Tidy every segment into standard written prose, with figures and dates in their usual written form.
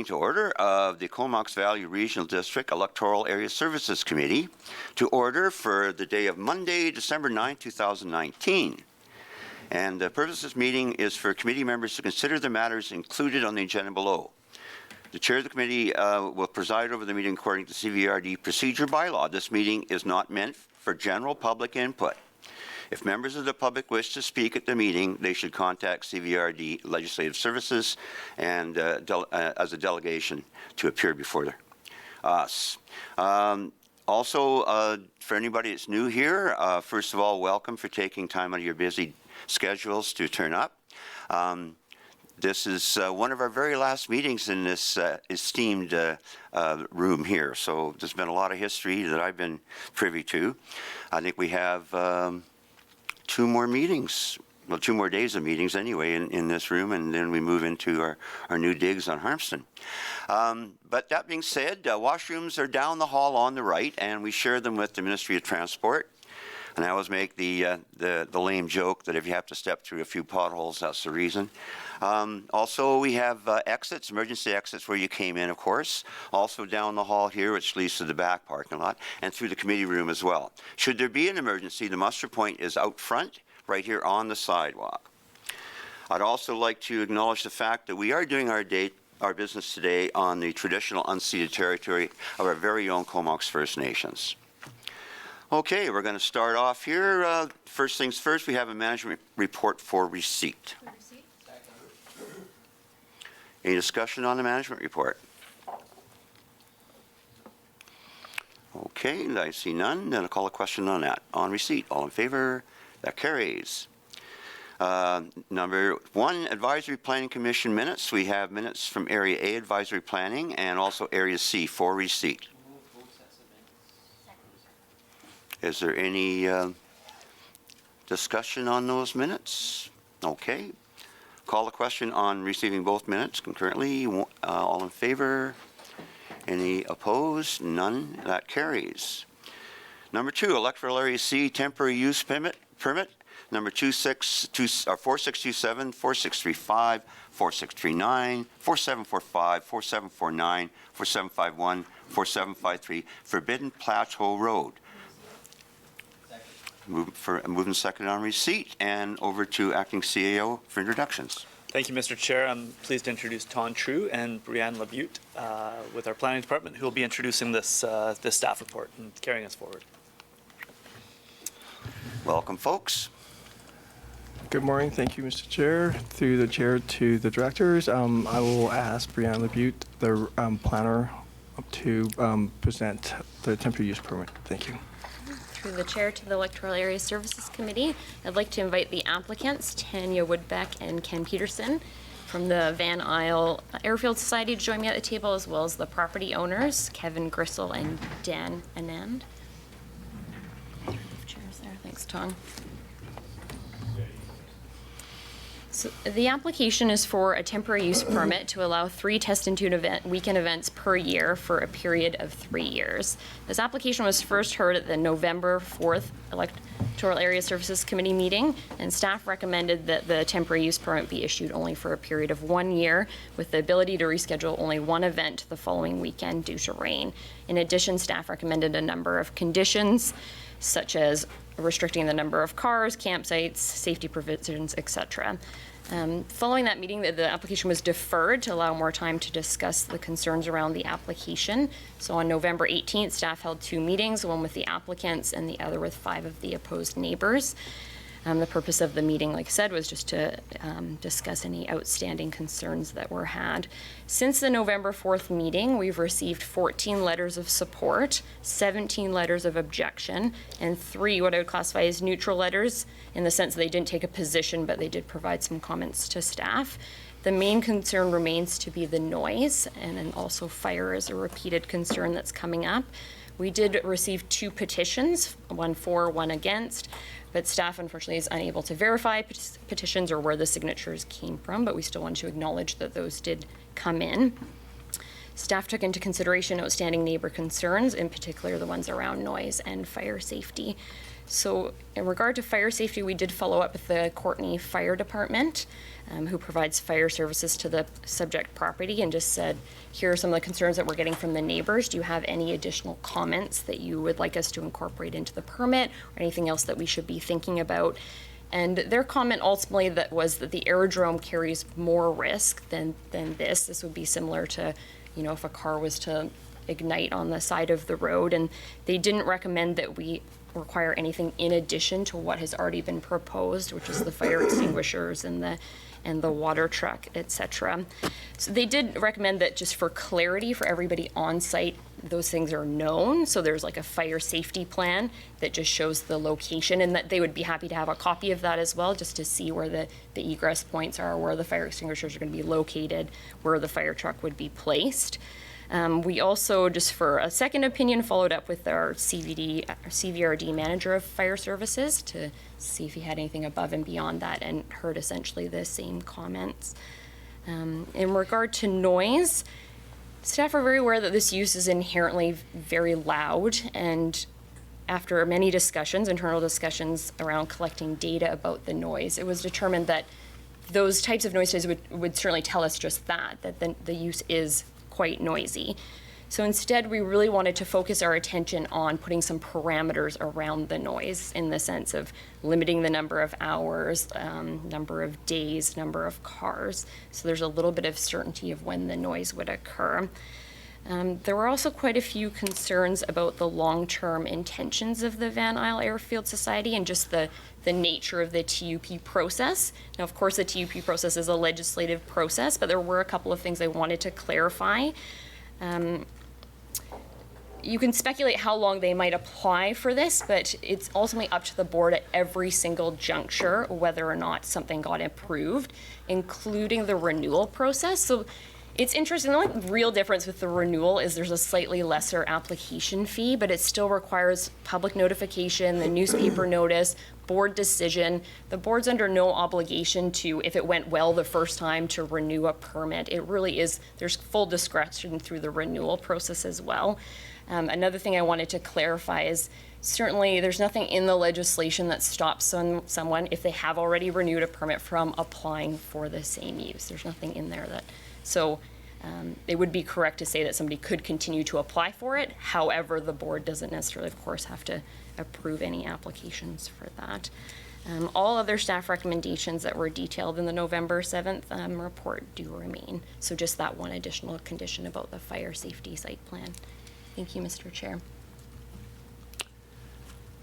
To order of the Comox Valley Regional District Electoral Area Services Committee to order for the day of Monday, December 9, 2019. And the purpose of this meeting is for committee members to consider the matters included on the agenda below. The chair of the committee will preside over the meeting according to CVRD procedure bylaw. This meeting is not meant for general public input. If members of the public wish to speak at the meeting, they should contact CVRD Legislative Services and as a delegation to appear before us. Also, for anybody that's new here, first of all, welcome for taking time out of your busy schedules to turn up. This is one of our very last meetings in this esteemed room here. So there's been a lot of history that I've been privy to. I think we have two more meetings, well, 2 more days of meetings anyway in this room, and then we move into our new digs on Harmston. But that being said, washrooms are down the hall on the right, and we share them with the Ministry of Transport. And I always make the lame joke that if you have to step through a few potholes, that's the reason. Also, we have exits, emergency exits where you came in, of course. Also down the hall here, which leads to the back parking lot, and through the committee room as well. Should there be an emergency, the muster point is out front, right here on the sidewalk. I'd also like to acknowledge the fact that we are doing our business today on the traditional unceded territory of our very own Comox First Nations. Okay, we're going to start off here. First things first, we have a management report for receipt. Any discussion on the management report? Okay, I see none. Then I'll call a question on that. On receipt, all in favor? That carries. Number 1, Advisory Planning Commission minutes. We have minutes from Area A Advisory Planning and also Area C for receipt. Is there any discussion on those minutes? Okay. Call the question on receiving both minutes concurrently. All in favor? Any opposed? None. That carries. Number 2, Electoral Area C temporary use permit. Number 4627, 4635, 4639, 4745, 4749, 4751, 4753, Forbidden Plateau Road. Moving second on receipt, and over to Acting CAO for introductions. Thank you, Mr. Chair. I'm pleased to introduce Ton True and Brianne Labute with our planning department, who will be introducing this staff report and carrying us forward. Welcome, folks. Good morning. Thank you, Mr. Chair. Through the chair to the directors, I will ask Brianne Labute, the planner, to present the temporary use permit. Thank you. Through the chair to the Electoral Area Services Committee, I'd like to invite the applicants, Tanya Woodbeck and Ken Peterson, from the Van Isle Airfield Society to join me at the table, as well as the property owners, Kevin Gristle and Dan Anand. Chairs there. Thanks, Tom. So the application is for a temporary use permit to allow 3 test and tune weekend events per year for a period of 3 years. This application was first heard at the November 4th Electoral Area Services Committee meeting, and staff recommended that the temporary use permit be issued only for a period of 1 year, with the ability to reschedule only 1 event the following weekend due to rain. In addition, staff recommended a number of conditions, such as restricting the number of cars, campsites, safety provisions, etc. Following that meeting, the application was deferred to allow more time to discuss the concerns around the application. So on November 18th, staff held 2 meetings, one with the applicants and the other with 5 of the opposed neighbors. The purpose of the meeting, like I said, was just to discuss any outstanding concerns that were had. Since the November 4th meeting, we've received 14 letters of support, 17 letters of objection, and 3 what I would classify as neutral letters, in the sense that they didn't take a position, but they did provide some comments to staff. The main concern remains to be the noise, and then also fire is a repeated concern that's coming up. We did receive 2 petitions, one for, one against, but staff unfortunately is unable to verify petitions or where the signatures came from, but we still want to acknowledge that those did come in. Staff took into consideration outstanding neighbor concerns, in particular the ones around noise and fire safety. So in regard to fire safety, we did follow up with the Courtney Fire Department, who provides fire services to the subject property, and just said, here are some of the concerns that we're getting from the neighbors. Do you have any additional comments that you would like us to incorporate into the permit, or anything else that we should be thinking about? And their comment ultimately was that the aerodrome carries more risk than this. This would be similar to, if a car was to ignite on the side of the road, and they didn't recommend that we require anything in addition to what has already been proposed, which is the fire extinguishers and the water truck, etc. So they did recommend that, just for clarity for everybody on site, those things are known. So there's like a fire safety plan that just shows the location, and that they would be happy to have a copy of that as well, just to see where the egress points are, where the fire extinguishers are going to be located, where the fire truck would be placed. We also, just for a second opinion, followed up with our CVRD manager of fire services to see if he had anything above and beyond that, and heard essentially the same comments. In regard to noise, staff are very aware that this use is inherently very loud, and after many discussions, internal discussions around collecting data about the noise, it was determined that those types of noises would certainly tell us just that the use is quite noisy. So instead, we really wanted to focus our attention on putting some parameters around the noise, in the sense of limiting the number of hours, number of days, number of cars. So there's a little bit of certainty of when the noise would occur. There were also quite a few concerns about the long-term intentions of the Van Isle Airfield Society, and just the nature of the TUP process. Now, of course, the TUP process is a legislative process, but there were a couple of things I wanted to clarify. You can speculate how long they might apply for this, but it's ultimately up to the board at every single juncture whether or not something got approved, including the renewal process. So it's interesting, the only real difference with the renewal is there's a slightly lesser application fee, but it still requires public notification, the newspaper notice, board decision. The board's under no obligation to, if it went well the first time, to renew a permit. It really is, there's full discretion through the renewal process as well. Another thing I wanted to clarify is, certainly there's nothing in the legislation that stops someone, if they have already renewed a permit, from applying for the same use. There's nothing in there that, so it would be correct to say that somebody could continue to apply for it. However, the board doesn't necessarily, of course, have to approve any applications for that. All other staff recommendations that were detailed in the November 7th report do remain. So just that one additional condition about the fire safety site plan. Thank you, Mr. Chair.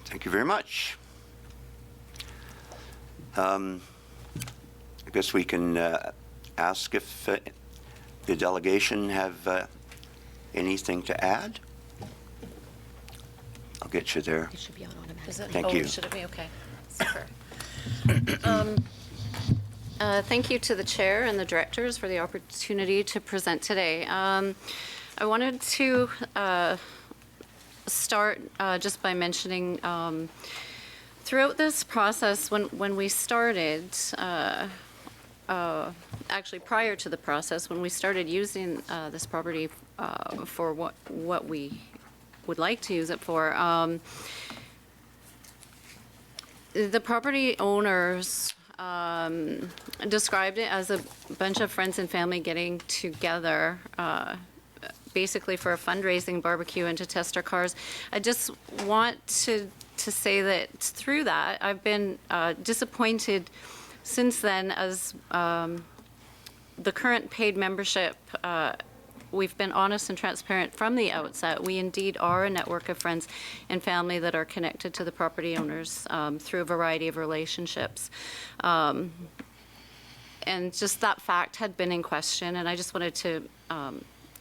Thank you very much. I guess we can ask if the delegation have anything to add. I'll get you there. It should be on automatic. Is it? Thank you. Should it be? Okay. Super. Thank you to the chair and the directors for the opportunity to present today. I wanted to start just by mentioning throughout this process, when we started, actually prior to the process, when we started using this property for what we would like to use it for, the property owners described it as a bunch of friends and family getting together basically for a fundraising barbecue and to test our cars. I just want to say that through that, I've been disappointed since then, as the current paid membership, we've been honest and transparent from the outset. We indeed are a network of friends and family that are connected to the property owners through a variety of relationships. And just that fact had been in question, and I just wanted to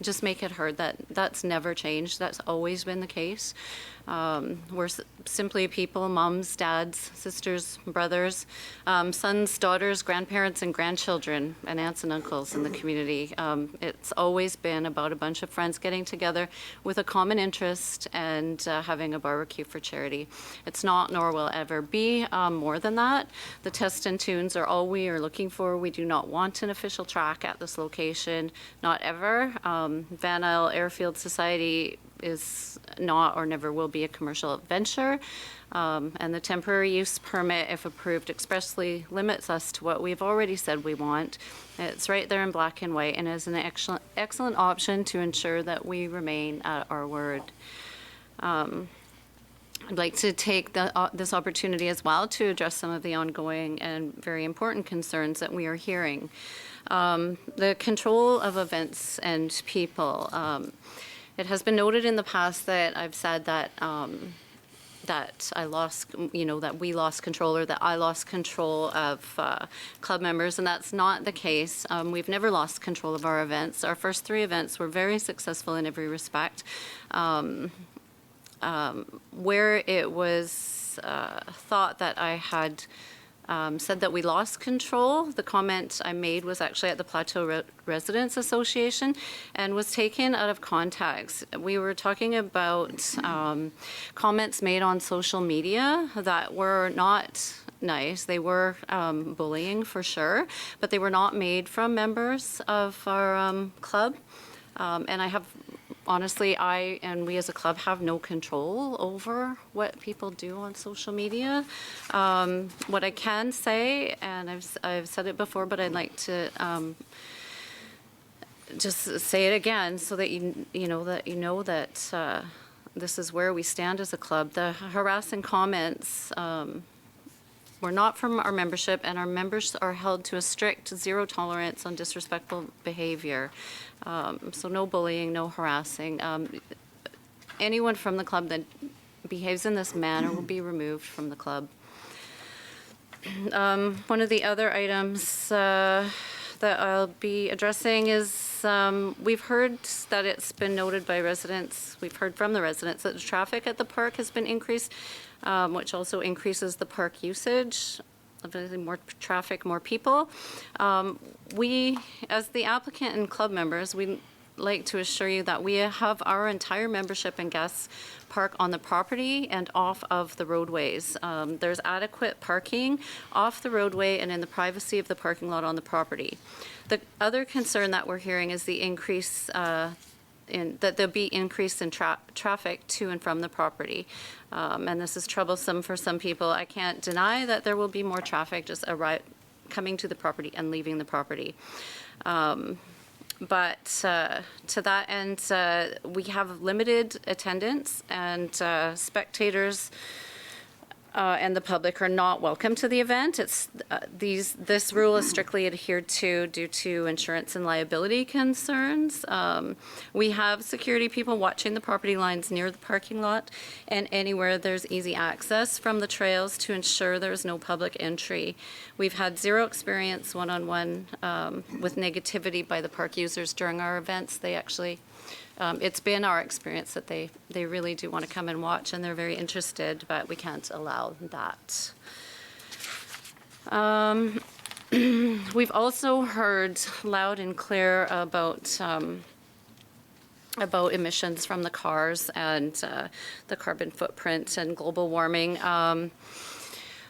just make it heard that that's never changed. That's always been the case. We're simply people, moms, dads, sisters, brothers, sons, daughters, grandparents, and grandchildren, and aunts and uncles in the community. It's always been about a bunch of friends getting together with a common interest and having a barbecue for charity. It's not, nor will ever be, more than that. The test and tunes are all we are looking for. We do not want an official track at this location, not ever. Van Isle Airfield Society is not or never will be a commercial venture. And the temporary use permit, if approved, expressly limits us to what we've already said we want. It's right there in black and white and is an excellent option to ensure that we remain at our word. I'd like to take this opportunity as well to address some of the ongoing and very important concerns that we are hearing. The control of events and people. It has been noted in the past that I've said that that I lost, that we lost control or that I lost control of club members, and that's not the case. We've never lost control of our events. Our first 3 events were very successful in every respect. Where it was thought that I had said that we lost control, the comment I made was actually at the Plateau Residents Association and was taken out of context. We were talking about comments made on social media that were not nice. They were bullying for sure, but they were not made from members of our club. And I have honestly, I and we as a club have no control over what people do on social media. What I can say, and I've said it before, but I'd like to just say it again so that you know that this is where we stand as a club. The harassing comments were not from our membership, and our members are held to a strict 0 tolerance on disrespectful behavior. So no bullying, no harassing. Anyone from the club that behaves in this manner will be removed from the club. One of the other items that I'll be addressing is we've heard that it's been noted by residents, we've heard from the residents that the traffic at the park has been increased, which also increases the park usage. More traffic, more people. We, as the applicant and club members, we'd like to assure you that we have our entire membership and guests park on the property and off of the roadways. There's adequate parking off the roadway and in the privacy of the parking lot on the property. The other concern that we're hearing is the increase that there'll be increase in traffic to and from the property. And this is troublesome for some people. I can't deny that there will be more traffic just coming to the property and leaving the property. But to that end, we have limited attendance, and spectators and the public are not welcome to the event. It's this rule is strictly adhered to due to insurance and liability concerns. We have security people watching the property lines near the parking lot and anywhere there's easy access from the trails to ensure there's no public entry. We've had 0 experience one-on-one with negativity by the park users during our events. They actually it's been our experience that they really do want to come and watch, and they're very interested, but we can't allow that. We've also heard loud and clear about emissions from the cars and the carbon footprint and global warming.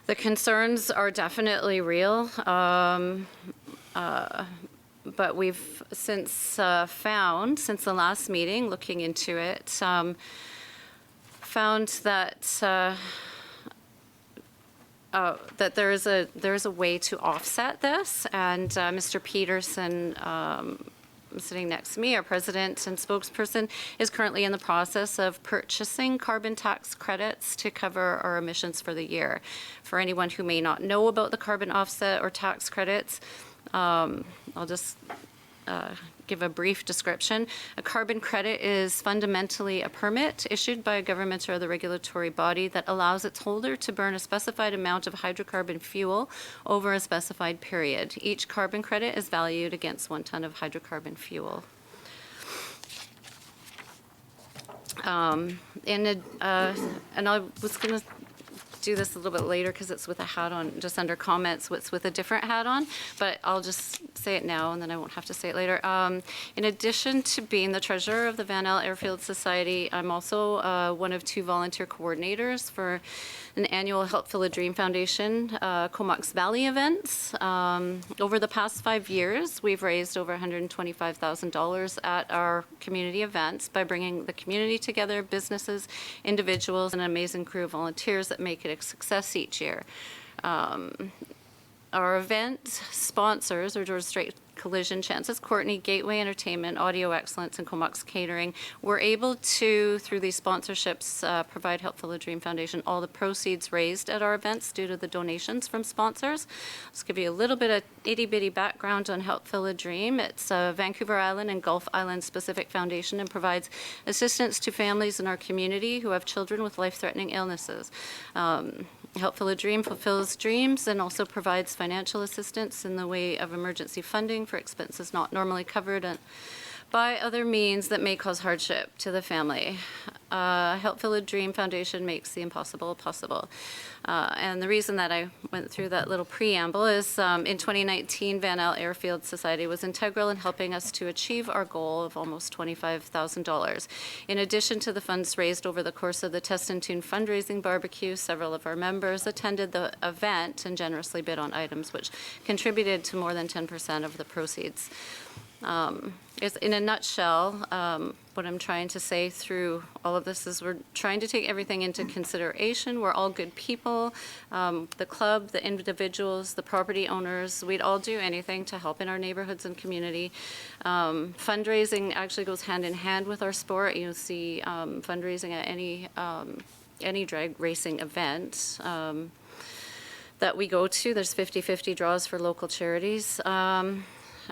The concerns are definitely real. But we've since found, since the last meeting, looking into it, found that that there is a way to offset this, and Mr. Peterson, sitting next to me, our president and spokesperson, is currently in the process of purchasing carbon tax credits to cover our emissions for the year. For anyone who may not know about the carbon offset or tax credits, I'll just give a brief description. A carbon credit is fundamentally a permit issued by a government or other regulatory body that allows its holder to burn a specified amount of hydrocarbon fuel over a specified period. Each carbon credit is valued against 1 ton of hydrocarbon fuel. And I was going to do this a little bit later because it's with a hat on, just under comments, what's with a different hat on, but I'll just say it now and then I won't have to say it later. In addition to being the treasurer of the Van Al Airfield Society, I'm also one of 2 volunteer coordinators for an annual Help Fill a Dream Foundation Comox Valley events. Over the past 5 years, we've raised over $125,000 at our community events by bringing the community together, businesses, individuals, and an amazing crew of volunteers that make it a success each year. Our event sponsors are Georgia Strait Collision, Chances Courtney, Gateway Entertainment, Audio Excellence, and Comox Catering. We're able to, through these sponsorships, provide Help Fill a Dream Foundation all the proceeds raised at our events due to the donations from sponsors. Let's give you a little bit of itty-bitty background on Help Fill a Dream. It's a Vancouver Island and Gulf Island specific foundation and provides assistance to families in our community who have children with life-threatening illnesses. Help Fill a Dream fulfills dreams and also provides financial assistance in the way of emergency funding for expenses not normally covered by other means that may cause hardship to the family. Help Fill a Dream Foundation makes the impossible possible. And the reason that I went through that little preamble is in 2019, Van Al Airfield Society was integral in helping us to achieve our goal of almost $25,000. In addition to the funds raised over the course of the Test and Tune fundraising barbecue, several of our members attended the event and generously bid on items which contributed to more than 10% of the proceeds. In a nutshell, what I'm trying to say through all of this is we're trying to take everything into consideration. We're all good people. The club, the individuals, the property owners, we'd all do anything to help in our neighborhoods and community. Fundraising actually goes hand in hand with our sport. You'll see fundraising at any drag racing event that we go to. There's 50-50 draws for local charities.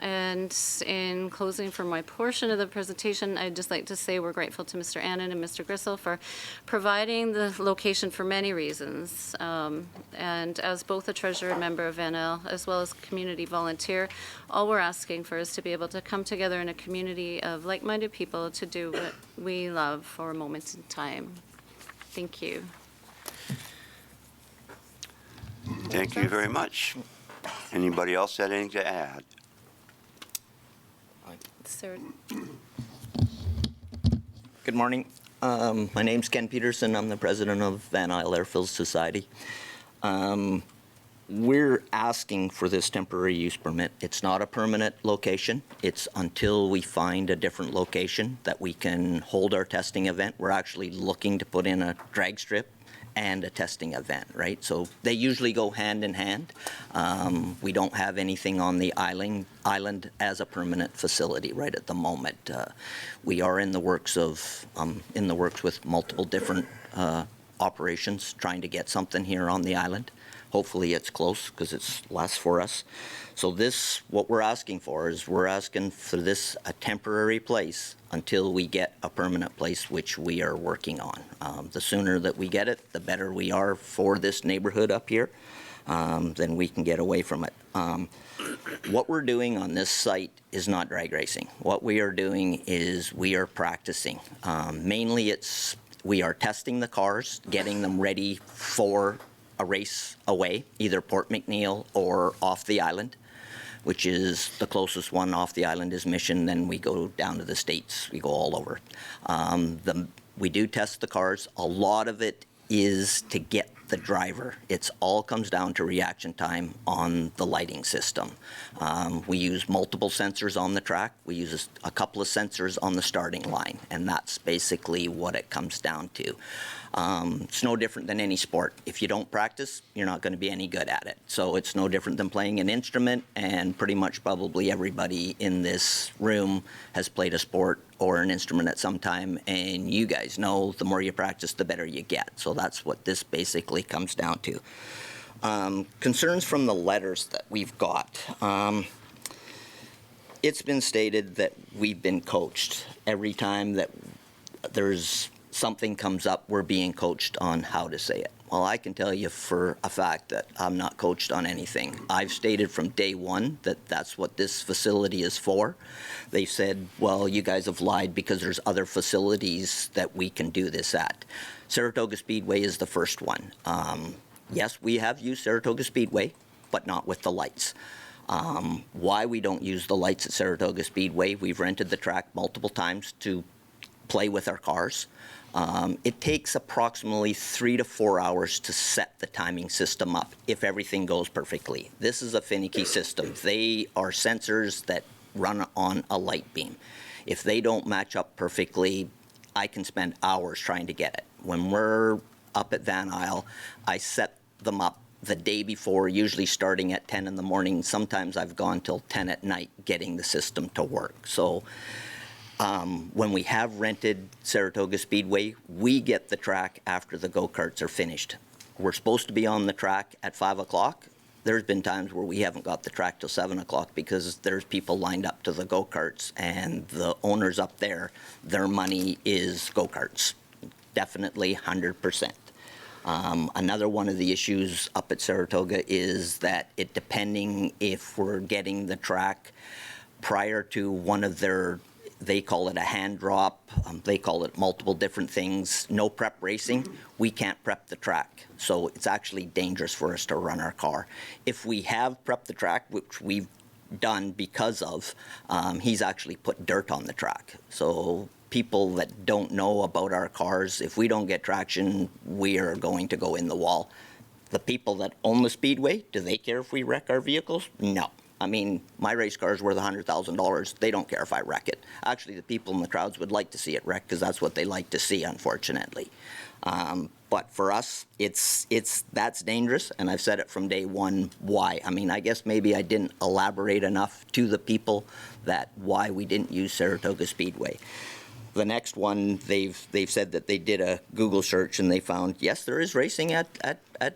And in closing for my portion of the presentation, I'd just like to say we're grateful to Mr. Annan and Mr. Gristle for providing the location for many reasons. And as both a treasurer and member of Van Al, as well as community volunteer, all we're asking for is to be able to come together in a community of like-minded people to do what we love for a moment in time. Thank you. Thank you very much. Anybody else had anything to add? Sir. Good morning. My name's Ken Peterson. I'm the president of Van Isle Airfield Society. We're asking for this temporary use permit. It's not a permanent location. It's until we find a different location that we can hold our testing event. We're actually looking to put in a drag strip and a testing event, right? So they usually go hand in hand. We don't have anything on the island as a permanent facility right at the moment. We are in the works with multiple different operations, trying to get something here on the island. Hopefully it's close because it's less for us. So what we're asking for is we're asking for this a temporary place until we get a permanent place, which we are working on. The sooner that we get it, the better we are for this neighborhood up here. Then we can get away from it. What we're doing on this site is not drag racing. What we are doing is we are practicing. Mainly we are testing the cars, getting them ready for a race away, either Port McNeill or off the island, which is the closest one off the island is Mission. Then we go down to the States. We go all over. We do test the cars. A lot of it is to get the driver. It's all comes down to reaction time on the lighting system. We use multiple sensors on the track. We use a couple of sensors on the starting line, and that's basically what it comes down to. It's no different than any sport. If you don't practice, you're not going to be any good at it. So it's no different than playing an instrument, and pretty much probably everybody in this room has played a sport or an instrument at some time, and you guys know the more you practice, the better you get. So that's what this basically comes down to. Concerns from the letters that we've got. It's been stated that we've been coached. Every time that there's something comes up, we're being coached on how to say it. Well, I can tell you for a fact that I'm not coached on anything. I've stated from day one that that's what this facility is for. They said, well, you guys have lied because there's other facilities that we can do this at. Saratoga Speedway is the first one. Yes, we have used Saratoga Speedway, but not with the lights. Why we don't use the lights at Saratoga Speedway, we've rented the track multiple times to play with our cars. It takes approximately 3 to 4 hours to set the timing system up if everything goes perfectly. This is a finicky system. They are sensors that run on a light beam. If they don't match up perfectly, I can spend hours trying to get it. When we're up at Van Isle, I set them up the day before, usually starting at 10 in the morning. Sometimes I've gone till 10 at night getting the system to work. So when we have rented Saratoga Speedway, we get the track after the go-karts are finished. We're supposed to be on the track at 5 o'clock. There's been times where we haven't got the track till 7 o'clock because there's people lined up to the go-karts, and the owners up there, their money is go-karts. Definitely 100%. Another one of the issues up at Saratoga is that it depending if we're getting the track prior to one of their, they call it a hand drop, they call it multiple different things, no prep racing, we can't prep the track. So it's actually dangerous for us to run our car. If we have prepped the track, which we've done because of, he's actually put dirt on the track. So people that don't know about our cars, if we don't get traction, we are going to go in the wall. The people that own the Speedway, do they care if we wreck our vehicles? No. I mean, my race car is worth $100,000. They don't care if I wreck it. Actually, the people in the crowds would like to see it wrecked because that's what they like to see, unfortunately. But for us, that's dangerous, and I've said it from day one why. I mean, I guess maybe I didn't elaborate enough to the people that why we didn't use Saratoga Speedway. The next one, they've said that they did a Google search and they found, yes, there is racing at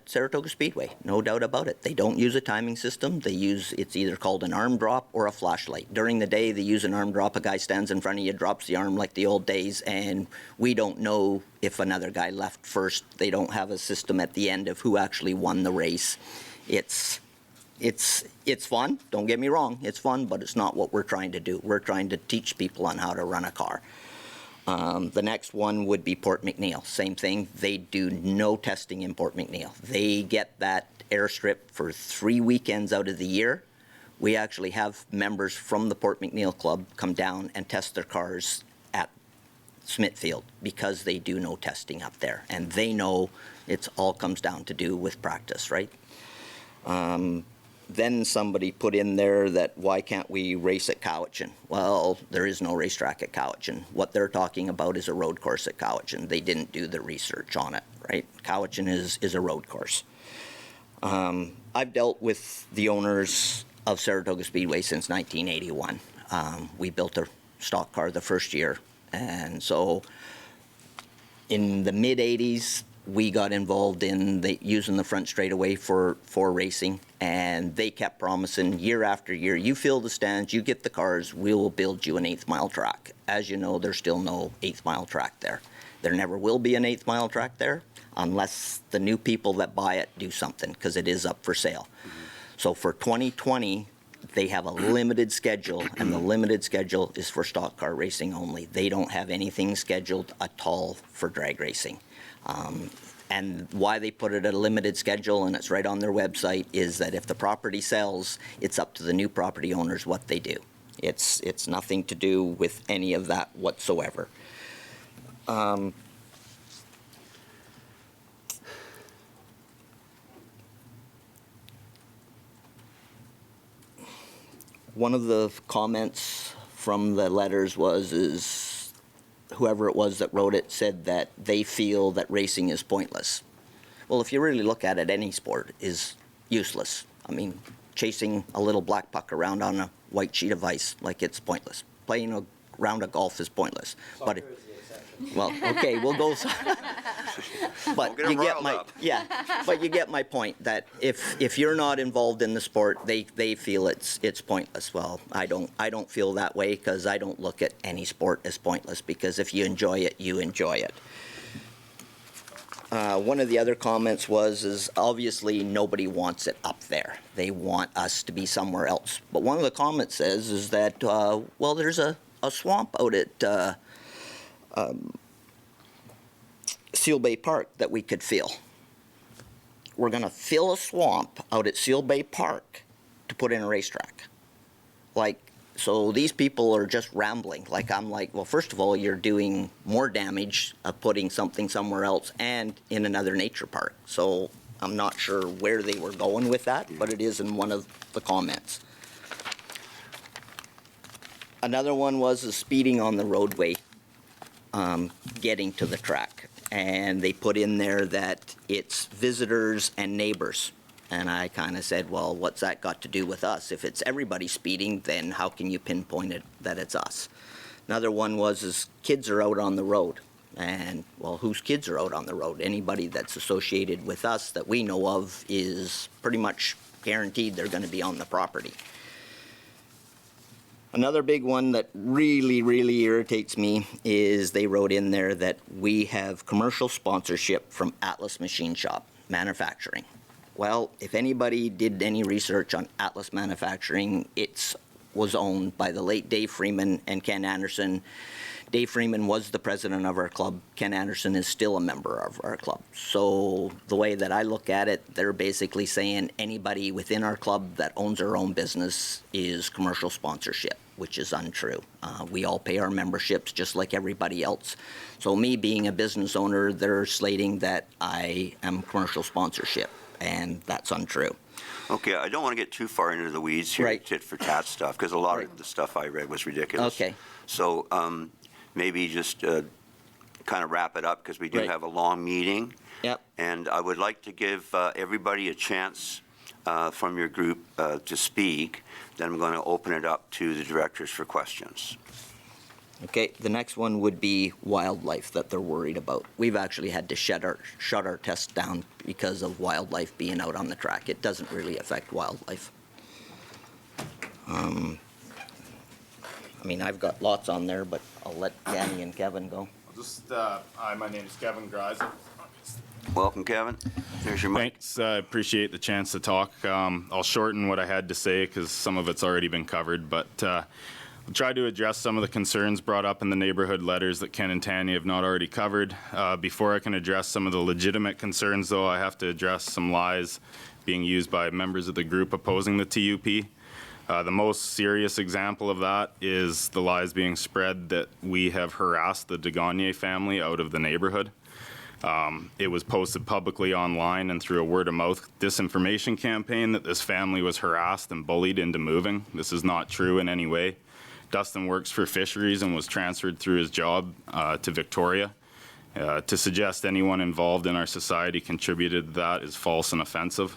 Saratoga Speedway, no doubt about it. They don't use a timing system. They use, it's either called an arm drop or a flashlight. During the day, they use an arm drop. A guy stands in front of you, drops the arm like the old days, and we don't know if another guy left first. They don't have a system at the end of who actually won the race. It's fun, don't get me wrong, it's fun, but it's not what we're trying to do. We're trying to teach people on how to run a car. The next one would be Port McNeill. Same thing. They do no testing in Port McNeill. They get that airstrip for 3 weekends out of the year. We actually have members from the Port McNeill Club come down and test their cars at Smithfield because they do no testing up there. And they know it all comes down to do with practice, right? Then somebody put in there that why can't we race at Cowichan? Well, there is no racetrack at Cowichan. What they're talking about is a road course at Cowichan. They didn't do the research on it, right? Cowichan is a road course. I've dealt with the owners of Saratoga Speedway since 1981. We built a stock car the first year, and so in the mid-'80s, we got involved in using the front straightaway for racing, and they kept promising year after year, you fill the stands, you get the cars, we will build you an 8th mile track. As you know, there's still no 8th mile track there. There never will be an 8th mile track there unless the new people that buy it do something, because it is up for sale. So for 2020, they have a limited schedule, and the limited schedule is for stock car racing only. They don't have anything scheduled at all for drag racing. And why they put it at a limited schedule, and it's right on their website, is that if the property sells, it's up to the new property owners what they do. It's nothing to do with any of that whatsoever. One of the comments from the letters is whoever it was that wrote it said that they feel that racing is pointless. Well, if you really look at it, any sport is useless. I mean, chasing a little black puck around on a white sheet of ice, like it's pointless. Playing a round of golf is pointless. Soccer is the exception. Well, okay, we'll go. But you get but you get my point that if you're not involved in the sport, they feel it's pointless. Well, I don't feel that way, because I don't look at any sport as pointless, because if you enjoy it, you enjoy it. One of the other comments is obviously nobody wants it up there. They want us to be somewhere else. But one of the comments is that, well, there's a swamp out at Seal Bay Park that we could fill. We're going to fill a swamp out at Seal Bay Park to put in a racetrack. Like, so these people are just rambling. Like, I'm like, well, first of all, you're doing more damage of putting something somewhere else and in another nature park. So I'm not sure where they were going with that, but it is in one of the comments. Another one was the speeding on the roadway getting to the track. And they put in there that it's visitors and neighbors. And I kind of said, well, what's that got to do with us? If it's everybody speeding, then how can you pinpoint it that it's us? Another one is kids are out on the road. And, well, whose kids are out on the road? Anybody that's associated with us that we know of is pretty much guaranteed they're going to be on the property. Another big one that really, really irritates me is they wrote in there that we have commercial sponsorship from Atlas Machine Shop Manufacturing. Well, if anybody did any research on Atlas Manufacturing, it was owned by the late Dave Freeman and Ken Anderson. Dave Freeman was the president of our club. Ken Anderson is still a member of our club. So the way that I look at it, they're basically saying anybody within our club that owns their own business is commercial sponsorship, which is untrue. We all pay our memberships just like everybody else. So me being a business owner, they're slating that I am commercial sponsorship, and that's untrue. Okay, I don't want to get too far into the weeds here, Right. tit for tat stuff, because a lot Right. of the stuff I read was ridiculous. Okay. So maybe just kind of wrap it up, because we do Right. have a long meeting. Yep. And I would like to give everybody a chance from your group to speak. Then I'm going to open it up to the directors for questions. Okay, the next one would be wildlife that they're worried about. We've actually had to shut our tests down because of wildlife being out on the track. It doesn't really affect wildlife. I mean, I've got lots on there, but I'll let Danny and Kevin go. Hi, my name is Kevin Greiser. Welcome, Kevin. There's your mic. Thanks. I appreciate the chance to talk. I'll shorten what I had to say because some of it's already been covered, but I'll try to address some of the concerns brought up in the neighborhood letters that Ken and Tanya have not already covered. Before I can address some of the legitimate concerns, though, I have to address some lies being used by members of the group opposing the TUP. The most serious example of that is the lies being spread that we have harassed the Degagne family out of the neighborhood. It was posted publicly online and through a word-of-mouth disinformation campaign that this family was harassed and bullied into moving. This is not true in any way. Dustin works for fisheries and was transferred through his job to Victoria. To suggest anyone involved in our society contributed to that is false and offensive.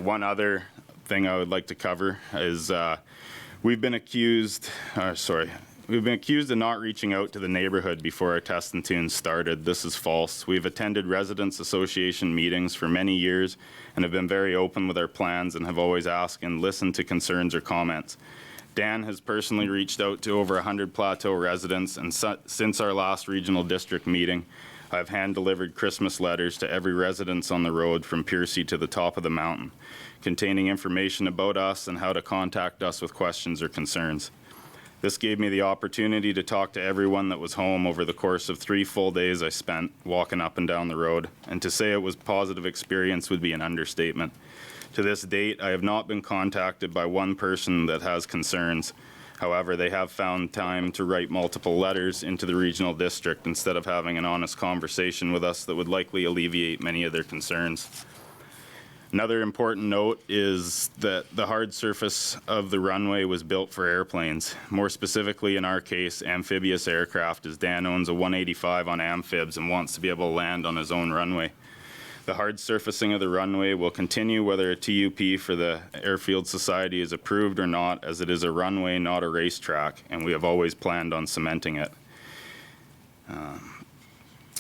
One other thing I would like to cover is we've been accused of not reaching out to the neighborhood before our test and tunes started. This is false. We've attended Residents Association meetings for many years and have been very open with our plans and have always asked and listened to concerns or comments. Dan has personally reached out to over 100 Plateau residents, and since our last regional district meeting, I've hand-delivered Christmas letters to every residence on the road from Piercy to the top of the mountain, containing information about us and how to contact us with questions or concerns. This gave me the opportunity to talk to everyone that was home over the course of 3 full days I spent walking up and down the road, and to say it was a positive experience would be an understatement. To this date, I have not been contacted by one person that has concerns. However, they have found time to write multiple letters into the regional district instead of having an honest conversation with us that would likely alleviate many of their concerns. Another important note is that the hard surface of the runway was built for airplanes. More specifically, in our case, amphibious aircraft, as Dan owns a 185 on amphibs and wants to be able to land on his own runway. The hard surfacing of the runway will continue whether a TUP for the Airfield Society is approved or not, as it is a runway, not a racetrack, and we have always planned on cementing it.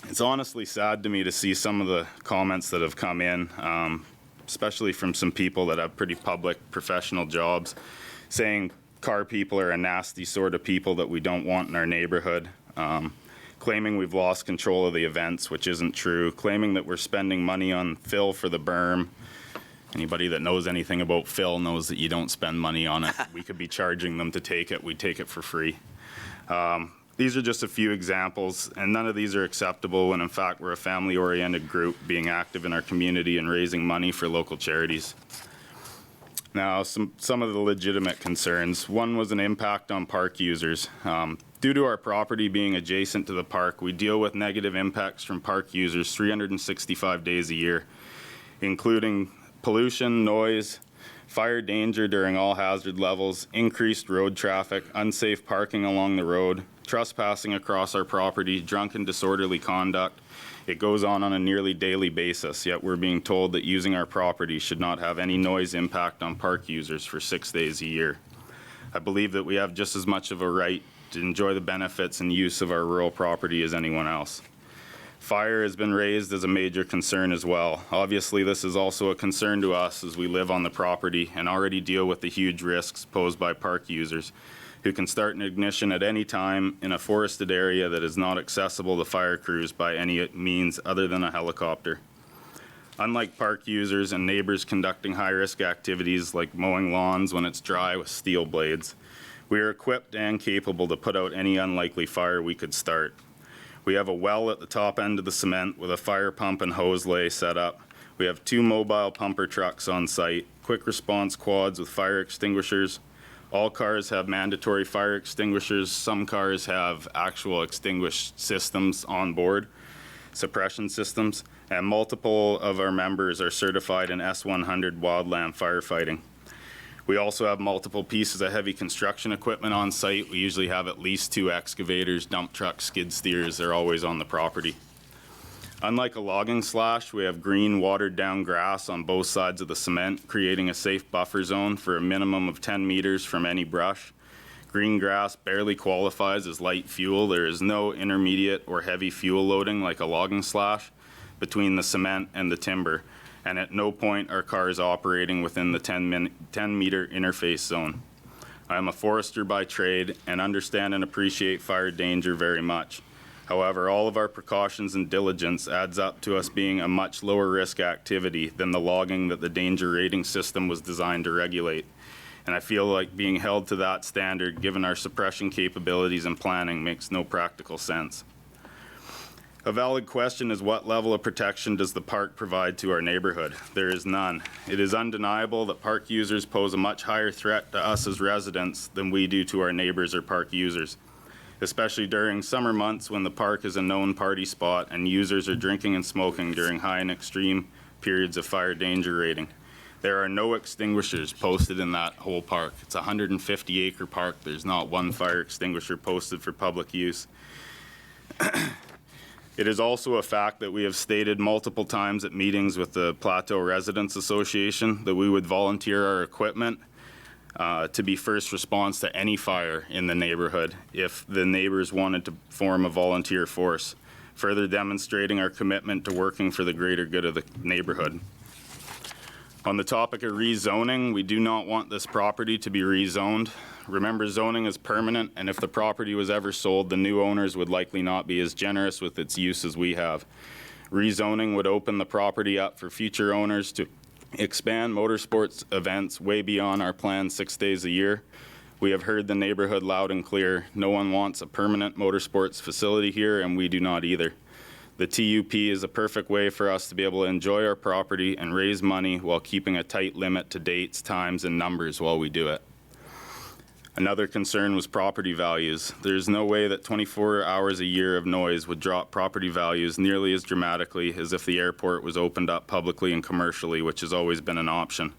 It's honestly sad to me to see some of the comments that have come in, especially from some people that have pretty public professional jobs, saying car people are a nasty sort of people that we don't want in our neighborhood. claiming we've lost control of the events, which isn't true, claiming that we're spending money on fill for the berm. Anybody that knows anything about fill knows that you don't spend money on it. We could be charging them to take it. We take it for free. These are just a few examples, and none of these are acceptable when in fact we're a family-oriented group being active in our community and raising money for local charities. Now, some of the legitimate concerns. One was an impact on park users. Due to our property being adjacent to the park, we deal with negative impacts from park users 365 days a year, including pollution, noise, fire danger during all hazard levels, increased road traffic, unsafe parking along the road, trespassing across our property, drunken disorderly conduct. It goes on a nearly daily basis, yet we're being told that using our property should not have any noise impact on park users for 6 days a year. I believe that we have just as much of a right to enjoy the benefits and use of our rural property as anyone else. Fire has been raised as a major concern as well. Obviously, this is also a concern to us as we live on the property and already deal with the huge risks posed by park users who can start an ignition at any time in a forested area that is not accessible to fire crews by any means other than a helicopter. Unlike park users and neighbors conducting high-risk activities like mowing lawns when it's dry with steel blades, we are equipped and capable to put out any unlikely fire we could start. We have a well at the top end of the cement with a fire pump and hose lay set up. We have 2 mobile pumper trucks on site, quick response quads with fire extinguishers. All cars have mandatory fire extinguishers. Some cars have actual extinguished systems on board, suppression systems, and multiple of our members are certified in S100 wildland firefighting. We also have multiple pieces of heavy construction equipment on site. We usually have at least 2 excavators, dump trucks, skid steers. They're always on the property. Unlike a logging slash, we have green, watered-down grass on both sides of the cement, creating a safe buffer zone for a minimum of 10 meters from any brush. Green grass barely qualifies as light fuel. There is no intermediate or heavy fuel loading like a logging slash between the cement and the timber, and at no point are cars operating within the 10-meter interface zone. I am a forester by trade and understand and appreciate fire danger very much. However, all of our precautions and diligence adds up to us being a much lower risk activity than the logging that the danger rating system was designed to regulate. And I feel like being held to that standard, given our suppression capabilities and planning, makes no practical sense. A valid question is, what level of protection does the park provide to our neighborhood? There is none. It is undeniable that park users pose a much higher threat to us as residents than we do to our neighbors or park users, especially during summer months when the park is a known party spot and users are drinking and smoking during high and extreme periods of fire danger rating. There are no extinguishers posted in that whole park. It's a 150-acre park. There's not one fire extinguisher posted for public use. It is also a fact that we have stated multiple times at meetings with the Plateau Residents Association that we would volunteer our equipment to be first response to any fire in the neighborhood if the neighbors wanted to form a volunteer force, further demonstrating our commitment to working for the greater good of the neighborhood. On the topic of rezoning, we do not want this property to be rezoned. Remember, zoning is permanent, and if the property was ever sold, the new owners would likely not be as generous with its use as we have. Rezoning would open the property up for future owners to expand motorsports events way beyond our planned 6 days a year. We have heard the neighborhood loud and clear. No one wants a permanent motorsports facility here, and we do not either. The TUP is a perfect way for us to be able to enjoy our property and raise money while keeping a tight limit to dates, times, and numbers while we do it. Another concern was property values. There is no way that 24 hours a year of noise would drop property values nearly as dramatically as if the airport was opened up publicly and commercially, which has always been an option.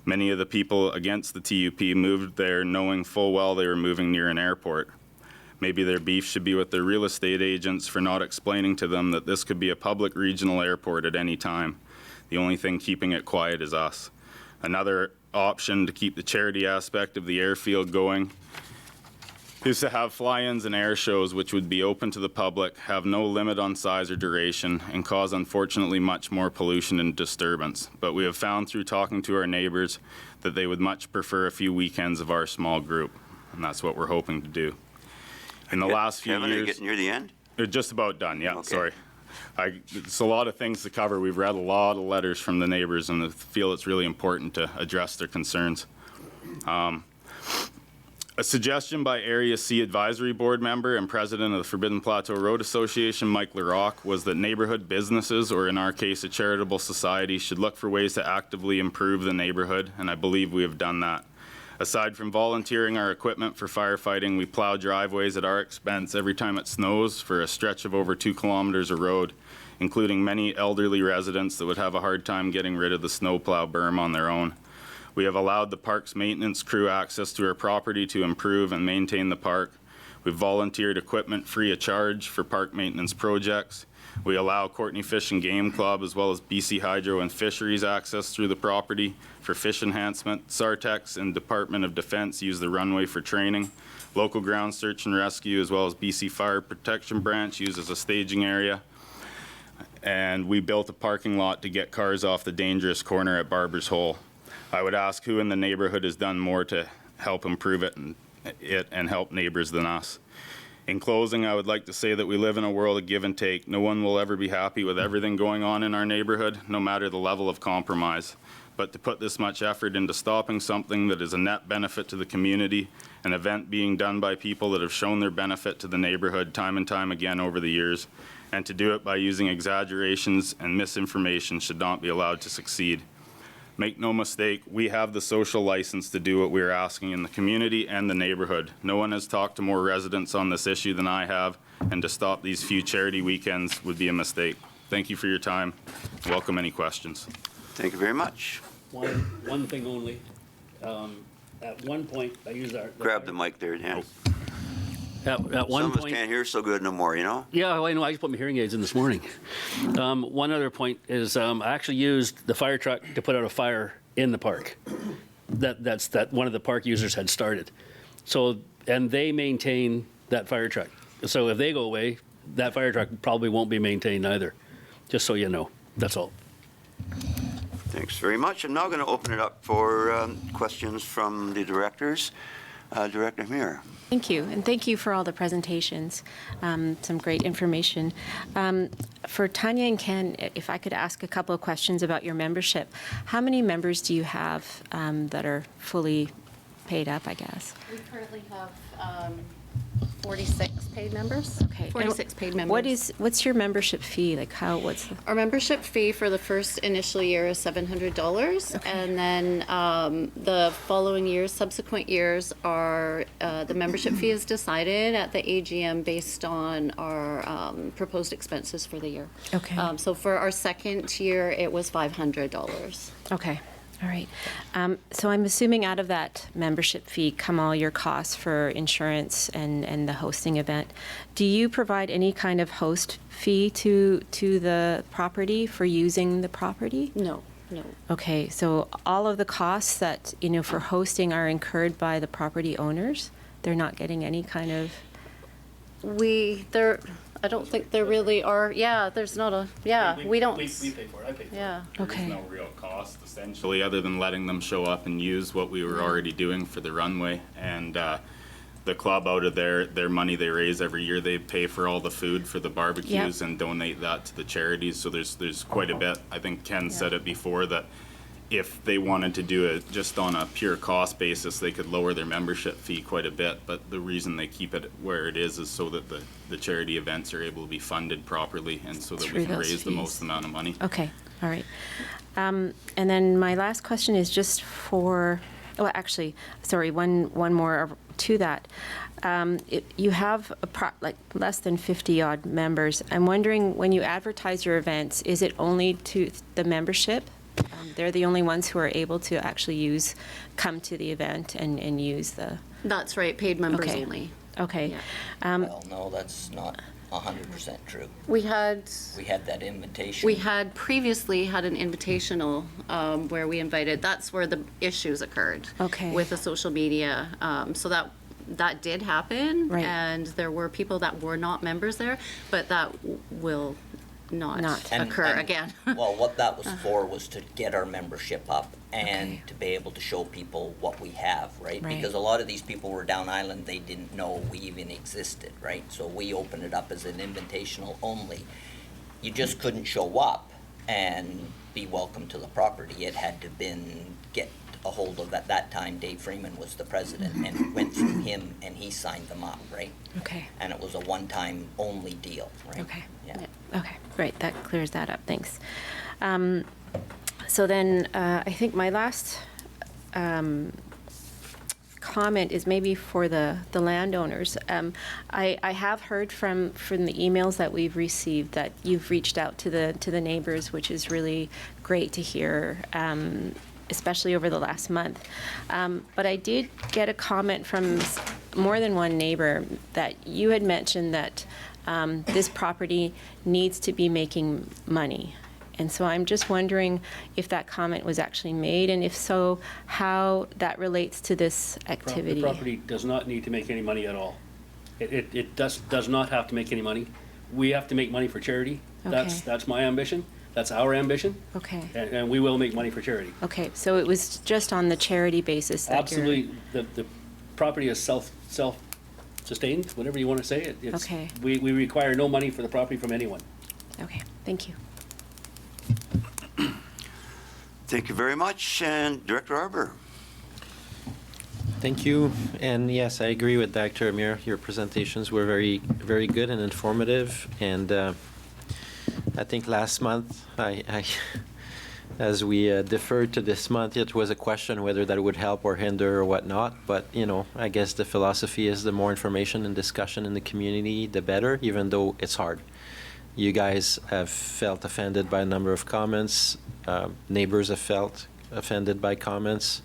Many of the people against the TUP moved there knowing full well they were moving near an airport. Maybe their beef should be with their real estate agents for not explaining to them that this could be a public regional airport at any time. The only thing keeping it quiet is us. Another option to keep the charity aspect of the airfield going is to have fly-ins and air shows which would be open to the public, have no limit on size or duration, and cause unfortunately much more pollution and disturbance. But we have found through talking to our neighbors that they would much prefer a few weekends of our small group, and that's what we're hoping to do. In the last few Kevin, are you years, getting near the end? They're just about done, yeah, Okay. sorry. It's a lot of things to cover. We've read a lot of letters from the neighbors and I feel it's really important to address their concerns. A suggestion by Area C Advisory Board member and president of the Forbidden Plateau Road Association, Mike LaRock, was that neighborhood businesses, or in our case, a charitable society, should look for ways to actively improve the neighborhood, and I believe we have done that. Aside from volunteering our equipment for firefighting, we plow driveways at our expense every time it snows for a stretch of over 2 kilometers of road, including many elderly residents that would have a hard time getting rid of the snowplow berm on their own. We have allowed the park's maintenance crew access to our property to improve and maintain the park. We've volunteered equipment free of charge for park maintenance projects. We allow Courtney Fish and Game Club as well as BC Hydro and Fisheries access through the property for fish enhancement. Sartex and Department of Defense use the runway for training. Local ground search and rescue as well as BC Fire Protection Branch uses a staging area. And we built a parking lot to get cars off the dangerous corner at Barber's Hole. I would ask who in the neighborhood has done more to help improve it and help neighbors than us. In closing, I would like to say that we live in a world of give and take. No one will ever be happy with everything going on in our neighborhood, no matter the level of compromise. But to put this much effort into stopping something that is a net benefit to the community, an event being done by people that have shown their benefit to the neighborhood time and time again over the years, and to do it by using exaggerations and misinformation should not be allowed to succeed. Make no mistake, we have the social license to do what we are asking in the community and the neighborhood. No one has talked to more residents on this issue than I have, and to stop these few charity weekends would be a mistake. Thank you for your time. Welcome any questions. Thank you very much. One thing only. At one point, I used our. Grab the mic there, Dan. At Some one of us point. can't hear so good no more, you know? Yeah, well, I know. I just put my hearing aids in this morning. One other point is I actually used the fire truck to put out a fire in the park. That's one of the park users had started. So, and they maintain that fire truck. So if they go away, that fire truck probably won't be maintained either. Just so you know. That's all. Thanks very much. I'm now going to open it up for questions from the directors. Director Mir. Thank you, and thank you for all the presentations. Some great information. For Tanya and Ken, if I could ask a couple of questions about your membership. How many members do you have that are fully paid up, I guess? We currently have 46 paid members. Okay. 46 paid members. What's your membership fee? Like what's the? Our membership fee for the first initial year is $700, and then the following years, subsequent years, are the membership fee is decided at the AGM based on our proposed expenses for the year. Okay. So for our second year, it was $500. Okay. All right. So I'm assuming out of that membership fee come all your costs for insurance and the hosting event. Do you provide any kind of host fee to the property for using the property? No. Okay. So all of the costs that, for hosting are incurred by the property owners? They're not getting any kind of... I don't think there really are. Yeah, there's not a. Yeah, we don't. We pay for it. I pay for it. Yeah. Okay. There's no real cost essentially other than letting them show up and use what we were already doing for the runway. And the club, out of their money they raise every year, they pay for all the food for the barbecues and donate that to the charities. So there's quite a bit. I think Ken said it before that if they wanted to do it just on a pure cost basis, they could lower their membership fee quite a bit. But the reason they keep it where it is so that the charity events are able to be funded properly and so that we Through can those raise the fees. most amount of money. Okay. All right. And then my last question is just for... Oh, actually, sorry, one more to that. You have less than 50-odd members. I'm wondering, when you advertise your events, is it only to the membership? They're the only ones who are able to actually come to the event and use the... That's right. Paid members Okay. only. Okay. Yeah. Well, no, that's not 100% true. We had that invitation. We had previously had an invitational where we invited. That's where the issues occurred. Okay. With the social media. So that did happen. Right. And there were people that were not members there, but that will not Not. occur again. Well, what that was for was to get our membership up and Okay. to be able to show people what we have, right? Right. Because a lot of these people were down island, they didn't know we even existed, right? So we opened it up as an invitational only. You just couldn't show up and be welcome to the property. It had to get a hold of, at that time, Dave Freeman was the president, and it went through him, and he signed them up, right? Okay. And it was a one-time only deal, right? Okay. Yeah. Okay, great, that clears that up, thanks. So then, I think my last comment is maybe for the landowners. I have heard from the emails that we've received that you've reached out to the neighbors, which is really great to hear, especially over the last month. But I did get a comment from more than one neighbor that you had mentioned that this property needs to be making money. And so I'm just wondering if that comment was actually made, and if so, how that relates to this activity. The property does not need to make any money at all. It does not have to make any money. We have to make money for charity. Okay. That's my ambition. That's our ambition. Okay. And we will make money for charity. Okay, so it was just on the charity basis that Absolutely. The property is self-sustained, whatever you want to say. Okay. We require no money for the property from anyone. Okay, thank you. Thank you very much. And Director Arbor. Thank you. And yes, I agree with Dr. Amir. Your presentations were very, very good and informative. And I think last month, as we deferred to this month, it was a question whether that would help or hinder or whatnot. But, you know, I guess the philosophy is the more information and discussion in the community, the better, even though it's hard. You guys have felt offended by a number of comments. Neighbors have felt offended by comments.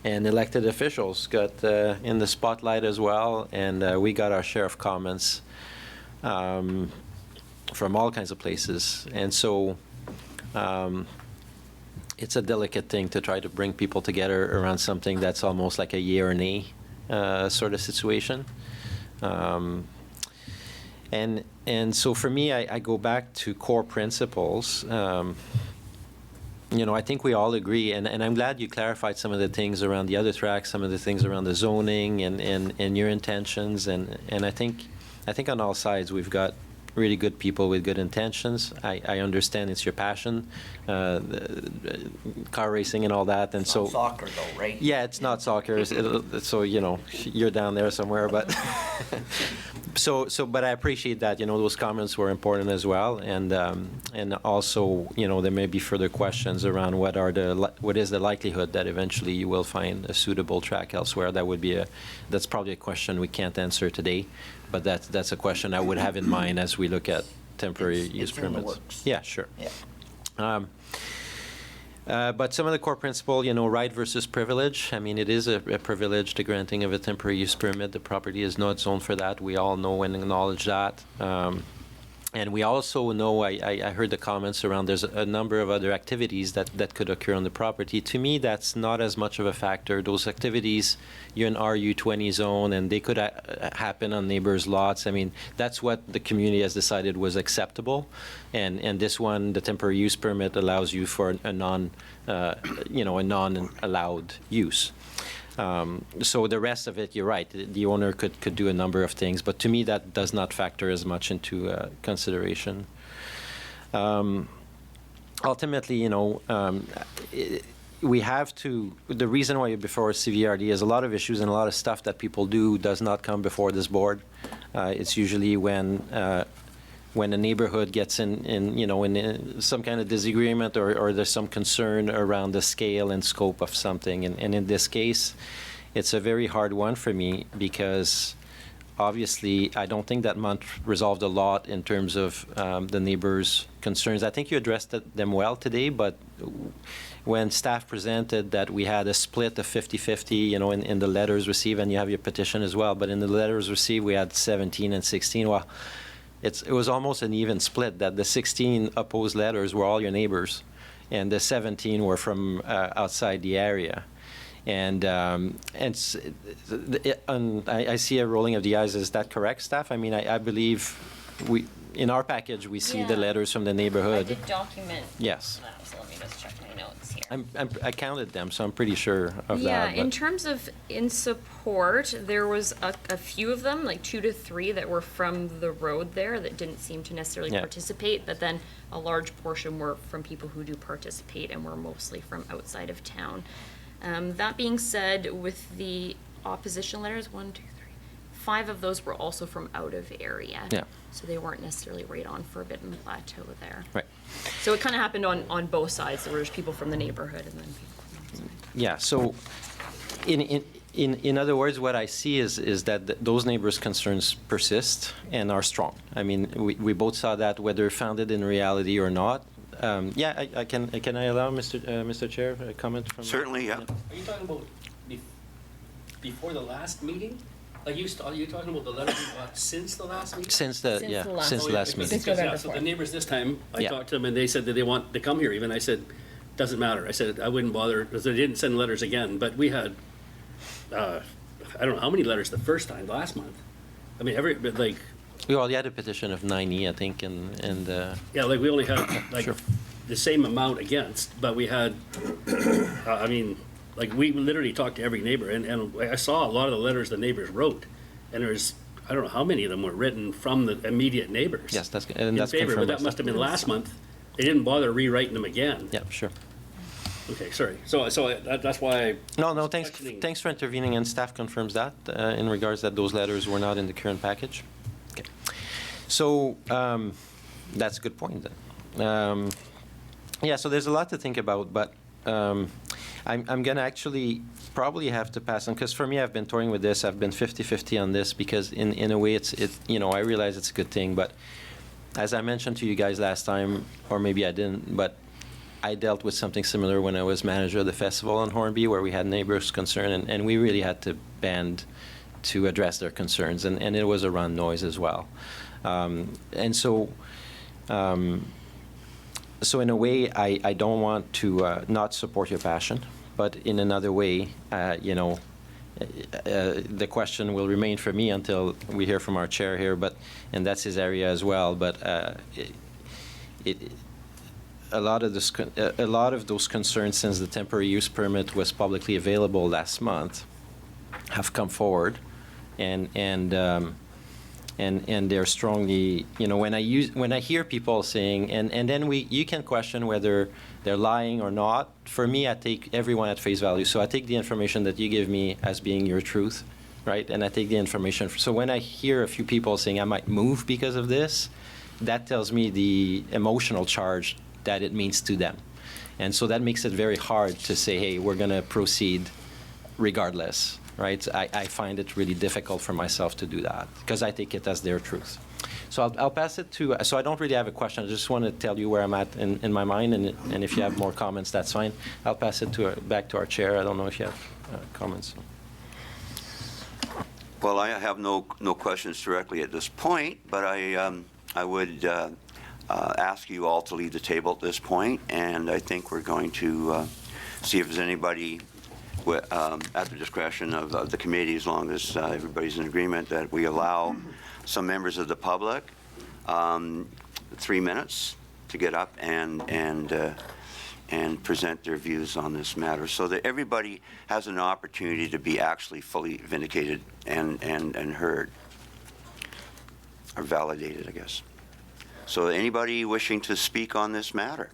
And elected officials got in the spotlight as well. And we got our share of comments from all kinds of places. And so it's a delicate thing to try to bring people together around something that's almost like a yea or nay sort of situation. And so for me, I go back to core principles. You know, I think we all agree, and I'm glad you clarified some of the things around the other tracks, some of the things around the zoning and your intentions, and I think on all sides we've got really good people with good intentions. I understand it's your passion, car racing and all that, and It's so not soccer though, right? yeah, it's not soccer. So you know, you're down there somewhere, but but I appreciate that. You know, those comments were important as well, and also, you know, there may be further questions around what is the likelihood that eventually you will find a suitable track elsewhere. That's probably a question we can't answer today, but that's a question I would have in mind as we look at temporary use It's in the permits. works. Yeah, sure. Yeah. But some of the core principle, you know, right versus privilege. I mean, it is a privilege, the granting of a temporary use permit. The property is not zoned for that. We all know and acknowledge that. And we also know, I heard the comments around there's a number of other activities that could occur on the property. To me, that's not as much of a factor. Those activities, you're in RU20 zone, and they could happen on neighbors' lots. I mean, that's what the community has decided was acceptable. And this one, the temporary use permit, allows you for a non-allowed use. So the rest of it, you're right, the owner could do a number of things, but to me that does not factor as much into consideration. Ultimately, you know, we have to, the reason why you're before CVRD is a lot of issues and a lot of stuff that people do does not come before this board. It's usually when a neighborhood gets in some kind of disagreement or there's some concern around the scale and scope of something. And in this case, it's a very hard one for me because obviously I don't think that month resolved a lot in terms of the neighbors' concerns. I think you addressed them well today, but when staff presented that we had a split of 50-50, you know, in the letters received, and you have your petition as well, but in the letters received we had 17 and 16. Well, it was almost an even split, that the 16 opposed letters were all your neighbors, and the 17 were from outside the area. And I see a rolling of the eyes. Is that correct, staff? I mean, I believe in our package, we see the Yeah. letters from the I neighborhood. did document Yes. that, so let me just check my notes here. I counted them, so I'm pretty sure of Yeah, that. in but- terms of in support, there was a few of them, like 2 to 3, that were from the road there that didn't seem to necessarily Yeah. participate, but then a large portion were from people who do participate and were mostly from outside of town. That being said, with the opposition letters, 1, 2, 3, 5 of those were also from out of area. Yeah. So they weren't necessarily right on Forbidden Plateau there. Right. So it kind of happened on both sides. There was people from the neighborhood and then people from outside. Yeah, so in other words, what I see is that those neighbors' concerns persist and are strong. I mean, we both saw that whether founded in reality or not. Yeah, can I allow Mr. Chair a comment from? Certainly, yeah. Are you talking about before the last meeting? Like are you talking about the letter we got since the last meeting? Since the last meeting. So the neighbors this time, I Yeah. talked to them and they said that they want to come here even. I said, doesn't matter. I said, I wouldn't bother, because they didn't send letters again, but we had, I don't know how many letters the first time, last month. I mean, We already had a petition of 90, I think, and yeah, like we only had like Sure. the same amount against, but we had, I mean, like we literally talked to every neighbor and I saw a lot of the letters the neighbors wrote. And there's, I don't know how many of them were written from the immediate neighbors. yes, that's In favor, confirmed. but that must have been last month. They didn't bother rewriting them again. Yeah, sure. Okay, sorry. So that's why. No, thanks questioning. for intervening, and staff confirms that in regards that those letters were not in the current package. Okay. So that's a good point then. Yeah, so there's a lot to think about, but I'm going to actually probably have to pass on, because for me, I've been toying with this. I've been 50-50 on this, because in a way, I realize it's a good thing, but as I mentioned to you guys last time, or maybe I didn't, but I dealt with something similar when I was manager of the festival in Hornby, where we had neighbors concerned, and we really had to band to address their concerns, and it was a run noise as well. And so in a way, I don't want to not support your passion, but in another way, the question will remain for me until we hear from our chair here, and that's his area as well. But a lot of those concerns, since the temporary use permit was publicly available last month, have come forward, and they're strongly, when I hear people saying, and then you can question whether they're lying or not. For me, I take everyone at face value. So I take the information that you give me as being your truth, right? And I take the information. So when I hear a few people saying I might move because of this, that tells me the emotional charge that it means to them. And so that makes it very hard to say, hey, we're going to proceed regardless. Right? I find it really difficult for myself to do that, because I take it as their truth. So I'll pass it to, so I don't really have a question. I just want to tell you where I'm at in my mind, and if you have more comments, that's fine. I'll pass it back to our chair. I don't know if you have comments. Well, I have no questions directly at this point, but I would ask you all to leave the table at this point, and I think we're going to see if there's anybody at the discretion of the committee, as long as everybody's in agreement, that we allow some members of the public 3 minutes to get up and present their views on this matter, so that everybody has an opportunity to be actually fully vindicated and heard, or validated, I guess. So anybody wishing to speak on this matter,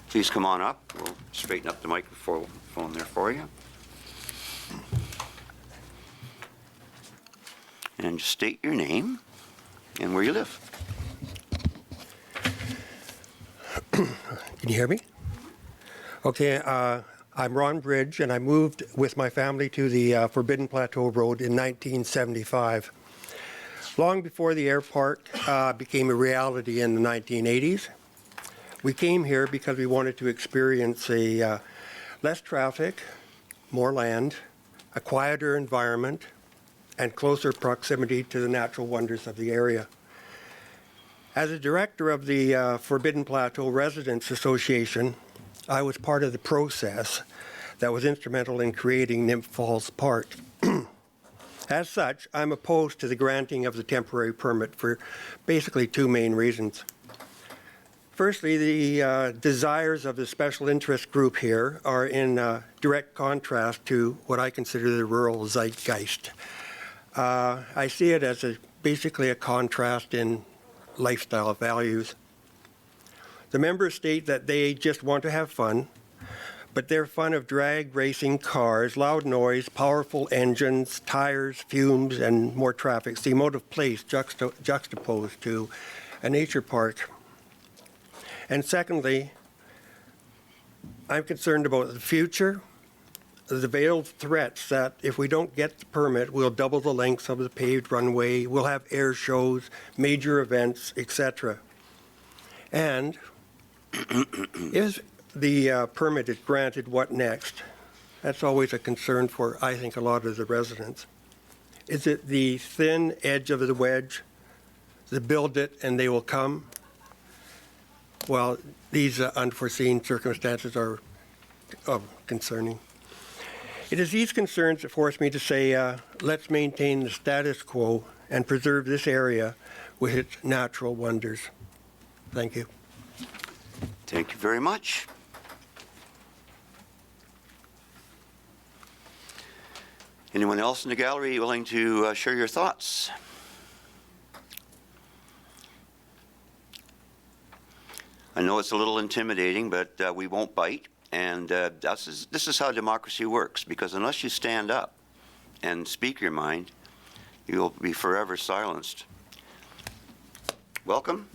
please come on up. We'll straighten up the microphone there for you. And just state your name and where you live. Can you hear me? Okay, I'm Ron Bridge, and I moved with my family to the Forbidden Plateau Road in 1975. Long before the air park became a reality in the 1980s, we came here because we wanted to experience a less traffic, more land, a quieter environment, and closer proximity to the natural wonders of the area. As a director of the Forbidden Plateau Residents Association, I was part of the process that was instrumental in creating Nymph Falls Park. As such, I'm opposed to the granting of the temporary permit for basically two main reasons. Firstly, the desires of the special interest group here are in direct contrast to what I consider the rural zeitgeist. I see it as basically a contrast in lifestyle values. The members state that they just want to have fun, but their fun of drag racing cars, loud noise, powerful engines, tires, fumes, and more traffic seem out of place juxtaposed to a nature park. And secondly, I'm concerned about the future, the veiled threats that if we don't get the permit, we'll double the length of the paved runway, we'll have air shows, major events, etc. And if the permit is granted, what next? That's always a concern for, I think, a lot of the residents. Is it the thin edge of the wedge, the build it and they will come? Well, these unforeseen circumstances are concerning. It is these concerns that force me to say, let's maintain the status quo and preserve this area with its natural wonders. Thank you. Thank you very much. Anyone else in the gallery willing to share your thoughts? I know it's a little intimidating, but we won't bite. And this is how democracy works, because unless you stand up and speak your mind, you'll be forever silenced. Welcome.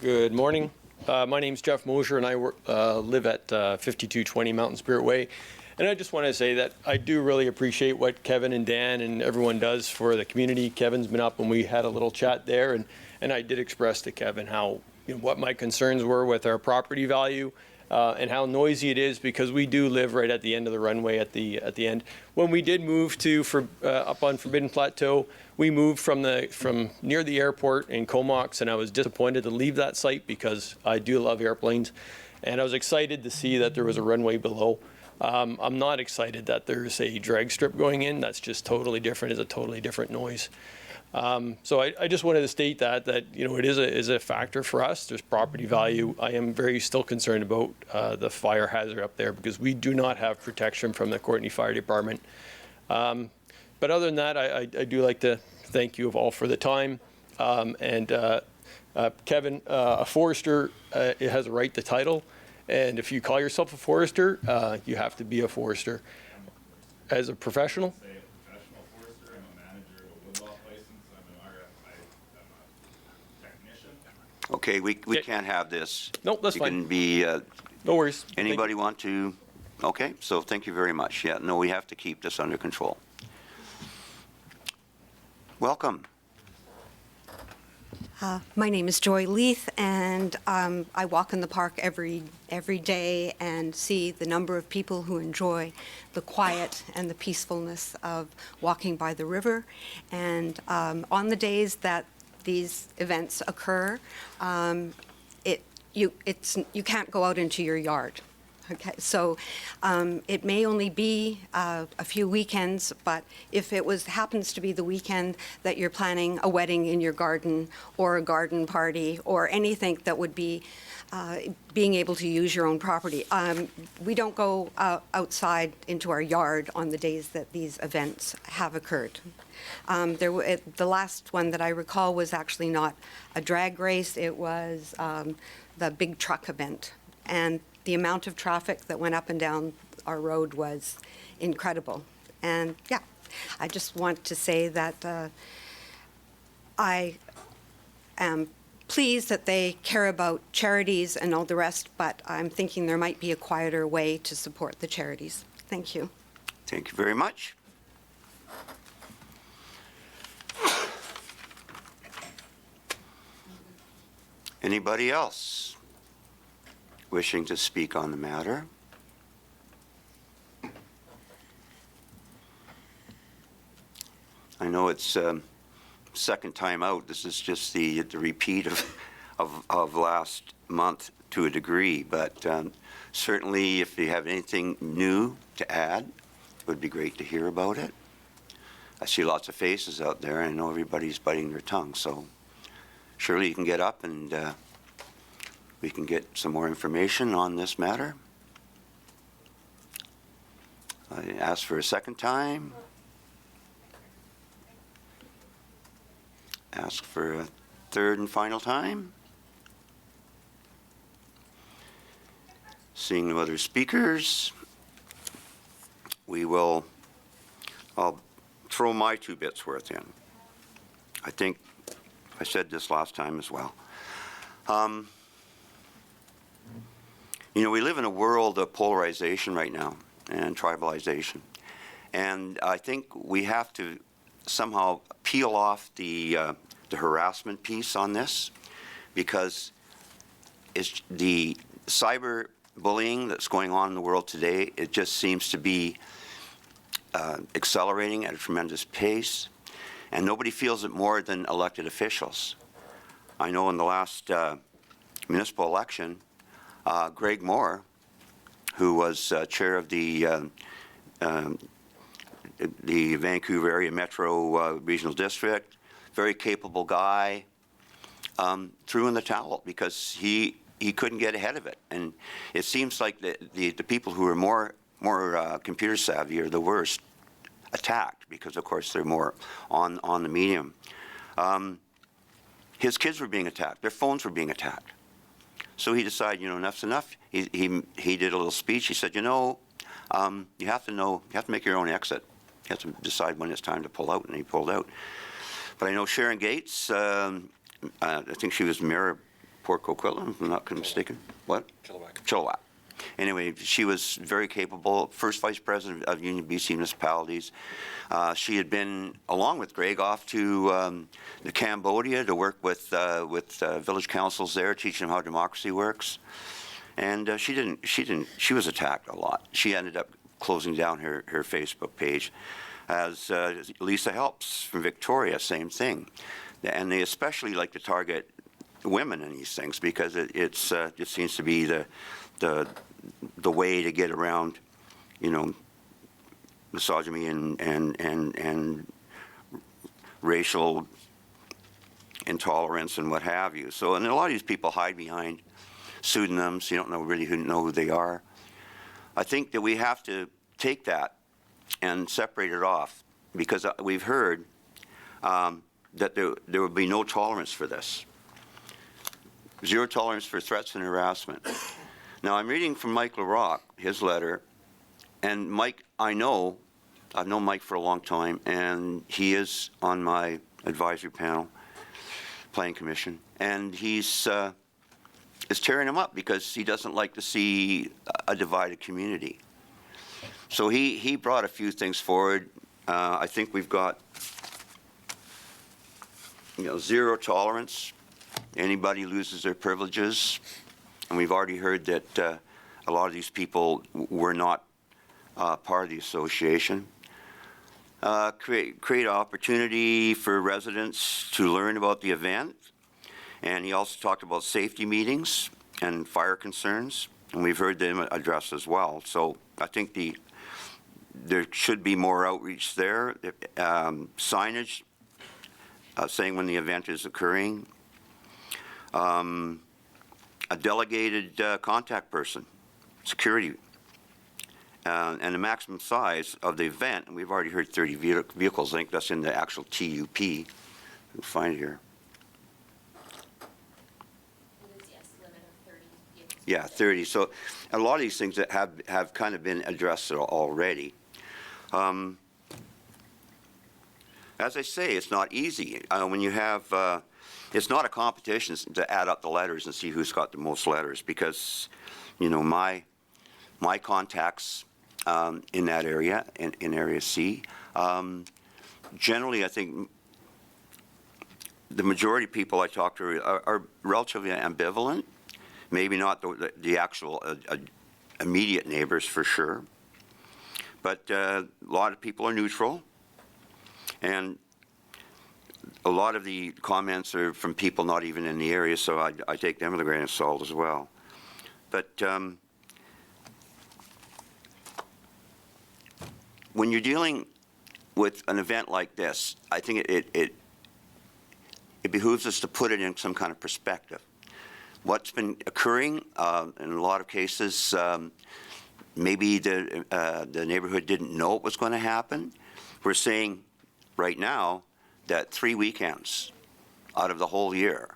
Good morning. My name's Jeff Mosher, and I live at 5220 Mountain Spirit Way. And I just want to say that I do really appreciate what Kevin and Dan and everyone does for the community. Kevin's been up and we had a little chat there, and I did express to Kevin how, what my concerns were with our property value and how noisy it is, because we do live right at the end of the runway at the end. When we did move to up on Forbidden Plateau, we moved from near the airport in Comox, and I was disappointed to leave that site because I do love airplanes, and I was excited to see that there was a runway below. I'm not excited that there's a drag strip going in. That's just totally different. It's a totally different noise. So I just wanted to state that it is a factor for us. There's property value. I am still concerned about the fire hazard up there, because we do not have protection from the Courtenay Fire Department. But other than that, I do like to thank you all for the time. Kevin, a forester it has a right to title. And if you call yourself a forester, you have to be a forester. As a professional? I'm a professional forester. I'm a manager of a woodlot license. I'm a technician. Okay, we can't have this. Nope, that's fine. You can be, no worries. anybody want to? Okay, so thank you very much. Yeah, no, we have to keep this under control. Welcome. My name is Joy Leith, and I walk in the park every day and see the number of people who enjoy the quiet and the peacefulness of walking by the river. And on the days that these events occur, you can't go out into your yard. Okay, so it may only be a few weekends, but if it happens to be the weekend that you're planning a wedding in your garden or a garden party or anything that would be being able to use your own property, we don't go outside into our yard on the days that these events have occurred. The last one that I recall was actually not a drag race, it was the big truck event. And the amount of traffic that went up and down our road was incredible. And yeah, I just want to say that I am pleased that they care about charities and all the rest, but I'm thinking there might be a quieter way to support the charities. Thank you. Thank you very much. Anybody else wishing to speak on the matter? I know it's second time out. This is just the repeat of last month to a degree, but certainly if you have anything new to add, it would be great to hear about it. I see lots of faces out there, and I know everybody's biting their tongue. So surely you can get up and we can get some more information on this matter. I ask for a second time. Ask for a third and final time. Seeing no other speakers, I'll throw my 2 bits worth in. I think I said this last time as well. You know, we live in a world of polarization right now and tribalization. And I think we have to somehow peel off the harassment piece on this, because it's the cyber bullying that's going on in the world today. It just seems to be accelerating at a tremendous pace, and nobody feels it more than elected officials. I know in the last municipal election, Greg Moore, who was chair of the Vancouver Area Metro Regional District, very capable guy, threw in the towel because he couldn't get ahead of it. And it seems like the people who are more computer savvy are the worst attacked, because of course they're more on the medium. His kids were being attacked. Their phones were being attacked. So he decided, you know, enough's enough. He did a little speech. He said, you know, you have to make your own exit. You have to decide when it's time to pull out, and he pulled out. But I know Sharon Gates, I think she was mayor of Port Coquitlam, if I'm not mistaken. What? Chilliwack. Anyway, she was very capable, first vice president of Union BC Municipalities. She had been, along with Greg, off to Cambodia to work with village councils there, teaching them how democracy works. And she was attacked a lot. She ended up closing down her Facebook page. As Lisa Helps from Victoria, same thing. And they especially like to target women in these things, because it seems to be the way to get around, you know, misogyny and racial intolerance and what have you. So, and a lot of these people hide behind pseudonyms. You don't know really who they are. I think that we have to take that and separate it off, because we've heard that there will be no tolerance for this. Zero tolerance for threats and harassment. Now, I'm reading from Mike LaRock, his letter, and Mike, I've known Mike for a long time, and he is on my advisory panel, planning commission, and he's tearing him up because he doesn't like to see a divided community. So he brought a few things forward. I think we've got, you know, zero tolerance. Anybody loses their privileges. And we've already heard that a lot of these people were not part of the association. Create opportunity for residents to learn about the event. And he also talked about safety meetings and fire concerns. And we've heard them addressed as well. So I think there should be more outreach there. Signage saying when the event is occurring. A delegated contact person, security, and the maximum size of the event, and we've already heard 30 vehicles. I think that's in the actual TUP. I'll find it here. Yeah, 30. So a lot of these things that have kind of been addressed already. As I say, it's not easy. When you have, it's not a competition to add up the letters and see who's got the most letters, because, you know, my contacts in that area, in Area C, generally I think the majority of people I talk to are relatively ambivalent. Maybe not the actual immediate neighbors for sure, but a lot of people are neutral, and a lot of the comments are from people not even in the area, so I take them with a grain of salt as well. But when you're dealing with an event like this, I think it behooves us to put it in some kind of perspective. What's been occurring in a lot of cases, maybe the neighborhood didn't know it was going to happen. We're saying right now that 3 weekends out of the whole year,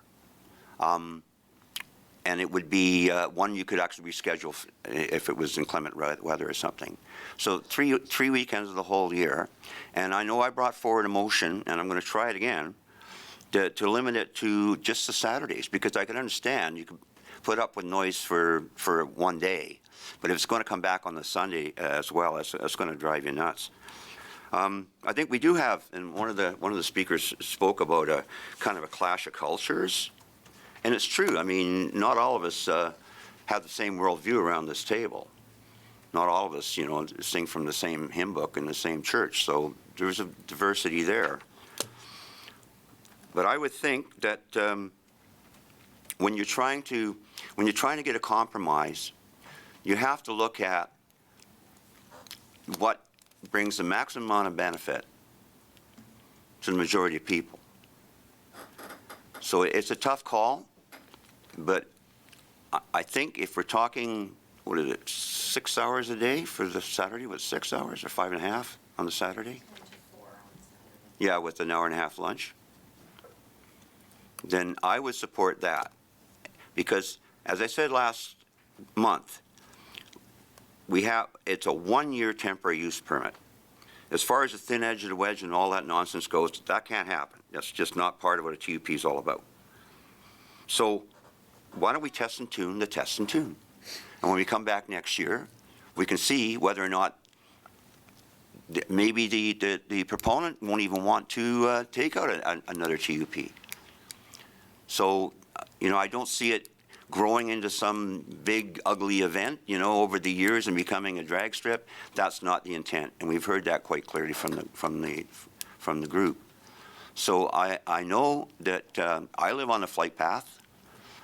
and it would be one you could actually reschedule if it was inclement weather or something. So three weekends of the whole year. And I know I brought forward a motion, and I'm going to try it again, to limit it to just the Saturdays, because I can understand you could put up with noise for one day, but if it's going to come back on the Sunday as well, it's going to drive you nuts. I think we do have, and one of the speakers spoke about a kind of a clash of cultures, and it's true. I mean, not all of us have the same worldview around this table. Not all of us, sing from the same hymn book in the same church, so there's a diversity there. But I would think that when you're trying to get a compromise, you have to look at what brings the maximum amount of benefit to the majority of people. So it's a tough call, but I think if we're talking, 6 hours a day for the Saturday? 6 hours or 5.5 on the Saturday? Yeah, with an hour-and-a-half lunch. Then I would support that, because as I said last month, it's a 1-year temporary use permit. As far as the thin edge of the wedge and all that nonsense goes, that can't happen. That's just not part of what a TUP is all about. So why don't we test and tune the test and tune? And when we come back next year, we can see whether or not maybe the proponent won't even want to take out another TUP. So, I don't see it growing into some big, ugly event, over the years and becoming a drag strip. That's not the intent, and we've heard that quite clearly from the group. So I know that I live on the flight path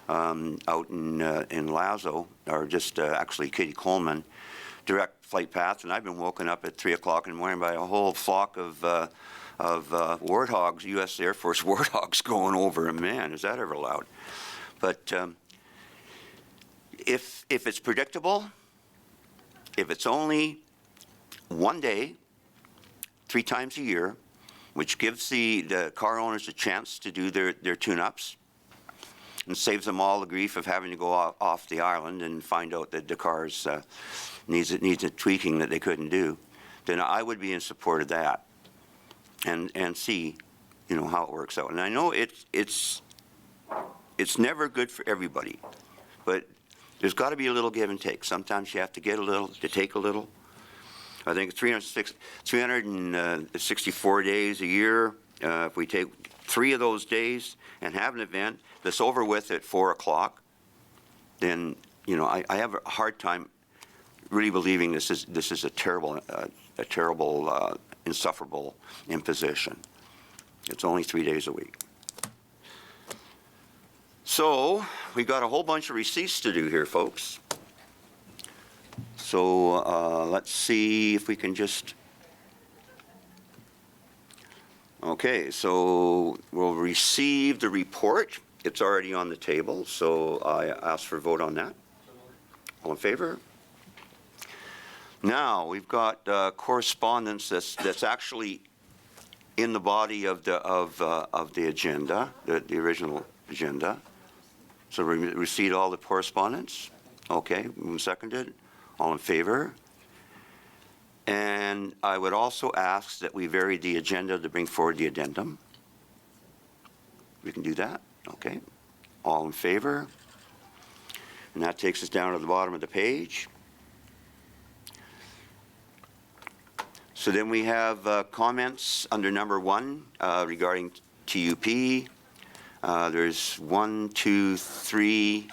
out in Lazo, or just actually Kitty Coleman, direct flight path, and I've been woken up at 3 o'clock in the morning by a whole flock of warthogs, U.S. Air Force warthogs going over, and man, is that ever allowed. But if it's predictable, if it's only one day, 3 times a year, which gives the car owners a chance to do their tune-ups and saves them all the grief of having to go off the island and find out that the cars needs a tweaking that they couldn't do, then I would be in support of that and see, how it works out. And I know it's never good for everybody, but there's got to be a little give and take. Sometimes you have to get a little to take a little. I think 364 days a year. If we take 3 of those days and have an event that's over with at 4 o'clock, then I have a hard time really believing this is a terrible, insufferable imposition. It's only 3 days a week. So we got a whole bunch of receipts to do here, folks. So let's see if we can just. Okay, so we'll receive the report. It's already on the table, so I ask for a vote on that. All in favor? Now we've got correspondence that's actually in the body of the agenda, the original agenda. So we received all the correspondence. Okay, seconded. All in favor? And I would also ask that we vary the agenda to bring forward the addendum. We can do that. Okay. All in favor? And that takes us down to the bottom of the page. So then we have comments under number 1 regarding TUP. There's 1, 2, 3,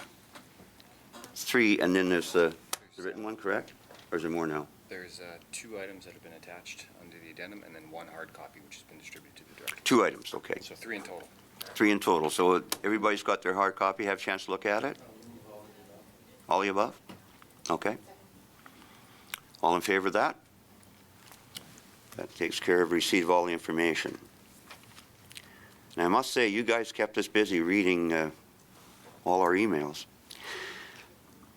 and then there's the written one, correct? Or is there more now? There's 2 items that have been attached under the addendum, and then 1 hard copy, which has been distributed to the director. 2 items, okay. So 3 in total. 3 in total. So everybody's got their hard copy, have a chance to look at it? All the above? Okay. All in favor of that? That takes care of receipt of all the information. And I must say, you guys kept us busy reading all our emails.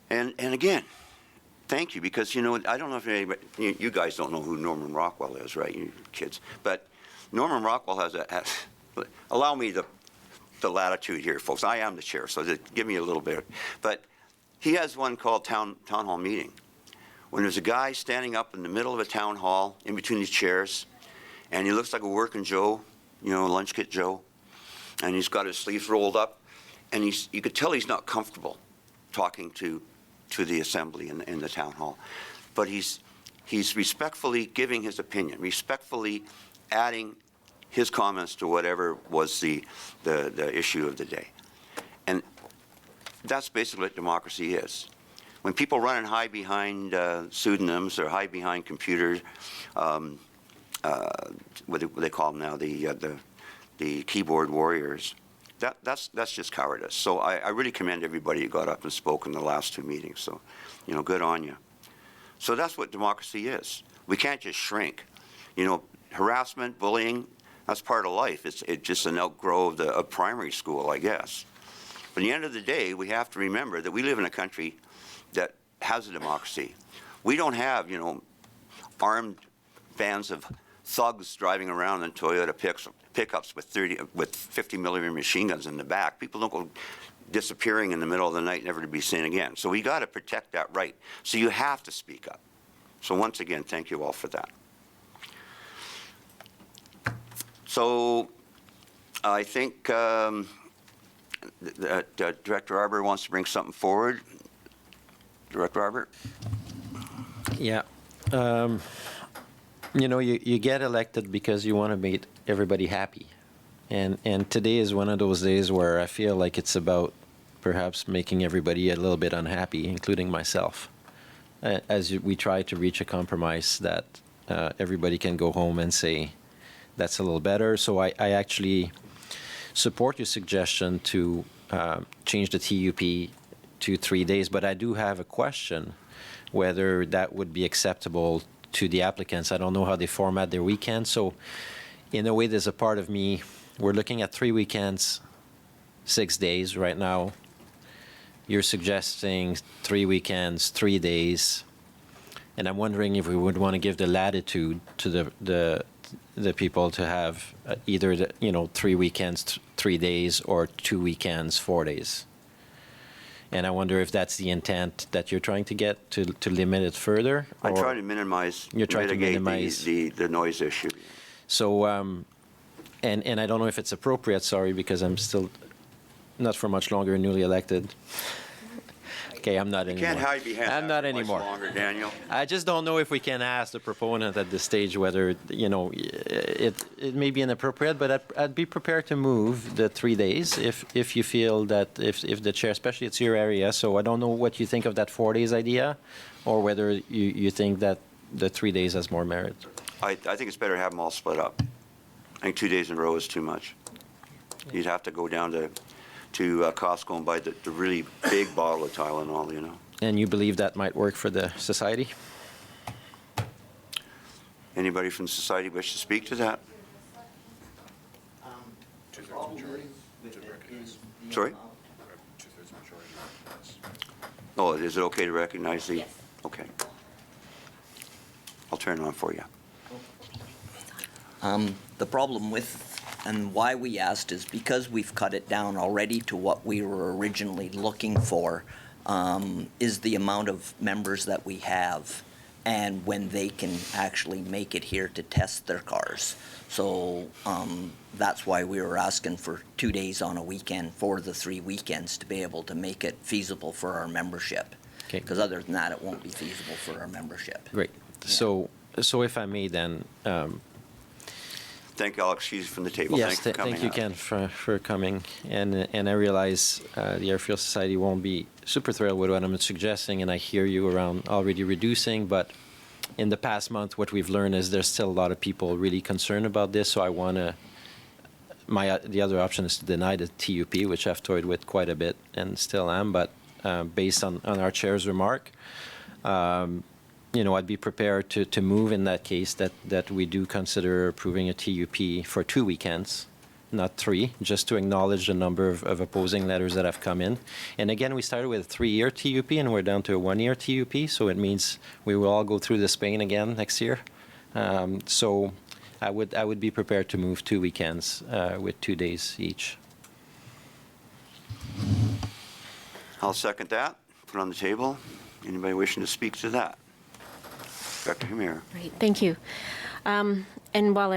And again, thank you, because, you know, I don't know if anybody, you guys don't know who Norman Rockwell is, right, you kids? But Norman Rockwell has allow me the latitude here, folks. I am the chair, so just give me a little bit. But he has one called town hall meeting, when there's a guy standing up in the middle of a town hall, in between these chairs, and he looks like a working Joe, you know, lunch kit Joe, and he's got his sleeves rolled up, and you could tell he's not comfortable talking to the assembly in the town hall. But he's respectfully giving his opinion, respectfully adding his comments to whatever was the issue of the day. And that's basically what democracy is. When people run and hide behind pseudonyms or hide behind computers, what do they call them now, the keyboard warriors, that's just cowardice. So I really commend everybody who got up and spoke in the last two meetings. So, you know, good on you. So that's what democracy is. We can't just shrink. You know, harassment, bullying, that's part of life. It's just an outgrow of primary school, I guess. But at the end of the day, we have to remember that we live in a country that has a democracy. We don't have, you know, armed bands of thugs driving around in Toyota pickups with 50 millimeter machine guns in the back. People don't go disappearing in the middle of the night, never to be seen again. So we got to protect that right. So you have to speak up. So once again, thank you all for that. So I think Director Arbour wants to bring something forward. Director Arbour? Yeah. You know, you get elected because you want to make everybody happy. And today is one of those days where I feel like it's about perhaps making everybody a little bit unhappy, including myself, as we try to reach a compromise that everybody can go home and say, that's a little better. So I actually support your suggestion to change the TUP to 3 days, but I do have a question whether that would be acceptable to the applicants. I don't know how they format their weekends. So in a way, there's a part of me, we're looking at 3 weekends, 6 days right now. You're suggesting 3 weekends, 3 days. And I'm wondering if we would want to give the latitude to the people to have either, 3 weekends, 3 days, or 2 weekends, 4 days. And I wonder if that's the intent that you're trying to get to limit it further. I try to minimize, you're trying to minimize the noise issue. So, and I don't know if it's appropriate, sorry, because I'm still not for much longer newly elected. Okay, I'm not anymore. You can't hide behind I'm not anymore. Much longer, Daniel. I just don't know if we can ask the proponent at this stage whether, it may be inappropriate, but I'd be prepared to move the 3 days if you feel that, if the chair, especially it's your area, so I don't know what you think of that 4 days idea, or whether you think that the 3 days has more merit. I think it's better to have them all split up. I think 2 days in a row is too much. You'd have to go down to Costco and buy the really big bottle of Tylenol, you know. And you believe that might work for the society? Anybody from society wish to speak to that? Two-thirds majority to recognize. Sorry? Two-thirds majority. Oh, is it okay to recognize the? Yes. Okay. I'll turn it on for you. The problem with, and why we asked, is because we've cut it down already to what we were originally looking for, is the amount of members that we have and when they can actually make it here to test their cars. So that's why we were asking for 2 days on a weekend for the 3 weekends to be able to make it feasible for our membership. Okay. Because other than that, it won't be feasible for our membership. Great. Yeah. So if I may then, Thank Alex. She's from the table. yes, Thanks for coming thank you, out. Ken, for coming. And I realize the Airfield Society won't be super thrilled with what I'm suggesting, and I hear you around already reducing, but in the past month, what we've learned is there's still a lot of people really concerned about this, so I want to, the other option is to deny the TUP, which I've toyed with quite a bit and still am, but based on our chair's remark, I'd be prepared to move in that case that we do consider approving a TUP for 2 weekends, not 3, just to acknowledge the number of opposing letters that have come in. And again, we started with a 3-year TUP and we're down to a 1-year TUP, so it means we will all go through this pain again next year. So I would be prepared to move 2 weekends with 2 days each. I'll second that. Put it on the table. Anybody wishing to speak to that? Dr. Hamir. Right, thank you. And while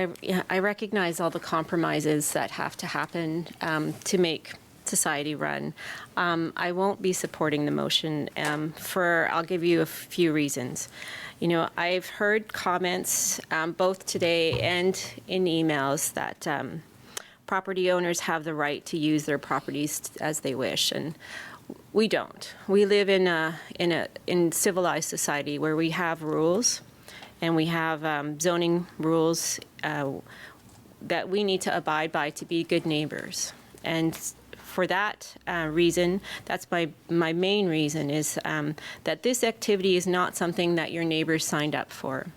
I recognize all the compromises that have to happen to make society run, I won't be supporting the motion I'll give you a few reasons. I've heard comments both today and in emails that property owners have the right to use their properties as they wish, and we don't. We live in civilized society where we have rules, and we have zoning rules that we need to abide by to be good neighbors. And for that reason, that's my main reason, is that this activity is not something that your neighbors signed up for.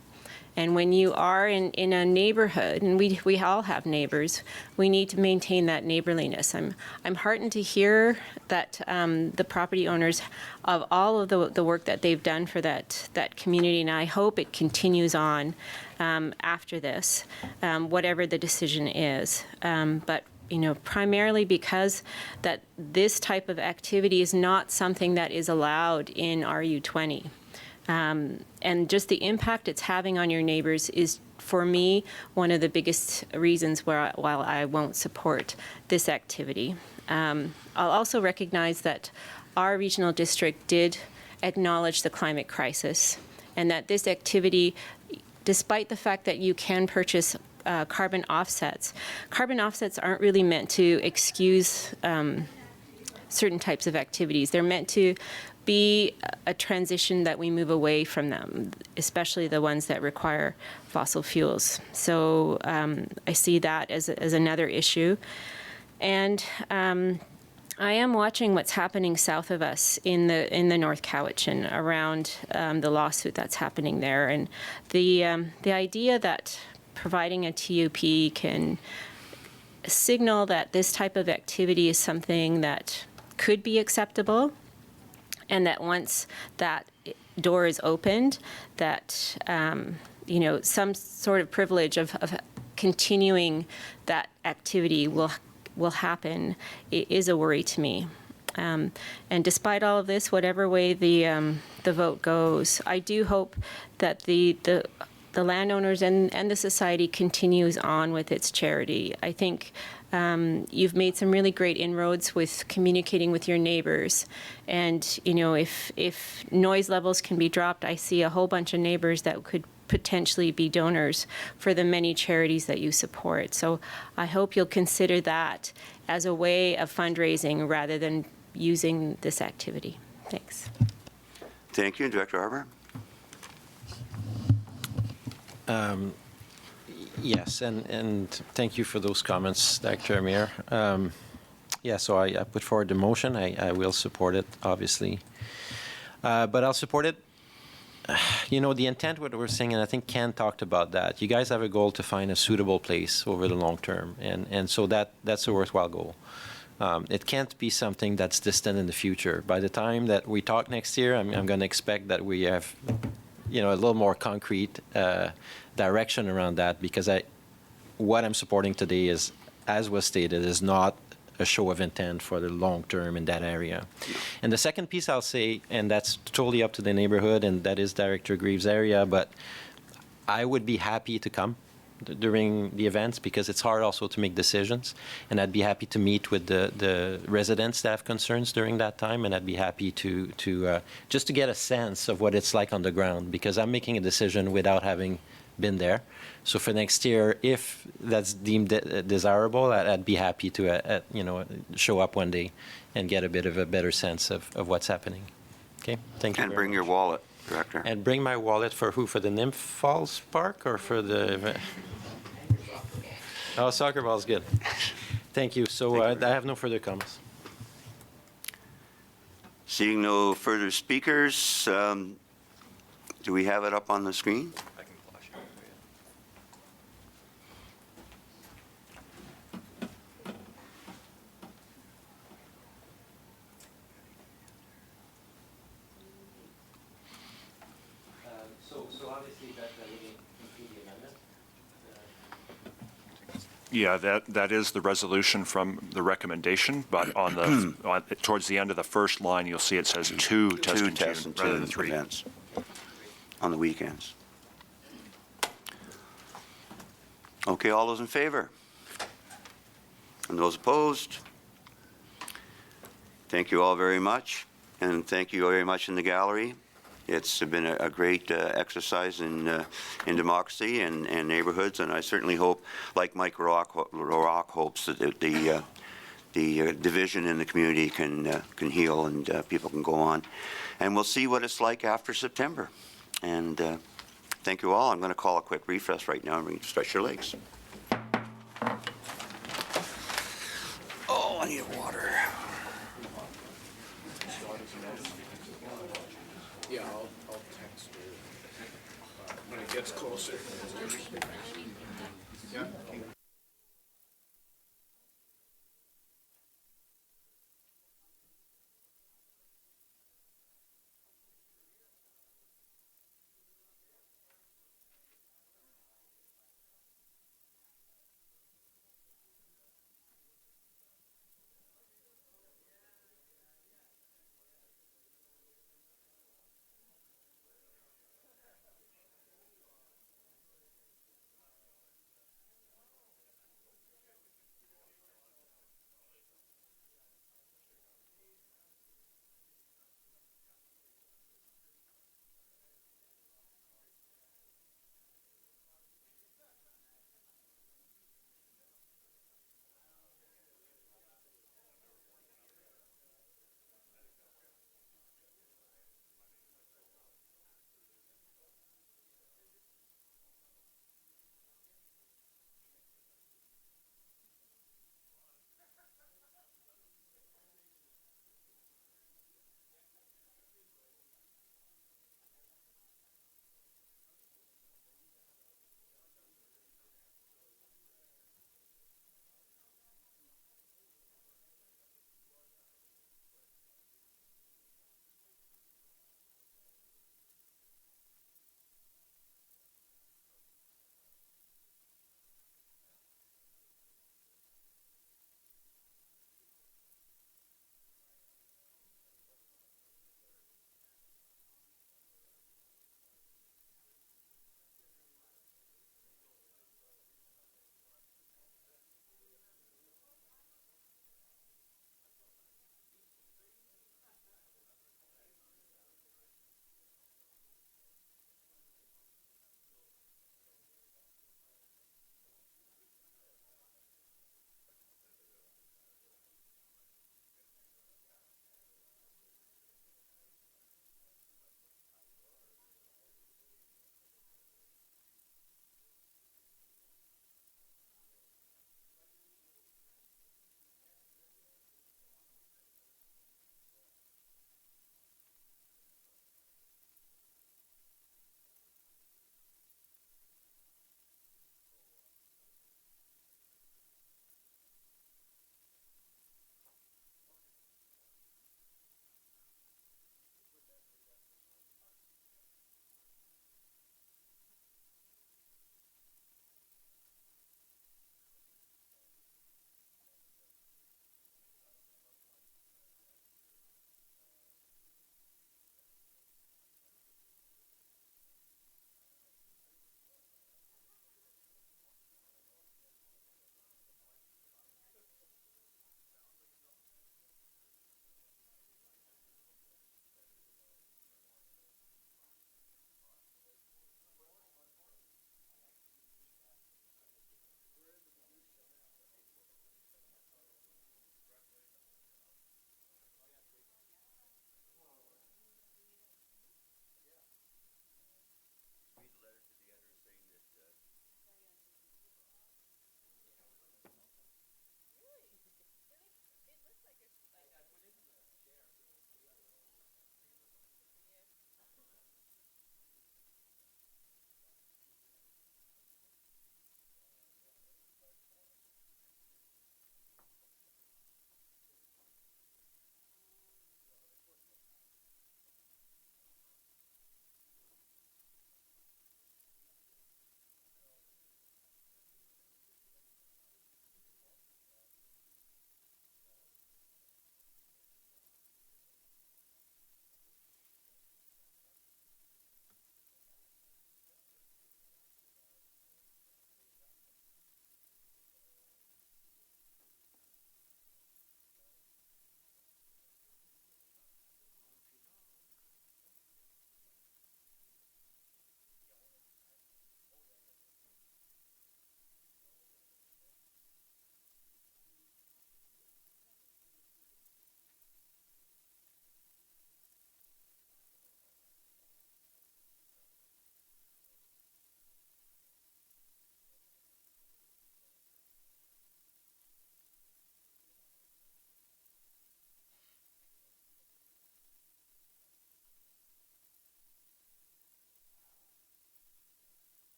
And when you are in a neighborhood, and we all have neighbors, we need to maintain that neighborliness. I'm heartened to hear that the property owners of all of the work that they've done for that community, and I hope it continues on after this, whatever the decision is. But primarily because that this type of activity is not something that is allowed in RU20. And just the impact it's having on your neighbors is, for me, one of the biggest reasons why I won't support this activity. I'll also recognize that our regional district did acknowledge the climate crisis, and that this activity, despite the fact that you can purchase carbon offsets aren't really meant to excuse certain types of activities. They're meant to be a transition that we move away from them, especially the ones that require fossil fuels. So I see that as another issue. And I am watching what's happening south of us in the North Cowichan around the lawsuit that's happening there. And the idea that providing a TUP can signal that this type of activity is something that could be acceptable, and that once that door is opened, that some sort of privilege of continuing that activity will happen is a worry to me. And despite all of this, whatever way the vote goes, I do hope that the landowners and the society continues on with its charity. I think you've made some really great inroads with communicating with your neighbors. And, if noise levels can be dropped, I see a whole bunch of neighbors that could potentially be donors for the many charities that you support. So I hope you'll consider that as a way of fundraising rather than using this activity. Thanks. Thank you, Director Arbor. Yes, and thank you for those comments, Dr. Amir. So I put forward the motion. I will support it, obviously. But I'll support it. The intent, what we're saying, and I think Ken talked about that, you guys have a goal to find a suitable place over the long term, and so that's a worthwhile goal. It can't be something that's distant in the future. By the time that we talk next year, I'm going to expect that we have a little more concrete direction around that, because what I'm supporting today is, as was stated, is not a show of intent for the long term in that area. And the second piece I'll say, and that's totally up to the neighborhood, and that is Director Greaves' area, but I would be happy to come during the events, because it's hard also to make decisions, and I'd be happy to meet with the residents that have concerns during that time, and I'd be happy to just to get a sense of what it's like on the ground, because I'm making a decision without having been there. So for next year, if that's deemed desirable, I'd be happy to show up one day and get a bit of a better sense of what's happening. Okay, thank you. And bring your wallet, Director. And bring my wallet for who? For the Nymph Falls Park, or for the? Oh, soccer ball is good. Thank you. So I have no further comments. Seeing no further speakers, Do we have it up on the screen? I can flash it. So obviously that would include the amendment. Yeah, that is the resolution from the recommendation, but on the, towards the end of the first line, you'll see it says two test and Test tune and rather tune than three. events on the weekends. Okay, all those in favor? And those opposed? Thank you all very much, and thank you very much in the gallery. It's been a great exercise in democracy and neighborhoods, and I certainly hope, like Mike Rock hopes, that the division in the community can heal and people can go on. And we'll see what it's like after September. And thank you all. I'm going to call a quick recess right now and we can stretch your legs. Oh, I need water. Yeah, I'll text you when it gets closer. Yeah.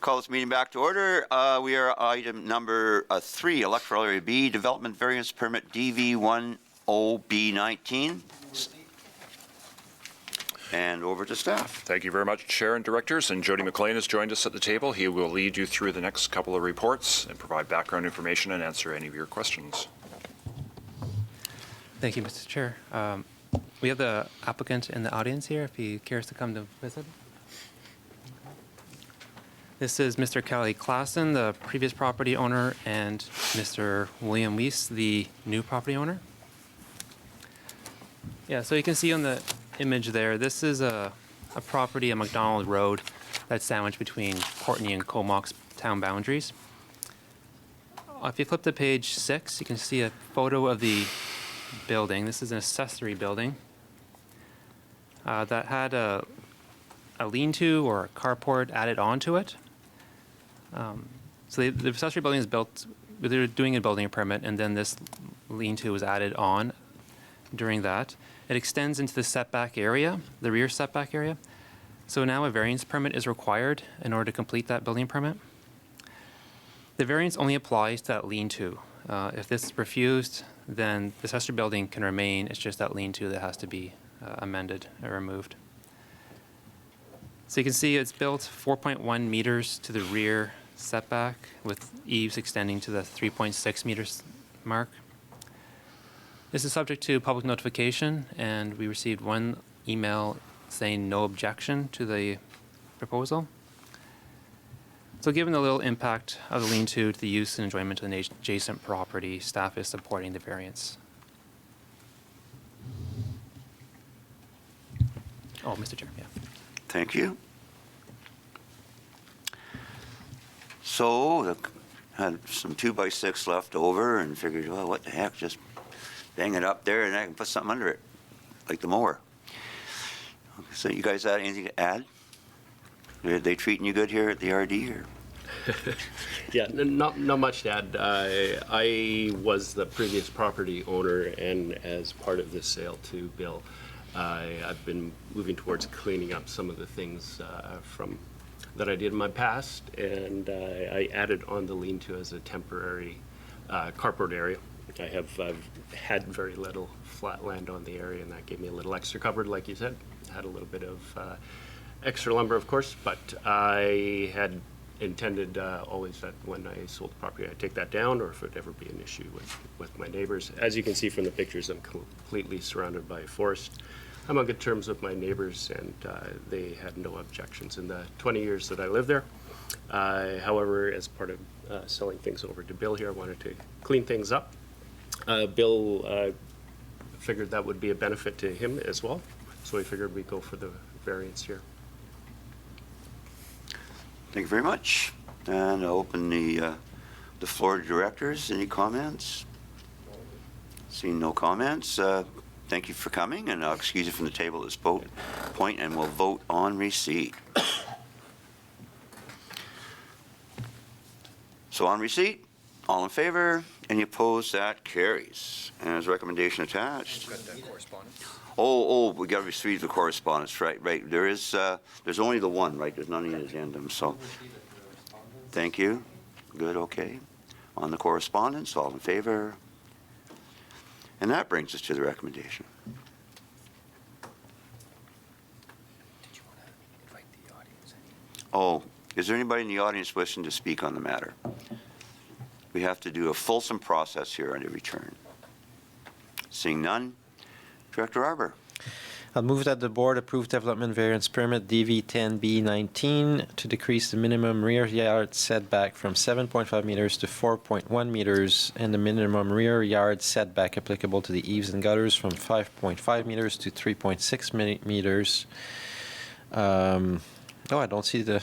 Call this meeting back to order. We are item number 3, Electoral Area B, Development Variance Permit DV10B19. And over to staff. Thank you very much, Chair and Directors. And Jody McLean has joined us at the table. He will lead you through the next couple of reports and provide background information and answer any of your questions. Thank you, Mr. Chair. We have the applicant in the audience here, if he cares to come to visit. This is Mr. Kelly Klassen, the previous property owner, and Mr. William Weiss, the new property owner. Yeah, so you can see on the image there, this is a property on McDonald Road that's sandwiched between Courtney and Comox town boundaries. If you flip to page 6, you can see a photo of the building. This is an accessory building that had a lean-to or a carport added onto it. So the accessory building is built, they were doing a building permit, and then this lean-to was added on during that. It extends into the setback area, the rear setback area. So now a variance permit is required in order to complete that building permit. The variance only applies to that lean-to. If this is refused, then the accessory building can remain. It's just that lean-to that has to be amended or removed. So you can see it's built 4.1 meters to the rear setback with eaves extending to the 3.6 meters mark. This is subject to public notification, and we received one email saying no objection to the proposal. So given the little impact of the lean-to the use and enjoyment of the adjacent property, staff is supporting the variance. Oh, Mr. Chair, yeah. Thank you. So, had some 2x6 left over and figured, well, what the heck, just bang it up there and I can put something under it, like the mower. So you guys have anything to add? Are they treating you good here at the RD? Or? Yeah, not much to add. I was the previous property owner, and as part of this sale to Bill, I've been moving towards cleaning up some of the things from that I did in my past, and I added on the lean-to as a temporary carport area. I've had very little flat land on the area, and that gave me a little extra cover, like you said. Had a little bit of extra lumber, of course, but I had intended always that when I sold the property, I'd take that down, or if it would ever be an issue with my neighbors. As you can see from the pictures, I'm completely surrounded by forest. I'm on good terms with my neighbors, and they had no objections in the 20 years that I lived there. However, as part of selling things over to Bill here, I wanted to clean things up. Bill figured that would be a benefit to him as well, so we figured we'd go for the variance here. Thank you very much. And I'll open the floor to directors. Any comments? Seeing no comments, thank you for coming, and I'll excuse you from the table at this point, and we'll vote on receipt. So on receipt, all in favor? Any opposed? That carries. And as recommendation attached. Oh, we got to receive the correspondence, right. There is, there's only the one, right? There's none in the addendum, so. Thank you. Good, okay. On the correspondence, all in favor? And that brings us to the recommendation. Oh, is there anybody in the audience wishing to speak on the matter? We have to do a fulsome process here on every turn. Seeing none, Director Arbour. I'll move that the board approve development variance permit DV10B19 to decrease the minimum rear yard setback from 7.5 meters to 4.1 meters and the minimum rear yard setback applicable to the eaves and gutters from 5.5 meters to 3.6 meters. Oh, I don't see the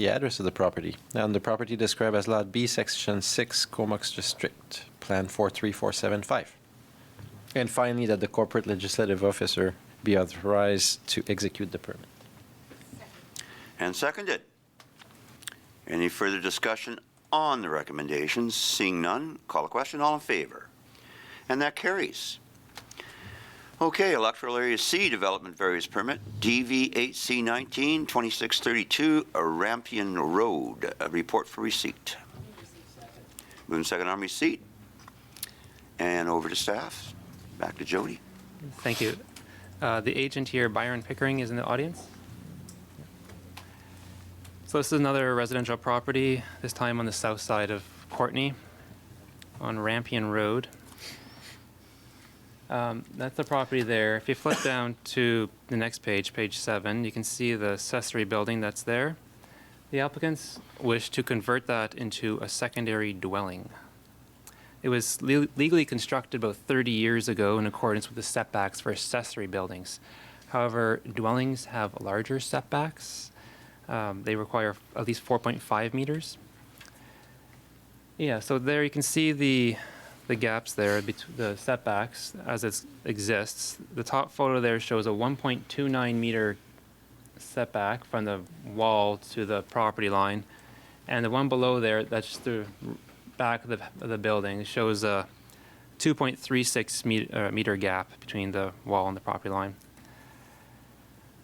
address of the property. And the property described as Lot B, Section 6, Comox District, Plan 43475. And finally, that the corporate legislative officer be authorized to execute the permit. And seconded. Any further discussion on the recommendations? Seeing none, call a question. All in favor? And that carries. Okay, Electoral Area C Development Various Permit, DV8C19, 2632 Rampion Road. A report for receipt. Moving second on receipt. And over to staff. Back to Jody. Thank you. The agent here, Byron Pickering, is in the audience. So this is another residential property, this time on the south side of Courtney, on Rampion Road. That's the property there. If you flip down to the next page, page 7, you can see the accessory building that's there. The applicants wish to convert that into a secondary dwelling. It was legally constructed about 30 years ago in accordance with the setbacks for accessory buildings. However, dwellings have larger setbacks. They require at least 4.5 meters. Yeah, so there you can see the gaps there, the setbacks as it exists. The top photo there shows a 1.29 meter setback from the wall to the property line. And the one below there, that's the back of the building, shows a 2.36 meter gap between the wall and the property line.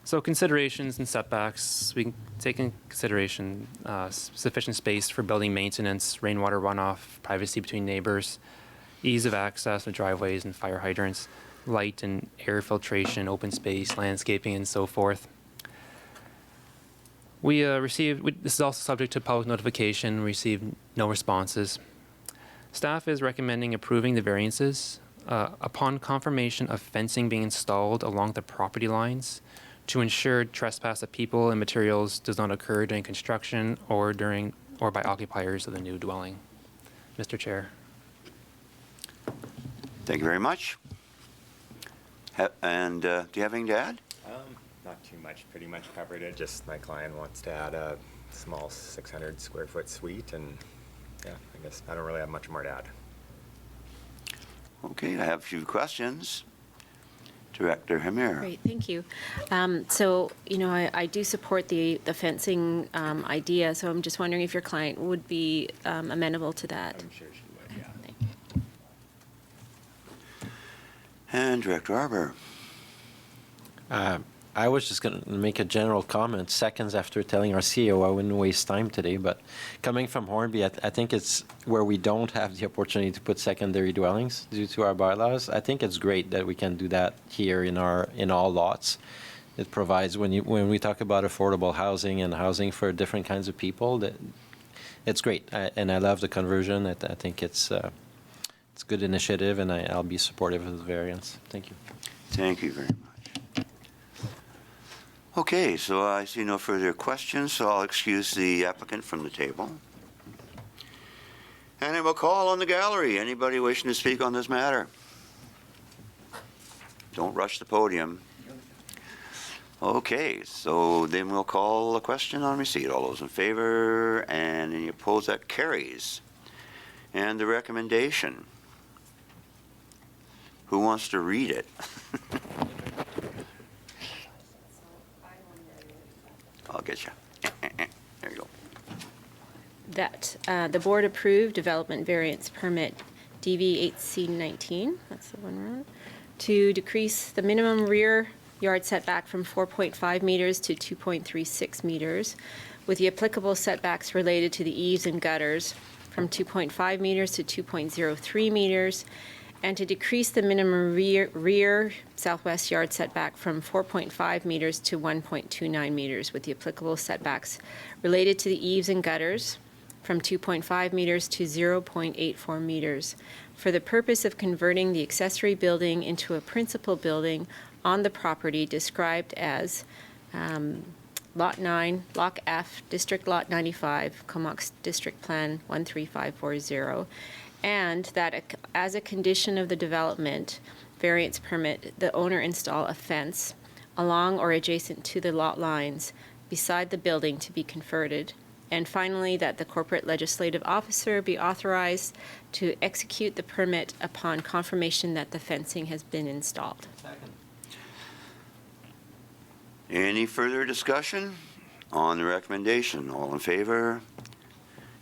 So considerations and setbacks, we can take in consideration sufficient space for building maintenance, rainwater runoff, privacy between neighbors, ease of access to driveways and fire hydrants, light and air filtration, open space, landscaping, and so forth. We received, this is also subject to public notification, received no responses. Staff is recommending approving the variances upon confirmation of fencing being installed along the property lines to ensure trespass of people and materials does not occur during construction or by occupiers of the new dwelling. Mr. Chair. Thank you very much. And do you have anything to add? Not too much, pretty much covered it. Just my client wants to add a small 600 square foot suite, and yeah, I guess I don't really have much more to add. Okay, I have a few questions. Director Hamir. Great, thank you. So, you know, I do support the fencing idea, so I'm just wondering if your client would be amenable to that. I'm sure she would, yeah. Thank you. And Director Arbor. I was just going to make a general comment seconds after telling our CEO I wouldn't waste time today, but coming from Hornby, I think it's where we don't have the opportunity to put secondary dwellings due to our bylaws. I think it's great that we can do that here in all lots. It provides, when we talk about affordable housing and housing for different kinds of people, that it's great. And I love the conversion. I think it's a good initiative, and I'll be supportive of the variance. Thank you. Thank you very much. Okay, so I see no further questions, so I'll excuse the applicant from the table. And I will call on the gallery. Anybody wishing to speak on this matter? Don't rush the podium. Okay, so then we'll call a question on receipt. All those in favor and any opposed, that carries. And the recommendation. Who wants to read it? I'll get you. There you go. That the board approved development variance permit DV8C19, that's the one we're on, to decrease the minimum rear yard setback from 4.5 meters to 2.36 meters, with the applicable setbacks related to the eaves and gutters from 2.5 meters to 2.03 meters, and to decrease the minimum rear southwest yard setback from 4.5 meters to 1.29 meters, with the applicable setbacks related to the eaves and gutters from 2.5 meters to 0.84 meters, for the purpose of converting the accessory building into a principal building on the property described as Lot 9, Block F, District Lot 95, Comox District Plan 13540, and that as a condition of the development variance permit, the owner install a fence along or adjacent to the lot lines beside the building to be converted. And finally, that the corporate legislative officer be authorized to execute the permit upon confirmation that the fencing has been installed. Second. Any further discussion on the recommendation? All in favor?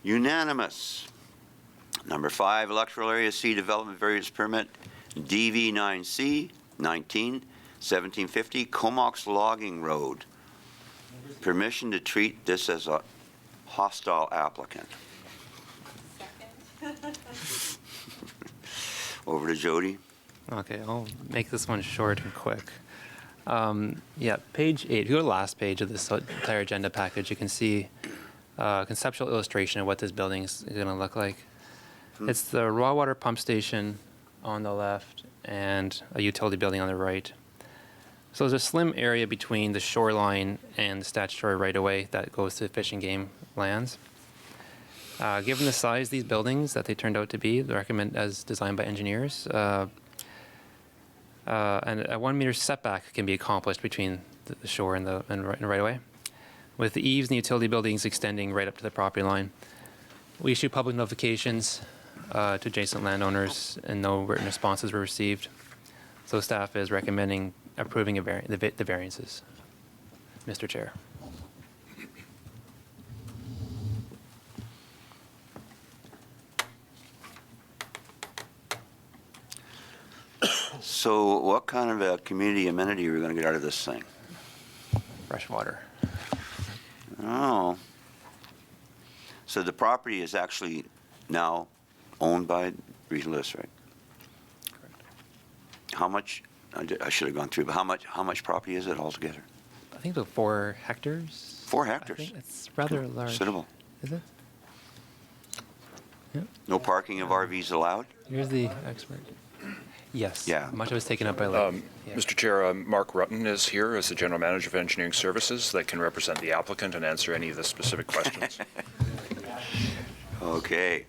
Unanimous. Number 5, Electoral Area C Development Variance Permit, DV9C, 1750 Comox Logging Road. Permission to treat this as a hostile applicant. Over to Jody. Okay, I'll make this one short and quick. Yeah, page 8, if you go to the last page of this entire agenda package, you can see a conceptual illustration of what this building is going to look like. It's the raw water pump station on the left and a utility building on the right. So there's a slim area between the shoreline and the statutory right-of-way that goes to Fish and Game lands. Given the size of these buildings that they turned out to be, they recommend as designed by engineers, and a 1 meter setback can be accomplished between the shore and the right-of-way, with the eaves and the utility buildings extending right up to the property line. We issue public notifications to adjacent landowners, and no written responses were received. So staff is recommending approving the variances. Mr. Chair. So what kind of a community amenity are we going to get out of this thing? Fresh water. Oh. So the property is actually now owned by Regional District. Correct. How much, I should have gone through, but how much property is it altogether? I think about 4 hectares. 4 hectares? I think it's rather large. Suitable. Is it? No parking of RVs allowed? Here's the expert. Yes. Yeah. Much of it's taken up by land. Mr. Chair, Mark Rutten is here as the General Manager of Engineering Services that can represent the applicant and answer any of the specific questions. Okay.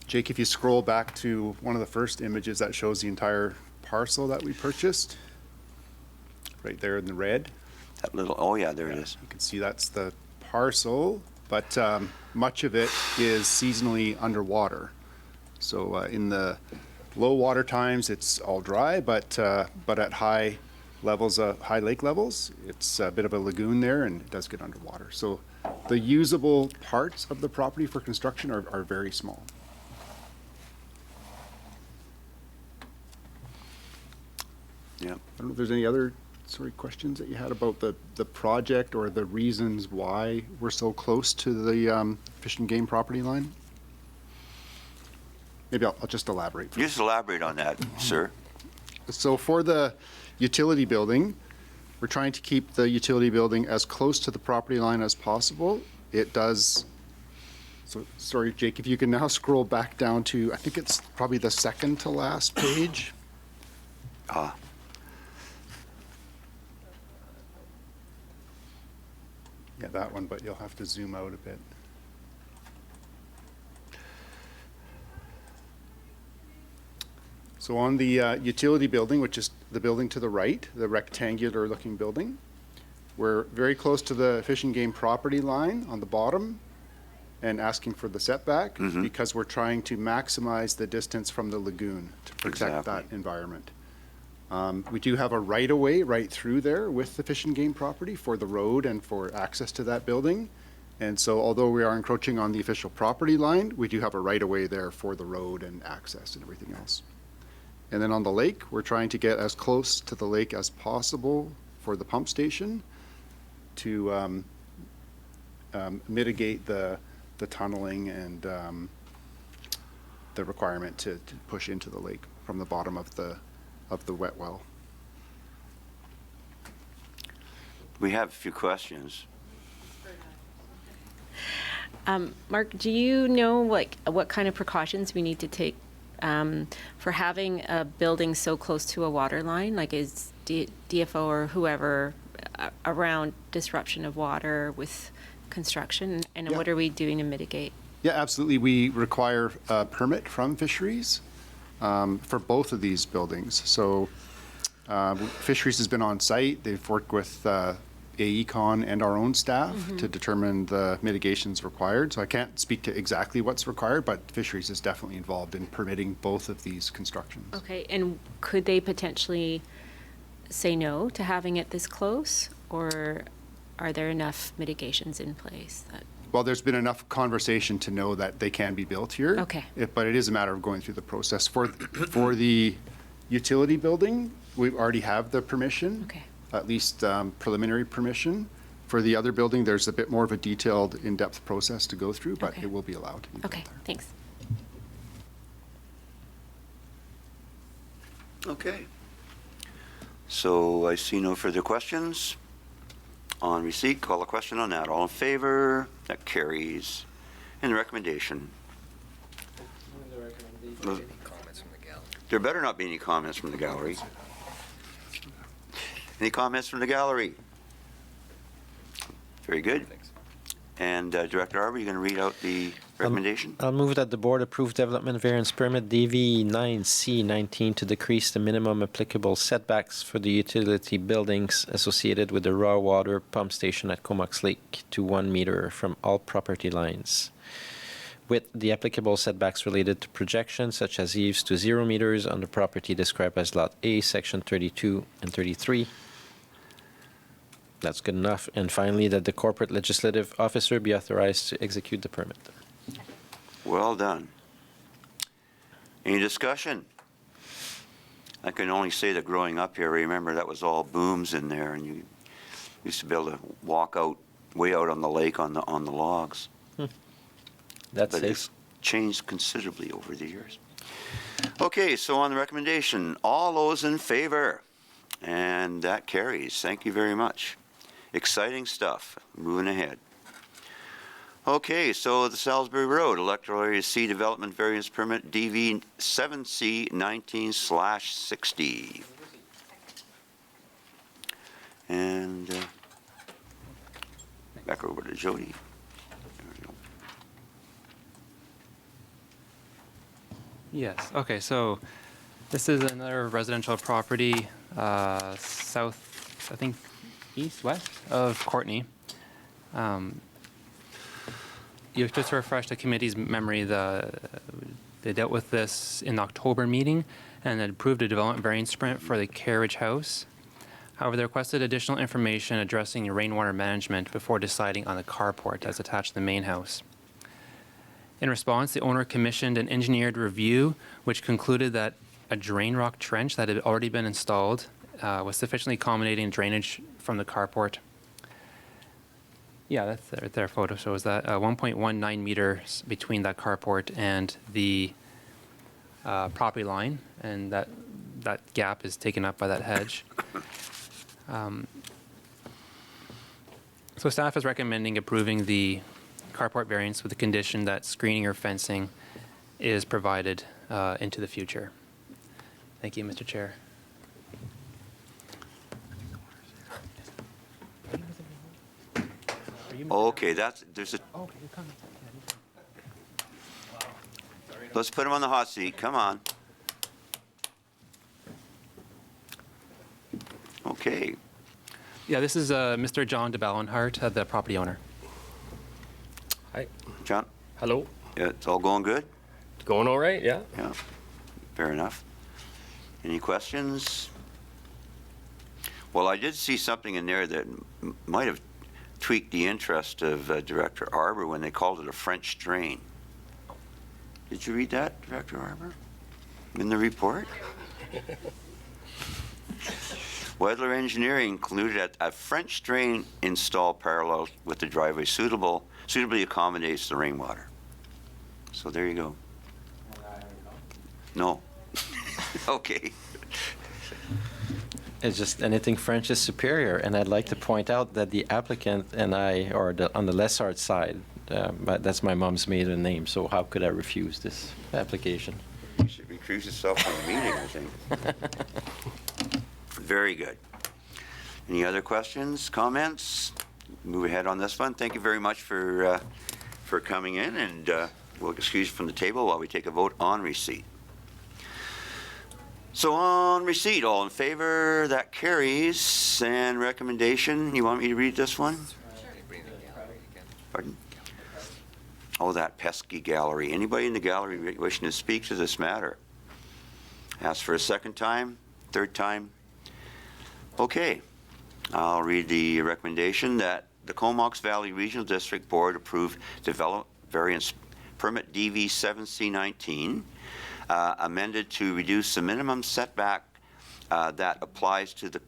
Jake, if you scroll back to one of the first images that shows the entire parcel that we purchased, right there in the red. That little, oh yeah, there it is. You can see that's the parcel, but much of it is seasonally underwater. So in the low water times, it's all dry, but at high levels, high lake levels, it's a bit of a lagoon there, and it does get underwater. So the usable parts of the property for construction are very small. Yeah. I don't know if there's any other questions that you had about the project or the reasons why we're so close to the Fish and Game property line. Maybe I'll just elaborate. Just elaborate on that, sir. So for the utility building, we're trying to keep the utility building as close to the property line as possible. It does, so sorry, Jake, if you can now scroll back down to, I think it's probably the second to last page. Yeah, that one, but you'll have to zoom out a bit. So on the utility building, which is the building to the right, the rectangular looking building, we're very close to the Fish and Game property line on the bottom and asking for the setback because we're trying to maximize the distance from the lagoon to protect that environment. We do have a right-of-way right through there with the Fish and Game property for the road and for access to that building. And so although we are encroaching on the official property line, we do have a right-of-way there for the road and access and everything else. And then on the lake, we're trying to get as close to the lake as possible for the pump station to mitigate the tunneling and the requirement to push into the lake from the bottom of the wet well. We have a few questions. Mark, do you know what kind of precautions we need to take for having a building so close to a water line? Like is DFO or whoever around disruption of water with construction? And what are we doing to mitigate? Yeah, absolutely. We require a permit from fisheries for both of these buildings. So fisheries has been on site. They've worked with AECon and our own staff to determine the mitigations required. So I can't speak to exactly what's required, but fisheries is definitely involved in permitting both of these constructions. Okay, and could they potentially say no to having it this close, or are there enough mitigations in place that? Well, there's been enough conversation to know that they can be built here. Okay. But it is a matter of going through the process. For the Utility building, we already have the permission. Okay. At least preliminary permission. For the other building, there's a bit more of a detailed, in-depth process to go through, but Okay. it will be allowed. Okay, thanks. Okay. So I see no further questions. On receipt, call a question on that. All in favor? That carries. And the recommendation. There better not be any comments from the gallery. Any comments from the gallery? Very good. And Director Arbor, you going to read out the recommendation? I'll move that the board approve development variance permit DV 9C19 to decrease the minimum applicable setbacks for the utility buildings associated with the raw water pump station at Comox Lake to 1 meter from all property lines, with the applicable setbacks related to projections such as eaves to 0 meters on the property described as Lot A, Section 32 and 33. That's good enough. And finally, that the corporate legislative officer be authorized to execute the permit. Well done. Any discussion? I can only say that growing up here, remember that was all booms in there, and you used to be able to walk out, way out on the lake on the logs. That's But it's changed considerably over the years. Okay, so on the recommendation, all those in favor? And that carries. Thank you very much. Exciting stuff. Moving ahead. Okay, so the Salisbury Road Electoral Area C Development Variance Permit DV 7C 19/60. And back over to Jody. Yes, okay, so this is another residential property south, I think, west of Courtney. Just to refresh the committee's memory, they dealt with this in the October meeting and had approved a development variance permit for the carriage house. However, they requested additional information addressing rainwater management before deciding on the carport as attached to the main house. In response, the owner commissioned an engineered review which concluded that a drain rock trench that had already been installed was sufficiently accommodating drainage from the carport. Yeah, that's their photo shows that 1.19 meters between that carport and the property line, and that gap is taken up by that hedge. So staff is recommending approving the carport variance with the condition that screening or fencing is provided into the future. Thank you, Mr. Chair. Okay, there's a. Let's put him on the hot seat. Come on. Okay. Yeah, this is Mr. John de Ballenhart, the property owner. Hi. John? Hello. Yeah, it's all going good? Going all right, yeah. Yeah, fair enough. Any questions? Well, I did see something in there that might have tweaked the interest of Director Arbor when they called it a French drain. Did you read that, Director Arbor? In the report? Wedler Engineering included a French drain installed parallel with the driveway suitably accommodates the rainwater. So there you go. No. Okay. It's just anything French is superior, and I'd like to point out that the applicant and I are on the Lessard side, but that's my mom's maiden name, so how could I refuse this application? You should recuse yourself from the meeting, I think. Very good. Any other questions, comments? Move ahead on this one. Thank you very much for coming in, and we'll excuse you from the table while we take a vote on receipt. So on receipt, all in favor, that carries. And recommendation, you want me to read this one? Pardon? Oh, that pesky gallery. Anybody in the gallery wishing to speak to this matter? Ask for a second time, third time? Okay. I'll read the recommendation that the Comox Valley Regional District Board approve development variance permit DV 7C19 amended to reduce the minimum setback that applies to the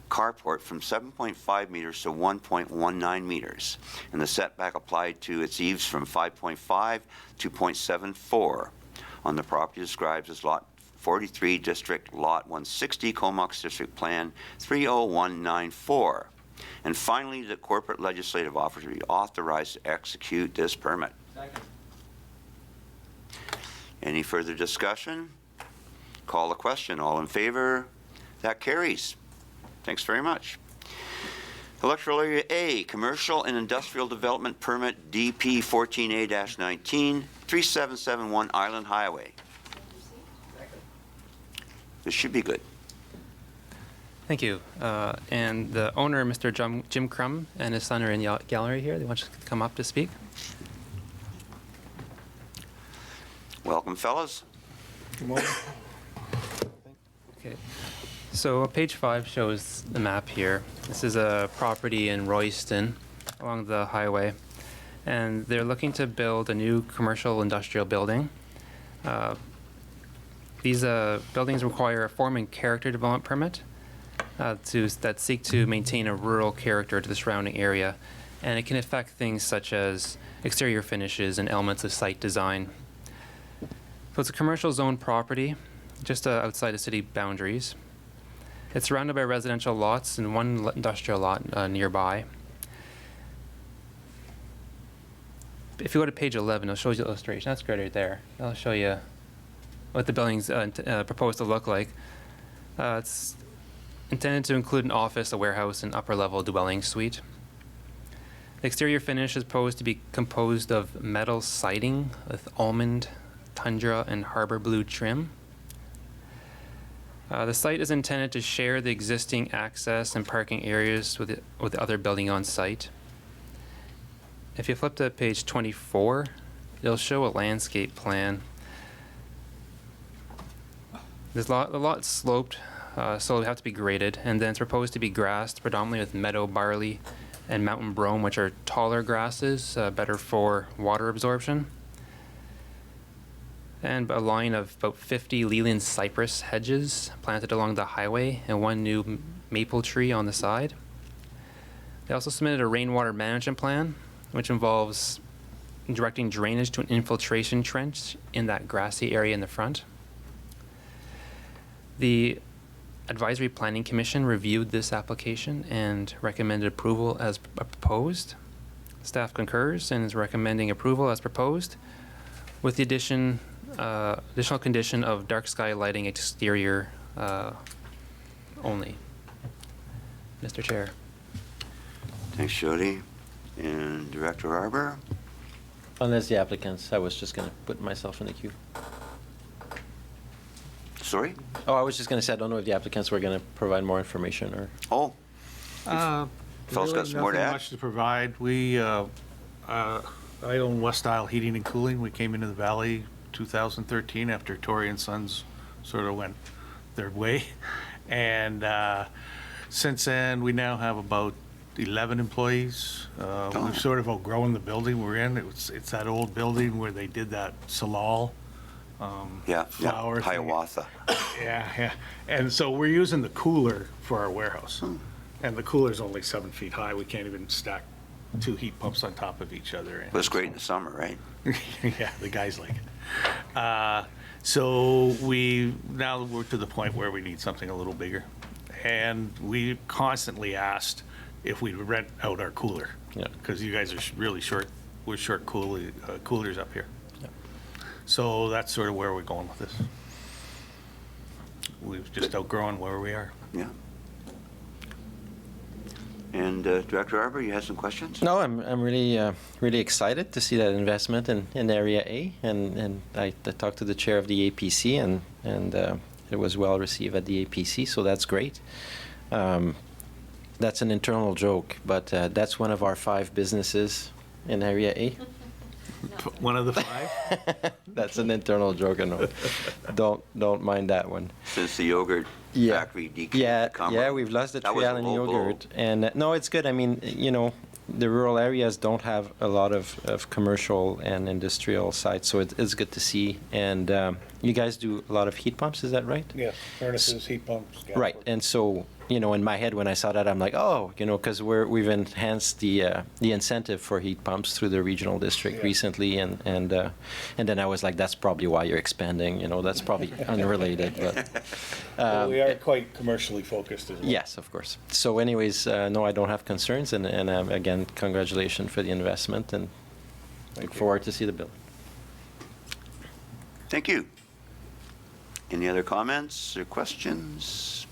carport from 7.5 meters to 1.19 meters, and the setback applied to its eaves from 5.5 to 0.74 on the property described as Lot 43, District Lot 160, Comox District Plan 30194. And finally, the corporate legislative officer be authorized to execute this permit. Second. Any further discussion? Call the question. All in favor? That carries. Thanks very much. Electoral Area A, Commercial and Industrial Development Permit DP 14A-19, 3771 Island Highway. This should be good. Thank you. And the owner, Mr. Jim Crum, and his son are in the gallery here. They want you to come up to speak. Welcome, fellas. Good morning. Okay. So page 5 shows the map here. This is a property in Royston along the highway, and they're looking to build a new commercial industrial building. These buildings require a form and character development permit that seek to maintain a rural character to the surrounding area, and it can affect things such as exterior finishes and elements of site design. So it's a commercial zone property just outside the city boundaries. It's surrounded by residential lots and one industrial lot nearby. If you go to page 11, it'll show you the illustration. That's great right there. I'll show you what the building's proposed to look like. It's intended to include an office, a warehouse, and upper-level dwelling suite. The exterior finish is proposed to be composed of metal siding with almond, tundra, and harbor blue trim. The site is intended to share the existing access and parking areas with the other building on site. If you flip to page 24, it'll show a landscape plan. The lot's sloped, so it'll have to be graded, and then it's proposed to be grassed predominantly with meadow barley and mountain brome, which are taller grasses, better for water absorption. And a line of about 50 Leland cypress hedges planted along the highway and one new maple tree on the side. They also submitted a rainwater management plan, which involves directing drainage to an infiltration trench in that grassy area in the front. The Advisory Planning Commission reviewed this application and recommended approval as proposed. Staff concurs and is recommending approval as proposed with the additional condition of dark sky lighting exterior only. Mr. Chair. Thanks, Jody. And Director Arbor? Unless the applicants, I was just going to put myself in the queue. Sorry? Oh, I was just going to say, I don't know if the applicants were going to provide more information or. Oh. Phil's got some more to add? Nothing much to provide. I own West Isle Heating and Cooling. We came into the valley 2013 after Tory and Sons sort of went their way. And since then, we now have about 11 employees. We've sort of outgrown the building we're in. It's that old building where they did that Salal flower thing. Hiawatha. Yeah. And so we're using the cooler for our warehouse. And the cooler's only 7 feet high. We can't even stack 2 heat pumps on top of each other. It was great in the summer, right? Yeah, the guys like it. So now we're to the point where we need something a little bigger. And we constantly asked if we'd rent out our cooler. Yeah. Because you guys are really short. We're short coolers up here. Yeah. So that's sort of where we're going with this. We've just outgrown where we are. Yeah. And Director Arbor, you had some questions? No, I'm really excited to see that investment in Area A, and I talked to the chair of the APC, and it was well received at the APC, so that's great. That's an internal joke, but that's one of our 5 businesses in Area A. One of the 5? That's an internal joke, I know. Don't mind that one. Since the yogurt factory Yeah, we've lost the Tree Island yogurt. And no, it's good. I mean, the rural areas don't have a lot of commercial and industrial sites, so it's good to see. And you guys do a lot of heat pumps, is that right? Yeah, furnaces, heat pumps. gas Right, work. and so, in my head when I saw that, I'm like, oh, because we've enhanced the incentive for heat pumps through the regional district recently, and then I was like, that's probably why you're expanding. That's probably unrelated, but Well, we are quite commercially focused as well. yes, of course. So, anyways, no, I don't have concerns, and again, congratulations for the investment, and look forward to see the bill. Thank you. Any other comments or questions?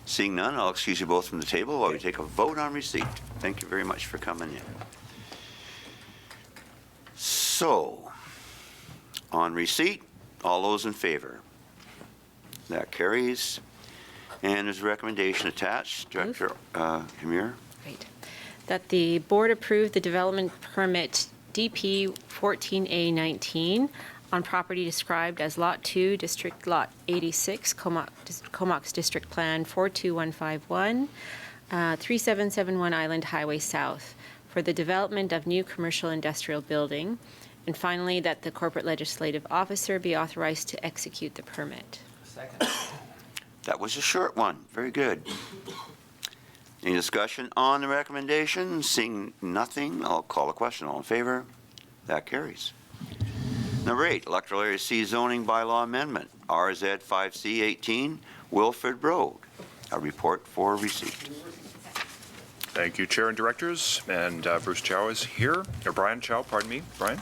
Seeing none, I'll excuse you both from the table while we take a vote on receipt. Thank you very much for coming in. So, on receipt, all those in favor? That carries. And there's a recommendation attached. Director Hamir? Right. That the board approve the development permit DP 14A19 on property described as Lot 2, District Lot 86, Comox District Plan 42151, 3771 Island Highway South, for the development of new commercial industrial building. And finally, that the corporate legislative officer be authorized to execute the permit. Second. That was a short one. Very good. Any discussion on the recommendation? Seeing nothing, I'll call a question. All in favor? That carries. Number 8, Electoral Area C zoning bylaw amendment, RZ 5C 18, Wilfred Road. A report for receipt. Thank you, Chair and Directors. And Bruce Chow is here, or Brian Chow, pardon me, Brian.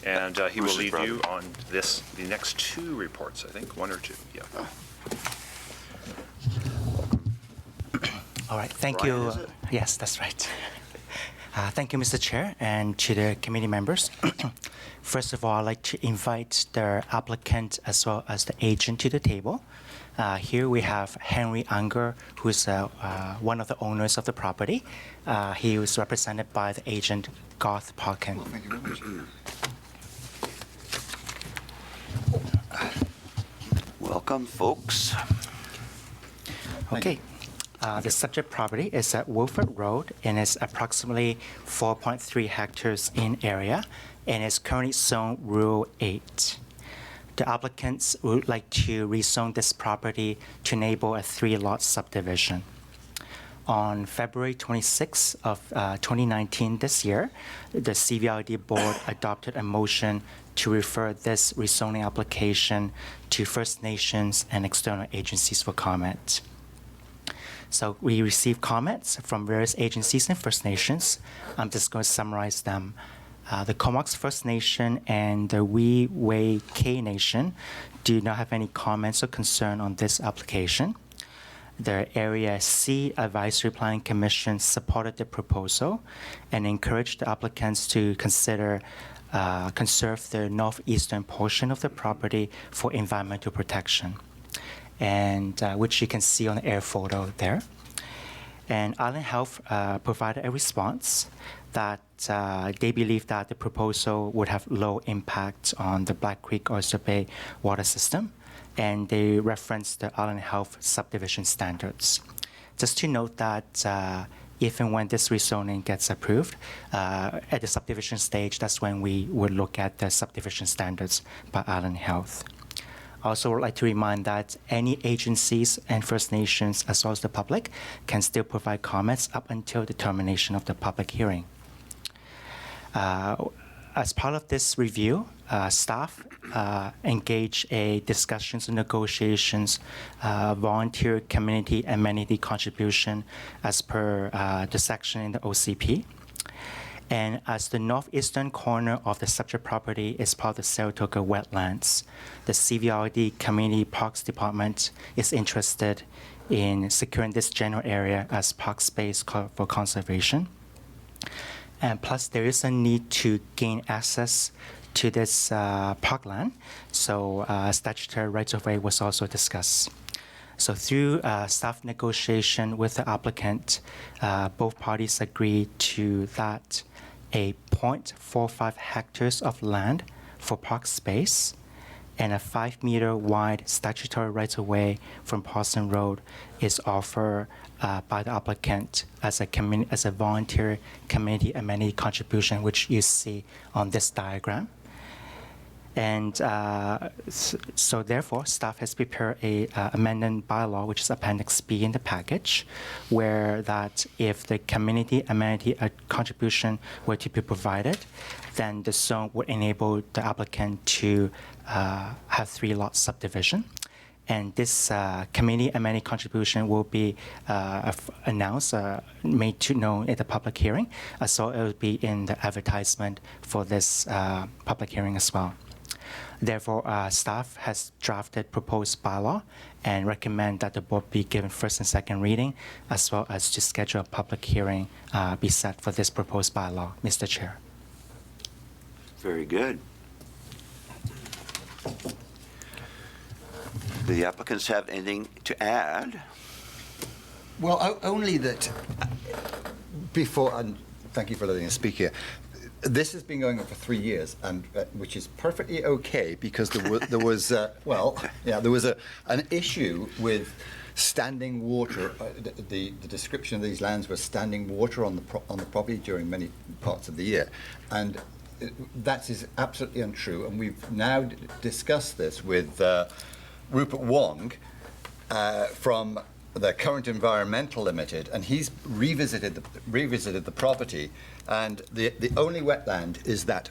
And he will Bruce's lead brother. you on the next 2 reports, I think, 1 or 2, yeah. All right, thank Brian, you. is it? Yes, that's right. Thank you, Mr. Chair, and to the committee members. First of all, I'd like to invite the applicant as well as the agent to the table. Here we have Henry Unger, who is one of the owners of the property. He was represented by the agent Garth Parkin. Well, thank you very much. Welcome, folks. Okay. The subject property is at Wilford Road and is approximately 4.3 hectares in area and is currently zoned Rural 8. The applicants would like to rezone this property to enable a 3-lot subdivision. On February 26 of 2019 this year, the CVRD board adopted a motion to refer this rezoning application to First Nations and external agencies for comment. So we received comments from various agencies and First Nations. I'm just going to summarize them. The Comox First Nation and the Wee Way K Nation do not have any comments or concern on this application. The Area C Advisory Planning Commission supported the proposal and encouraged the applicants to consider conserve the northeastern portion of the property for environmental protection, and which you can see on the air photo there. And Island Health provided a response that they believe that the proposal would have low impact on the Black Creek Oyster Bay water system, and they referenced the Island Health subdivision standards. Just to note that if and when this rezoning gets approved, at the subdivision stage, that's when we would look at the subdivision standards by Island Health. I also would like to remind that any agencies and First Nations, as well as the public, can still provide comments up until the termination of the public hearing. As part of this review, staff engage a discussions and negotiations volunteer community amenity contribution as per the section in the OCP. And as the northeastern corner of the subject property is part of the Saratoga wetlands, the CVRD Community Parks Department is interested in securing this general area as park space for conservation. And plus, there is a need to gain access to this parkland, so statutory right-of-way was also discussed. So through staff negotiation with the applicant, both parties agreed to that a 0.45 hectares of land for park space and a 5-meter wide statutory right-of-way from Paulson Road is offered by the applicant as a volunteer community amenity contribution, which you see on this diagram. And so therefore, staff has prepared a amendment bylaw, which is Appendix B in the package, where that if the community amenity contribution were to be provided, then the zone would enable the applicant to have 3-lot subdivision. And this community amenity contribution will be announced, made to known at the public hearing. So it will be in the advertisement for this public hearing as well. Therefore, staff has drafted proposed bylaw and recommend that the board be given first and second reading, as well as to schedule a public hearing be set for this proposed bylaw, Mr. Chair. Very good. Do the applicants have anything to add? Well, only that before, and thank you for letting us speak here. This has been going on for 3 years, and which is perfectly okay because there was an issue with standing water. The description of these lands was standing water on the property during many parts of the year, and that is absolutely untrue. And we've now discussed this with Rupert Wong from the Current Environmental Limited, and he's revisited the property, and the only wetland is that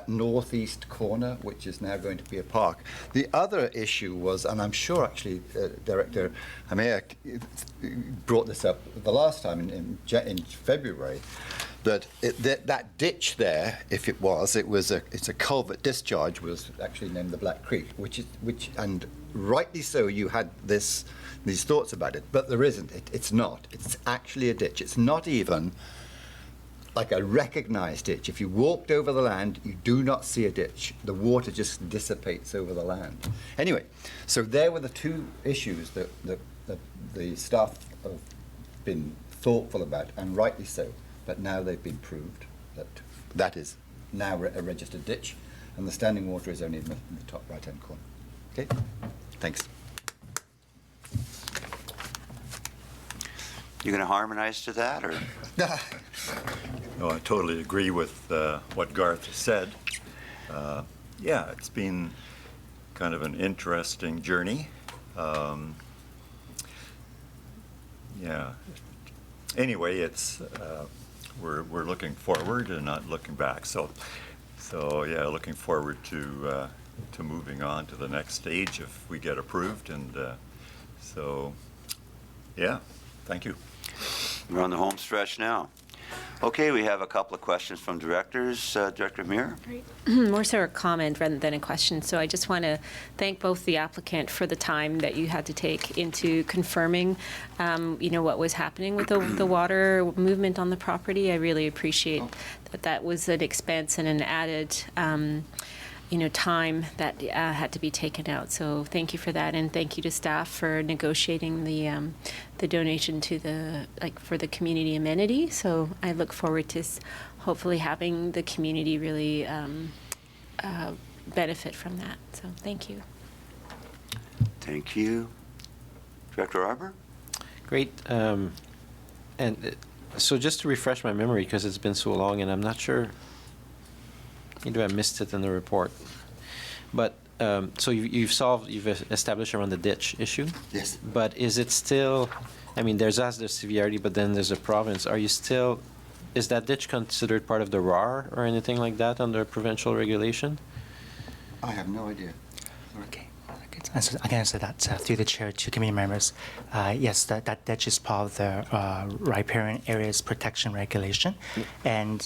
northeast corner, which is now going to be a park. The other issue was, and I'm sure actually Director Hamea brought this up the last time in February, that that ditch there, if it's a culvert discharge, was actually named the Black Creek, which and rightly so, you had these thoughts about it, but there isn't. It's not. It's actually a ditch. It's not even like a recognized ditch. If you walked over the land, you do not see a ditch. The water just dissipates over the land. Anyway, so there were the two issues that the staff have been thoughtful about, and rightly so. But now they've been proved that is now a registered ditch, and the standing water is only in the top right-hand corner. Okay, thanks. You going to harmonize to that, or? No, I totally agree with what Garth has said. Yeah, it's been kind of an interesting journey. Yeah. Anyway, it's we're looking forward and not looking back. So yeah, looking forward to moving on to the next stage if we get approved. And so, yeah, thank you. We're on the home stretch now. Okay, we have a couple of questions from directors. Director Muir? More so a comment rather than a question. So I just want to thank both the applicant for the time that you had to take into confirming, what was happening with the water movement on the property. I really appreciate that was an expense and an added time that had to be taken out. So thank you for that, and thank you to staff for negotiating the donation to for the community amenity. So I look forward to hopefully having the community really benefit from that. So thank you. Thank you. Director Arbor? Great. So just to refresh my memory, because it's been so long, and I'm not sure. Maybe I missed it in the report. But so you've established around the ditch issue? Yes. But is it still, there's the severity, but then there's a province. Is that ditch considered part of the RAR or anything like that under provincial regulation? I have no idea. Okay. I can answer that through the chair to committee members. Yes, that ditch is part of the riparian areas protection regulation. And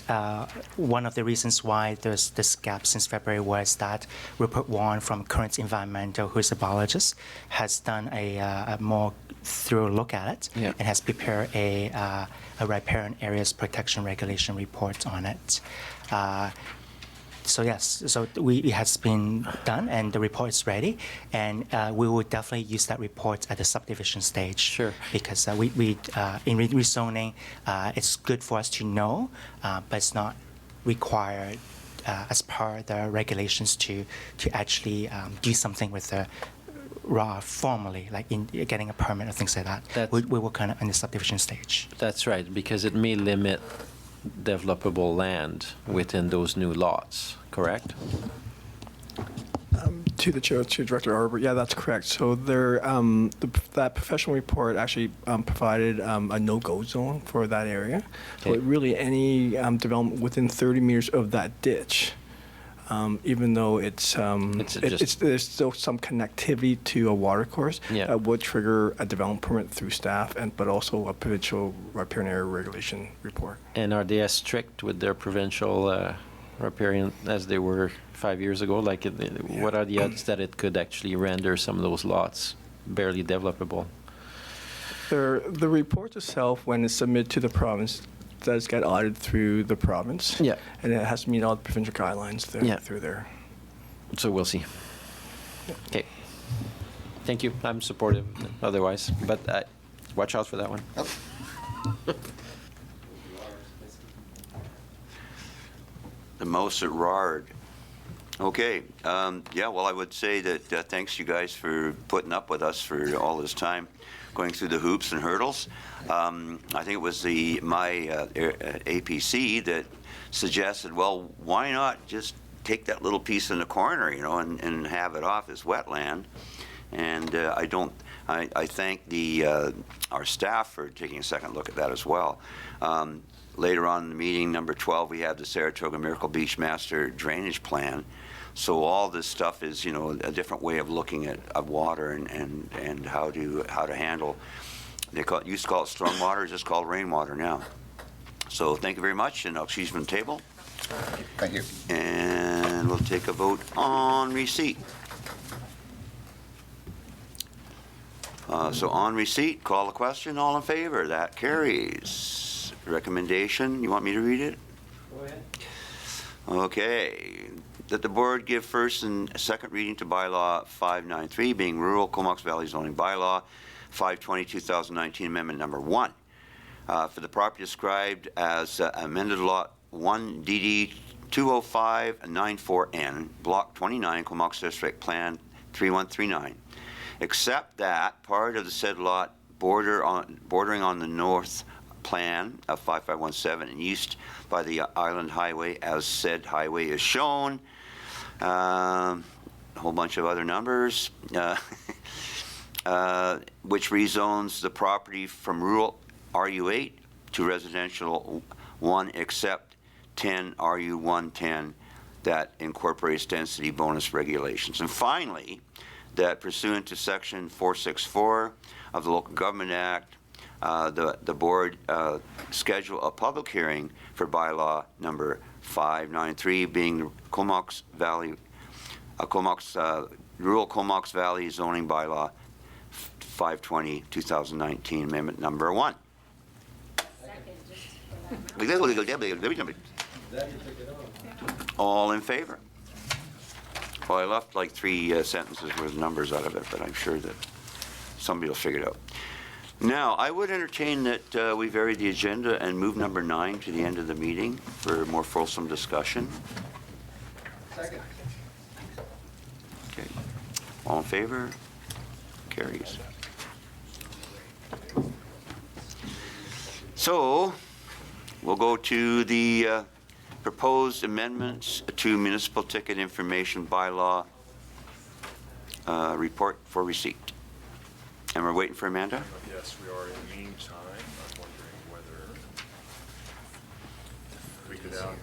one of the reasons why there's this gap since February was that Rupert Warren from Current Environmental, who's a biologist, has done a more thorough look at it and has prepared a riparian areas protection regulation report on it. So yes, it has been done, and the report is ready, and we will definitely use that report at the subdivision stage. Sure. Because in rezoning, it's good for us to know, but it's not required as per the regulations to actually do something with the raw formally, like in getting a permit or things like that. We will kind of in the subdivision stage. That's right, because it may limit developable land within those new lots, correct? To the chair, to Director Arbor, yeah, that's correct. So that professional report actually provided a no-go zone for that area. So Okay. really any development within 30 meters of that ditch, even though there's still some connectivity to a water course, Yeah. would trigger a development permit through staff, but also a provincial riparian area regulation report. And are they as strict with their provincial riparian as they were 5 years ago? Like, what are the odds that it could actually render some of those lots barely developable? The report itself, when it's submitted to the province, does get audited through the province. Yeah. And it has to meet all the provincial guidelines Yeah. through there. So we'll see. Okay. Thank you. I'm supportive otherwise, but watch out for that one. The mouse at Rard. Okay, yeah, well, I would say that thanks you guys for putting up with us for all this time, going through the hoops and hurdles. I think it was my APC that suggested, well, why not just take that little piece in the corner, you know, and have it off as wetland. And I thank our staff for taking a second look at that as well. Later on in the meeting, number 12, we have the Saratoga Miracle Beach Master Drainage Plan. So all this stuff is, you know, a different way of looking at water and how to handle. Used to call it stormwater, it's just called rainwater now. So thank you very much, and I'll excuse from the table. Thank you. And we'll take a vote on receipt. So on receipt, call the question. All in favor? That carries. Recommendation, you want me to read it? Go ahead. Okay. That the board give first and second reading to bylaw 593, being Rural Comox Valley Zoning Bylaw 520-2019 Amendment Number 1. For the property described as amended Lot 1 DD 20594N, Block 29, Comox District, Plan 3139. Except that part of the said lot bordering on the north plan of 5517 and east by the Island Highway, as said highway is shown. A whole bunch of other numbers, which rezones the property from rural RU8 to residential 1, except 10 RU110 that incorporates density bonus regulations. And finally, that pursuant to Section 464 of the Local Government Act, the board schedule a public hearing for bylaw number 593, being the Comox Valley, Rural Comox Valley Zoning Bylaw 520-2019 Amendment Number 1. All in favor? Well, I left like 3 sentences with numbers out of it, but I'm sure that somebody will figure it out. Now, I would entertain that we vary the agenda and move number 9 to the end of the meeting for a more fulsome discussion. Second. Okay. All in favor? Carries. So, we'll go to the proposed amendments to municipal ticket information bylaw report for receipt. And we're waiting for Amanda? Yes, we are. In the meantime, I'm wondering whether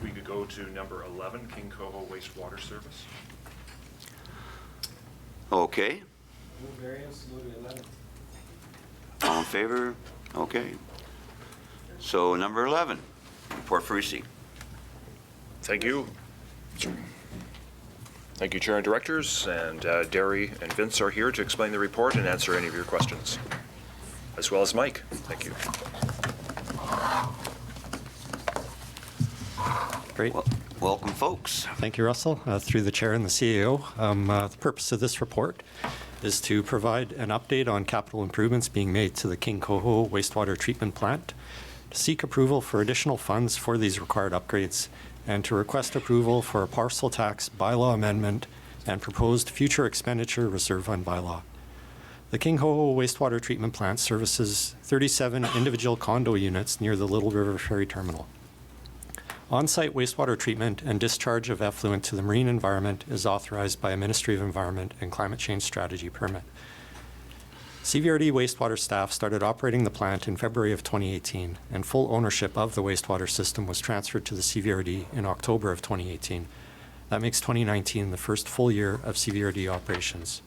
we could go to number 11, King Coho Wastewater Service. Okay. All in favor? Okay. So number 11, report for receipt. Thank you. Thank you, Chair and Directors, and Derry and Vince are here to explain the report and answer any of your questions, as well as Mike. Thank you. Great. Welcome, folks. Thank you, Russell. Through the Chair and the CEO, the purpose of this report is to provide an update on capital improvements being made to the King Coho wastewater treatment plant, to seek approval for additional funds for these required upgrades, and to request approval for a parcel tax bylaw amendment and proposed future expenditure reserve fund bylaw. The King Ho wastewater treatment plant services 37 individual condo units near the Little River Ferry Terminal. On-site wastewater treatment and discharge of effluent to the marine environment is authorized by a Ministry of Environment and Climate Change Strategy permit. CVRD wastewater staff started operating the plant in February of 2018, and full ownership of the wastewater system was transferred to the CVRD in October of 2018. That makes 2019 the first full year of CVRD operations.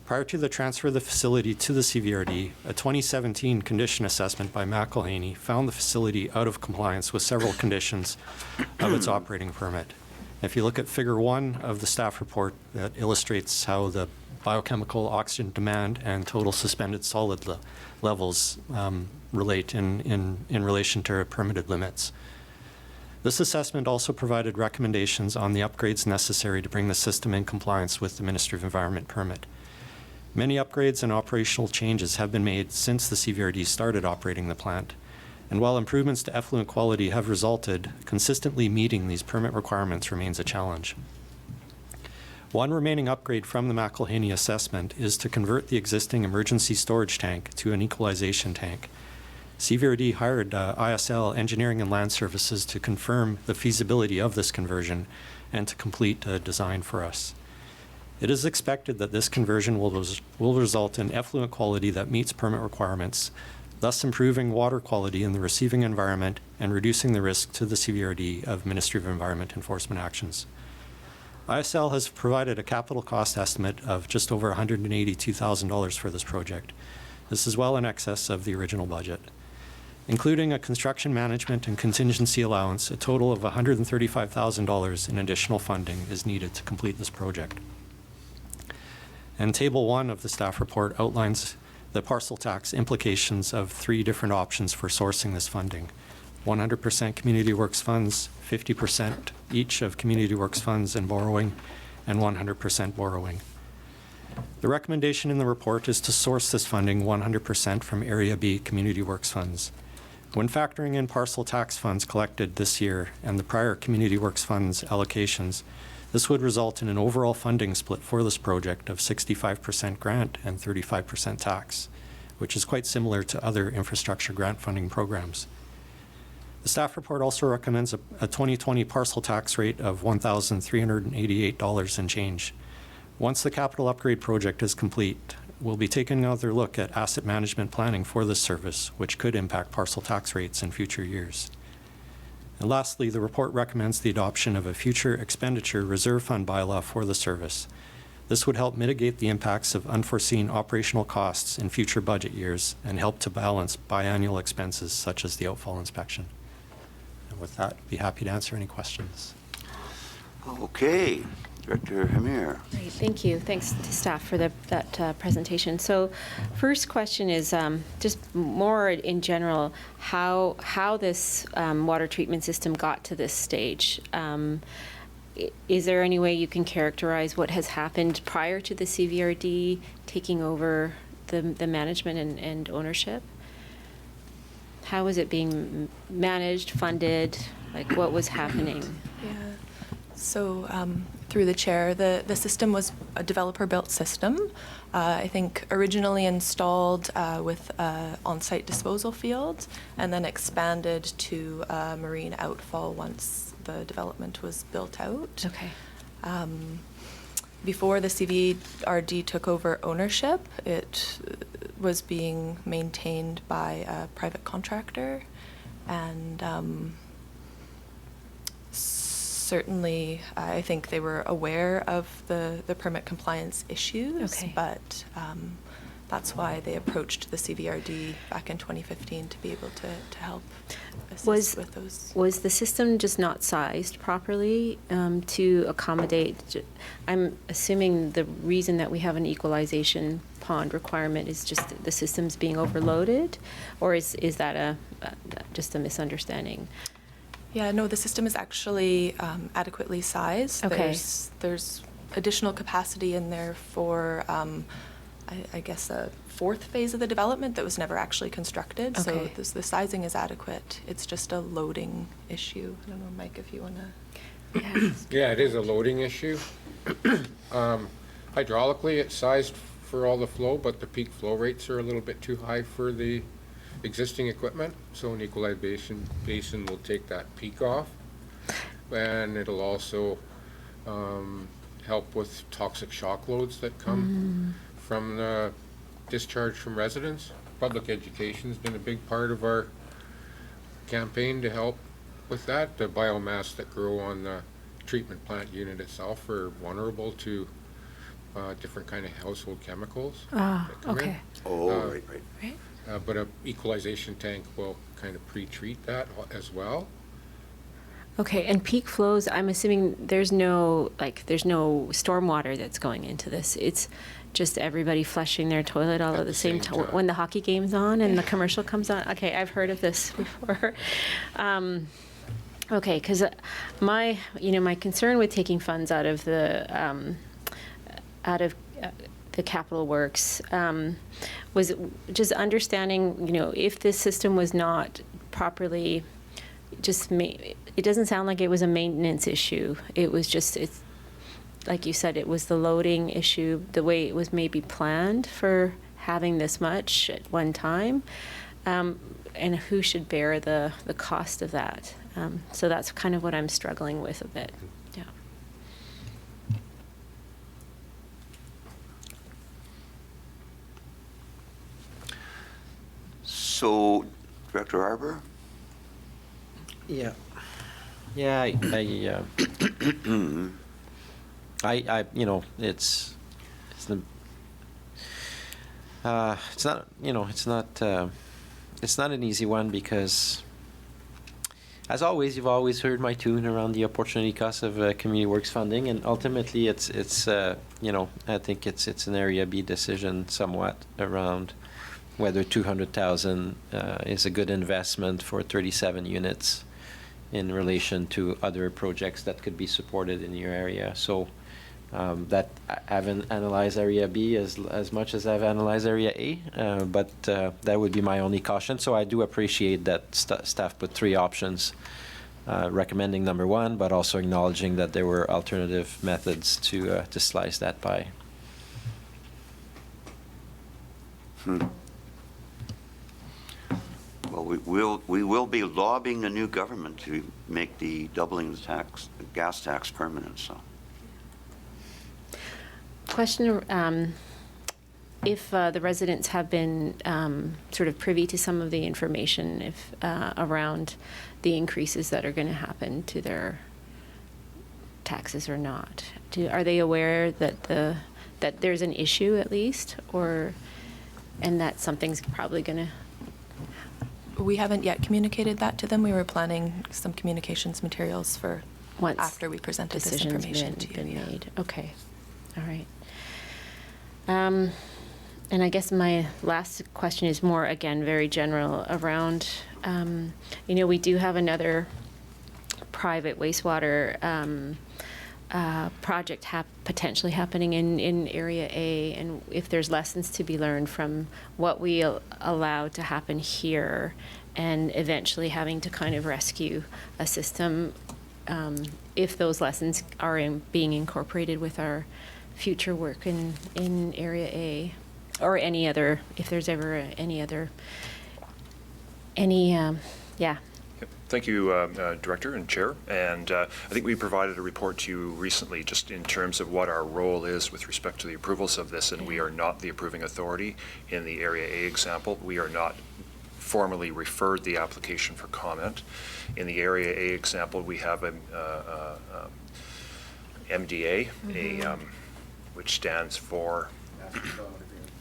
Prior to the transfer of the facility to the CVRD, a 2017 condition assessment by McElhaney found the facility out of compliance with several conditions of its operating permit. If you look at Figure 1 of the staff report, that illustrates how the biochemical oxygen demand and total suspended solid levels relate in relation to permitted limits. This assessment also provided recommendations on the upgrades necessary to bring the system in compliance with the Ministry of Environment permit. Many upgrades and operational changes have been made since the CVRD started operating the plant, and while improvements to effluent quality have resulted, consistently meeting these permit requirements remains a challenge. One remaining upgrade from the McElhaney assessment is to convert the existing emergency storage tank to an equalization tank. CVRD hired ISL Engineering and Land Services to confirm the feasibility of this conversion and to complete a design for us. It is expected that this conversion will result in effluent quality that meets permit requirements, thus improving water quality in the receiving environment and reducing the risk to the CVRD of Ministry of Environment enforcement actions. ISL has provided a capital cost estimate of just over $182,000 for this project. This is well in excess of the original budget. Including a construction management and contingency allowance, a total of $135,000 in additional funding is needed to complete this project. And Table 1 of the staff report outlines the parcel tax implications of 3 different options for sourcing this funding. 100% Community Works funds, 50% each of Community Works funds and borrowing, and 100% borrowing. The recommendation in the report is to source this funding 100% from Area B Community Works funds. When factoring in parcel tax funds collected this year and the prior Community Works funds allocations, this would result in an overall funding split for this project of 65% grant and 35% tax, which is quite similar to other infrastructure grant funding programs. The staff report also recommends a 2020 parcel tax rate of $1,388 and change. Once the capital upgrade project is complete, we'll be taking another look at asset management planning for this service, which could impact parcel tax rates in future years. And lastly, the report recommends the adoption of a future expenditure reserve fund bylaw for the service. This would help mitigate the impacts of unforeseen operational costs in future budget years and help to balance biannual expenses such as the outfall inspection. And with that, I'd be happy to answer any questions. Okay, Director Hamir. Great, thank you. Thanks to staff for that presentation. So first question is just more in general, how this water treatment system got to this stage. Is there any way you can characterize what has happened prior to the CVRD taking over the management and ownership? How is it being managed, funded? Like, what was happening? Yeah. So through the chair, the system was a developer-built system. I think originally installed with on-site disposal fields, and then expanded to marine outfall once the development was built out. Okay. Before the CVRD took over ownership, it was being maintained by a private contractor, and certainly, I think they were aware of the permit compliance issues, Okay. but that's why they approached the CVRD back in 2015 to be able to help assist with those. Was the system just not sized properly to accommodate? I'm assuming the reason that we have an equalization pond requirement is just the system's being overloaded, or is that just a misunderstanding? Yeah, no, the system is actually adequately sized. Okay. There's additional capacity in there for I guess, a fourth phase of the development that was never actually constructed. So Okay. the sizing is adequate. It's just a loading issue. I don't know, Mike, if you want to. Yeah, it is a loading issue. Hydraulically, it's sized for all the flow, but the peak flow rates are a little bit too high for the existing equipment. So an equalization basin will take that peak off. And it'll also help with toxic shock loads that come from the discharge from residents. Public education's been a big part of our campaign to help with that. The biomass that grow on the treatment plant unit itself are vulnerable to different kind of household chemicals. Ah, that come in. okay. Oh, right. Right. But a equalization tank will kind of pre-treat that as well. Okay, and peak flows, I'm assuming there's no stormwater that's going into this. It's just everybody flushing their toilet all at the same time when the hockey game's on and the commercial comes on. Okay, I've heard of this before. Okay, because my concern with taking funds out of the capital works was just understanding, if this system was not properly it doesn't sound like it was a maintenance issue. It was just, it's like you said, it was the loading issue, the way it was maybe planned for having this much at one time, and who should bear the cost of that. So that's kind of what I'm struggling with a bit. Yeah. So, Director Arbor? Yeah. Yeah, it's not an easy one because, as always, you've always heard my tune around the opportunity cost of community works funding, and ultimately, I think it's an Area B decision somewhat around whether 200,000 is a good investment for 37 units in relation to other projects that could be supported in your area. So that I haven't analyzed Area B as much as I've analyzed Area A, but that would be my only caution. So I do appreciate that staff put three options, recommending number one, but also acknowledging that there were alternative methods to slice that pie. Well, we will be lobbying the new government to make the doubling of the gas tax permanent, so. Question, if the residents have been sort of privy to some of the information around the increases that are going to happen to their taxes or not, are they aware that there's an issue at least, and that something's probably going to? We haven't yet communicated that to them. We were planning some communications materials for once after we presented this information to you. Been made. Okay, all right. And I guess my last question is more, again, very general around, we do have another private wastewater project potentially happening in Area A, and if there's lessons to be learned from what we allow to happen here and eventually having to kind of rescue a system, if those lessons are being incorporated with our future work in Area A, or any other, if there's ever yeah. Thank you, Director and Chair. And I think we provided a report to you recently just in terms of what our role is with respect to the approvals of this, and we are not the approving authority. In the Area A example, we are not formally referred the application for comment. In the Area A example, we have a MDA, which stands for,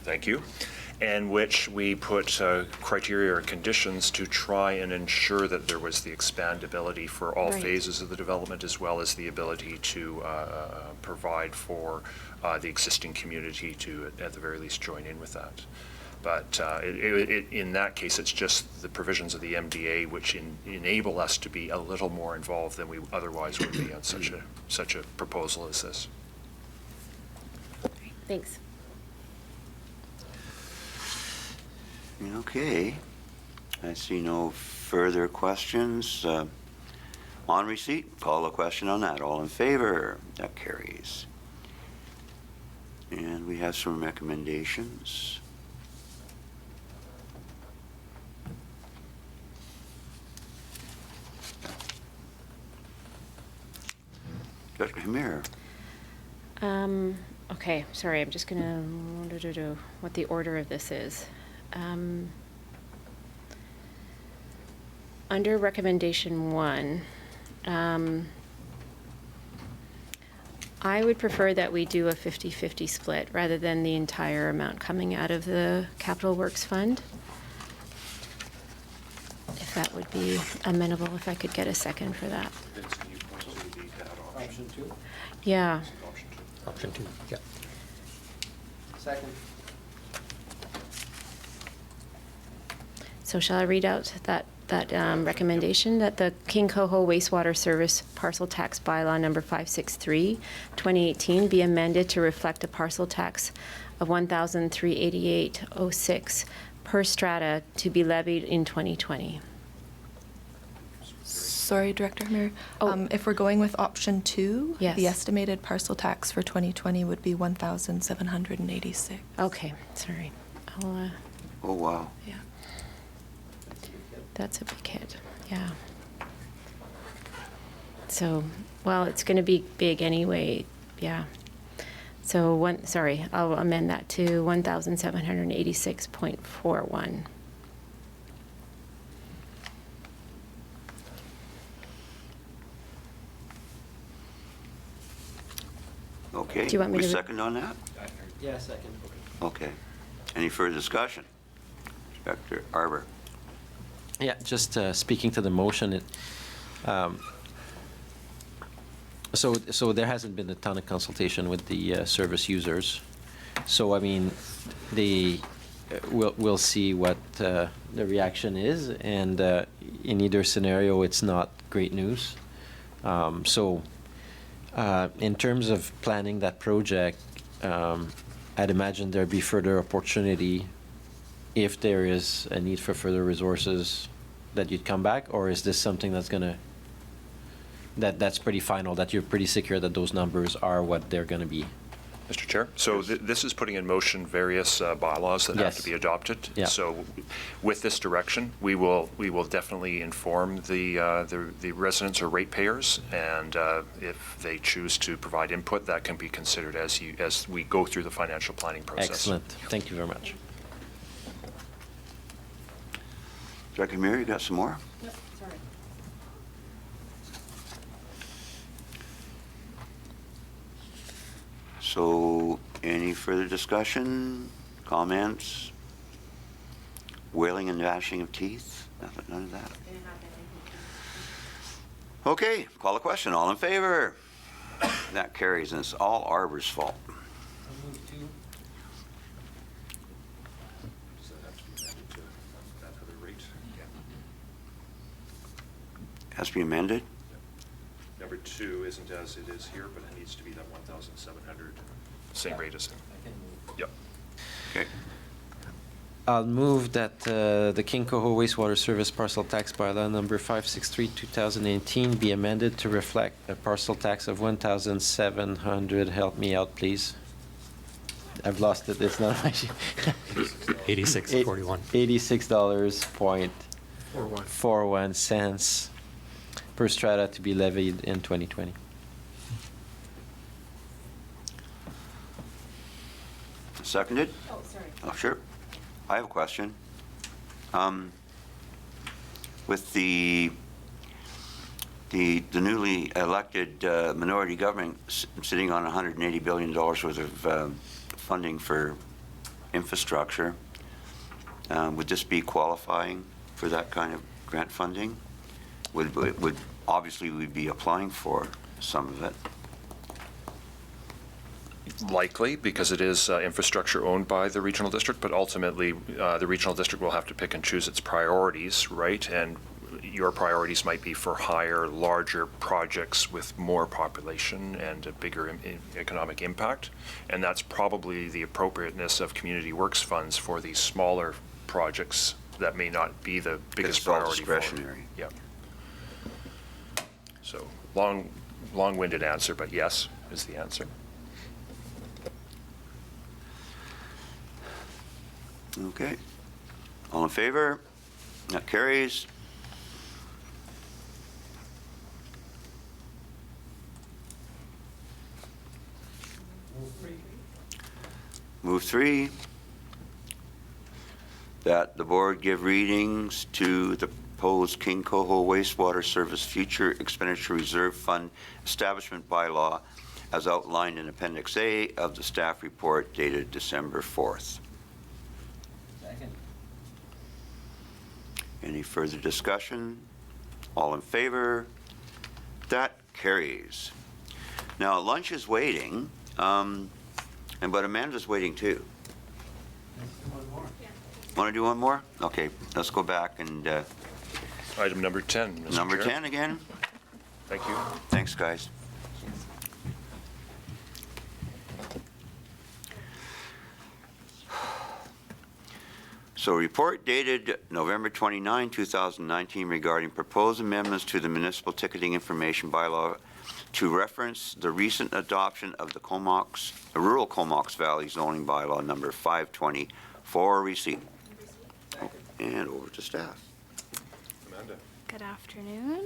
thank you, and which we put criteria or conditions to try and ensure that there was the expandability for all phases of the development, as well as the ability to provide for the existing community to, at the very least, join in with that. But in that case, it's just the provisions of the MDA which enable us to be a little more involved than we otherwise would be on such a proposal as this. Thanks. Okay. I see no further questions. On receipt, call a question on that. All in favor? That carries. And we have some recommendations. Dr. Hamir. Okay, sorry, I'm just gonna what the order of this is. Under recommendation 1, I would prefer that we do a 50-50 split rather than the entire amount coming out of the Capital Works Fund. If that would be amenable, if I could get a second for that. Option 2? Yeah. Option 2, yeah. Second. So shall I read out that recommendation that the King Coho Wastewater Service Parcel Tax Bylaw number 563, 2018 be amended to reflect a parcel tax of $1,388.06 per strata to be levied in 2020. Sorry, Director Hamir. If we're going with option 2, Yes. the estimated parcel tax for 2020 would be $1,786. Okay, sorry. I'll, Oh, wow. Yeah. That's a big hit, yeah. So, well, it's going to be big anyway, yeah. So, I'll amend that to 1,786.41. Okay. Do you want me We to- second on that? Yeah, second. Okay. Any further discussion? Inspector Arbor. Yeah, just speaking to the motion, so there hasn't been a ton of consultation with the service users. So, I mean, we'll see what the reaction is, and in either scenario, it's not great news. In terms of planning that project, I'd imagine there'd be further opportunity if there is a need for further resources that you'd come back, or is this something that's that's pretty final, that you're pretty secure that those numbers are what they're gonna be? Mr. Chair, so this is putting in motion various bylaws that have Yes. to be adopted. Yeah. So with this direction, we will definitely inform the residents or ratepayers, and if they choose to provide input, that can be considered as we go through the financial planning process. Excellent. Thank you very much. Director Hamir, you got some more? Yep, sorry. So, any further discussion, comments? Wailing and gnashing of teeth? Nothing, none of that? Okay, call a question. All in favor? That carries, and it's all Arbor's fault. Does that have to be amended to that other rate? Has to be amended? Number 2 isn't as it is here, but it needs to be that 1,700, same rate as it. Yep. Okay. I'll move that the King Coho Wastewater Service Parcel Tax Bylaw number 563, 2018 be amended to reflect a parcel tax of 1,700. Help me out, please. I've lost it. It's not my sheet. $86.41. $86.41 per strata to be levied in 2020. Seconded? Oh, sorry. Oh, sure. I have a question. With the newly elected minority government sitting on $180 billion worth of funding for infrastructure, would this be qualifying for that kind of grant funding? Would obviously we'd be applying for some of it. Likely, because it is infrastructure owned by the regional district, but ultimately the regional district will have to pick and choose its priorities, right? And your priorities might be for higher, larger projects with more population and a bigger economic impact. And that's probably the appropriateness of community works funds for these smaller projects that may not be the biggest It's all priority for them. discretionary. Yeah. So long-winded answer, but yes is the answer. Okay. All in favor? That carries. Move 3, that the board give readings to the proposed King Coho Wastewater Service Future Expenditure Reserve Fund Establishment Bylaw as outlined in Appendix A of the staff report dated December 4th. Second. Any further discussion? All in favor? That carries. Now, lunch is waiting, but Amanda's waiting too. Want to do one more? Okay, let's go back and... Item number 10, Mr. Number Chair. 10 again? Thank you. Thanks, guys. So report dated November 29, 2019 regarding proposed amendments to the municipal ticketing information bylaw to reference the recent adoption of the rural Comox Valley zoning bylaw number 520 for receipt. And over to staff. Amanda. Good afternoon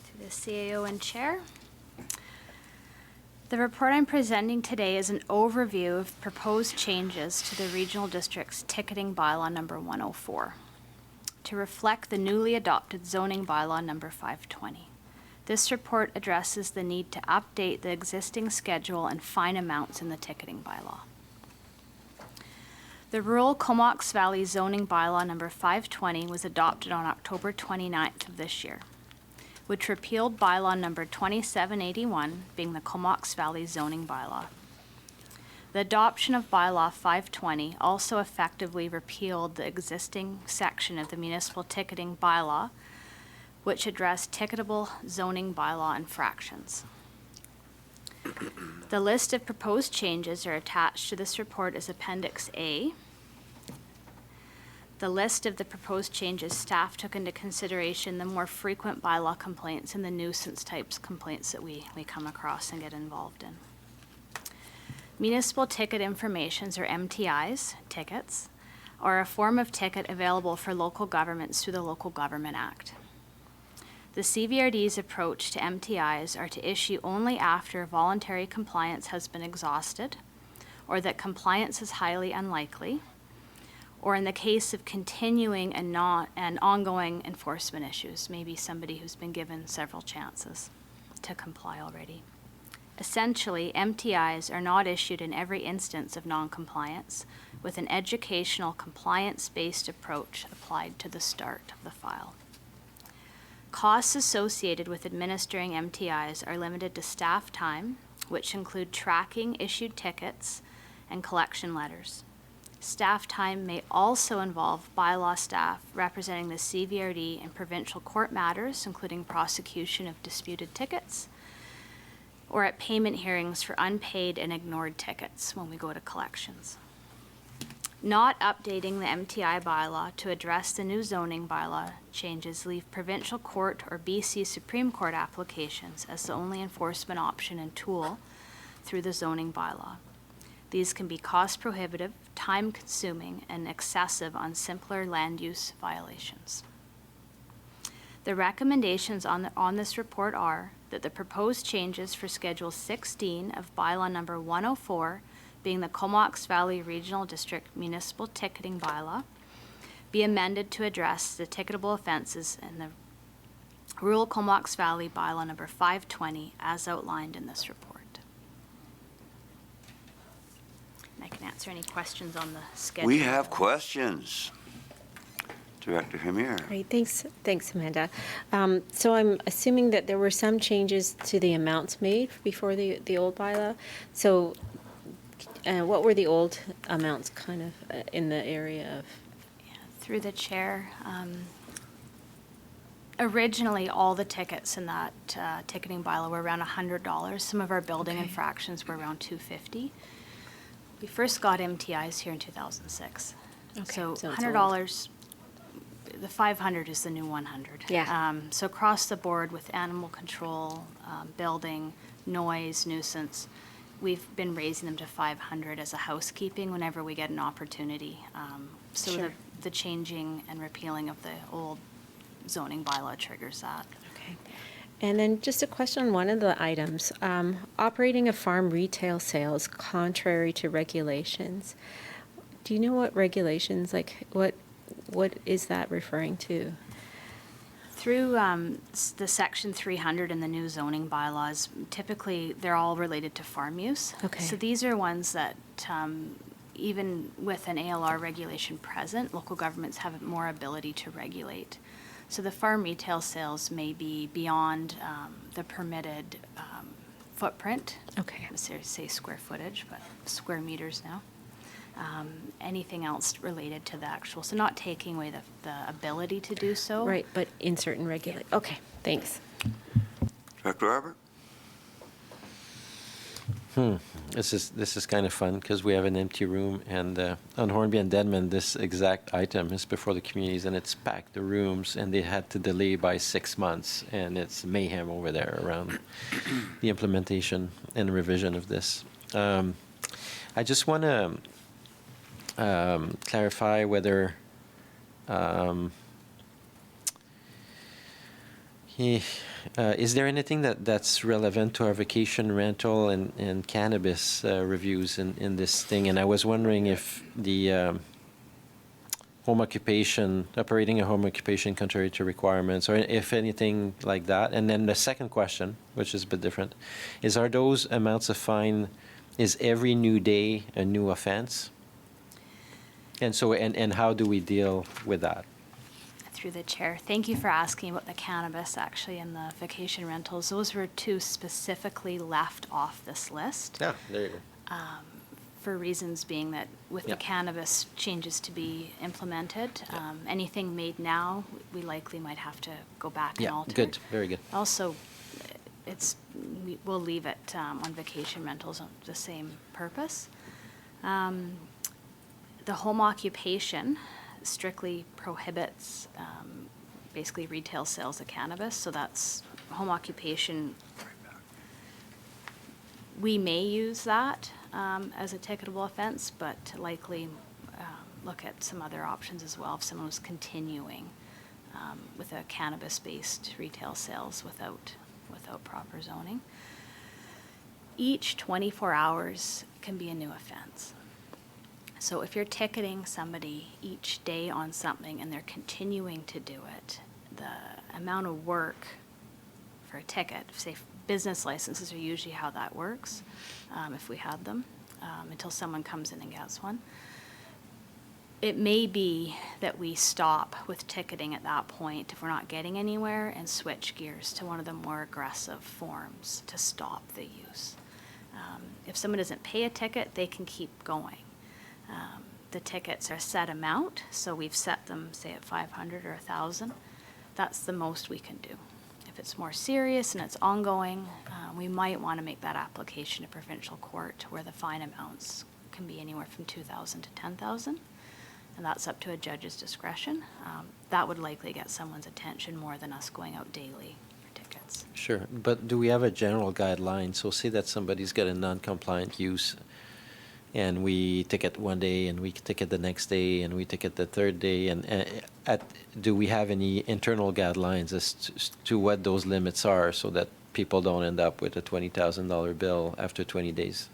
to the CAO and Chair. The report I'm presenting today is an overview of proposed changes to the Regional District's ticketing bylaw number 104 to reflect the newly adopted zoning bylaw number 520. This report addresses the need to update the existing schedule and fine amounts in the ticketing bylaw. The Rural Comox Valley zoning bylaw number 520 was adopted on October 29th of this year, which repealed bylaw number 2781, being the Comox Valley zoning bylaw. The adoption of bylaw 520 also effectively repealed the existing section of the municipal ticketing bylaw, which addressed ticketable zoning bylaw infractions. The list of proposed changes are attached to this report as Appendix A. The list of the proposed changes, staff took into consideration the more frequent bylaw complaints and the nuisance types complaints that we come across and get involved in. Municipal ticket informations, or MTIs, tickets, are a form of ticket available for local governments through the Local Government Act. The CVRD's approach to MTIs are to issue only after voluntary compliance has been exhausted, or that compliance is highly unlikely, or in the case of continuing and ongoing enforcement issues, maybe somebody who's been given several chances to comply already. Essentially, MTIs are not issued in every instance of noncompliance, with an educational compliance-based approach applied to the start of the file. Costs associated with administering MTIs are limited to staff time, which include tracking issued tickets and collection letters. Staff time may also involve bylaw staff representing the CVRD in provincial court matters, including prosecution of disputed tickets, or at payment hearings for unpaid and ignored tickets when we go to collections. Not updating the MTI bylaw to address the new zoning bylaw changes leave provincial court or BC Supreme Court applications as the only enforcement option and tool through the zoning bylaw. These can be cost prohibitive, time consuming, and excessive on simpler land use violations. The recommendations on this report are that the proposed changes for Schedule 16 of bylaw number 104, being the Comox Valley Regional District Municipal Ticketing Bylaw, be amended to address the ticketable offenses in the Rural Comox Valley Bylaw number 520 as outlined in this report. I can answer any questions on the schedule. We have questions. Director Hamir. Great, thanks, Amanda. So I'm assuming that there were some changes to the amounts made before the old bylaw. So what were the old amounts kind of in the area of? Yeah, through the chair. Originally, all the tickets in that ticketing bylaw were around $100. Some of our building infractions were around $250. We first got MTIs here in 2006. So so it's $100, the 500 is the new 100. Yeah. So across the board with animal control, building, noise, nuisance, we've been raising them to 500 as a housekeeping whenever we get an opportunity. So Sure. the changing and repealing of the old zoning bylaw triggers that. Okay. And then just a question on one of the items. Operating a farm retail sales contrary to regulations. Do you know what regulations, like what is that referring to? Through the section 300 in the new zoning bylaws, typically they're all related to farm use. Okay. So these are ones that even with an ALR regulation present, local governments have more ability to regulate. So the farm retail sales may be beyond the permitted footprint. Okay. Say square footage, but square meters now. Anything else related to the actual, so not taking away the ability to do so. Right, but in certain regulate. Okay, thanks. Dr. Arbor? This is kind of fun because we have an empty room, and on Hornby and Denman, this exact item is before the communities, and it's packed the rooms, and they had to delay by 6 months, and it's mayhem over there around the implementation and revision of this. I just want to clarify whether is there anything that's relevant to our vacation rental and cannabis reviews in this thing? And I was wondering if the home occupation, operating a home occupation contrary to requirements, or if anything like that. And then the second question, which is a bit different, is are those amounts of fine, is every new day a new offense? And so, and how do we deal with that? Through the chair. Thank you for asking about the cannabis, actually, and the vacation rentals. Those were two specifically left off this list. Yeah, there you go. For reasons being that with Yeah. the cannabis changes to be implemented, anything made now, we likely might have to go back and alter. Good, very good. Also, we'll leave it on vacation rentals on the same purpose. The home occupation strictly prohibits basically retail sales of cannabis, so that's home occupation. We may use that as a ticketable offense, but likely look at some other options as well if someone was continuing with a cannabis-based retail sales without proper zoning. Each 24 hours can be a new offense. So if you're ticketing somebody each day on something and they're continuing to do it, the amount of work for a ticket, say business licenses are usually how that works, if we had them, until someone comes in and gets one. It may be that we stop with ticketing at that point if we're not getting anywhere and switch gears to one of the more aggressive forms to stop the use. If someone doesn't pay a ticket, they can keep going. The tickets are a set amount, so we've set them, say, at 500 or 1,000. That's the most we can do. If it's more serious and it's ongoing, we might want to make that application to provincial court where the fine amounts can be anywhere from 2,000 to 10,000, and that's up to a judge's discretion. That would likely get someone's attention more than us going out daily for tickets. Sure, but do we have a general guideline? So say that somebody's got a non-compliant use, and we ticket one day, and we ticket the next day, and we ticket the third day, and do we have any internal guidelines as to what those limits are so that people don't end up with a $20,000 bill after 20 days?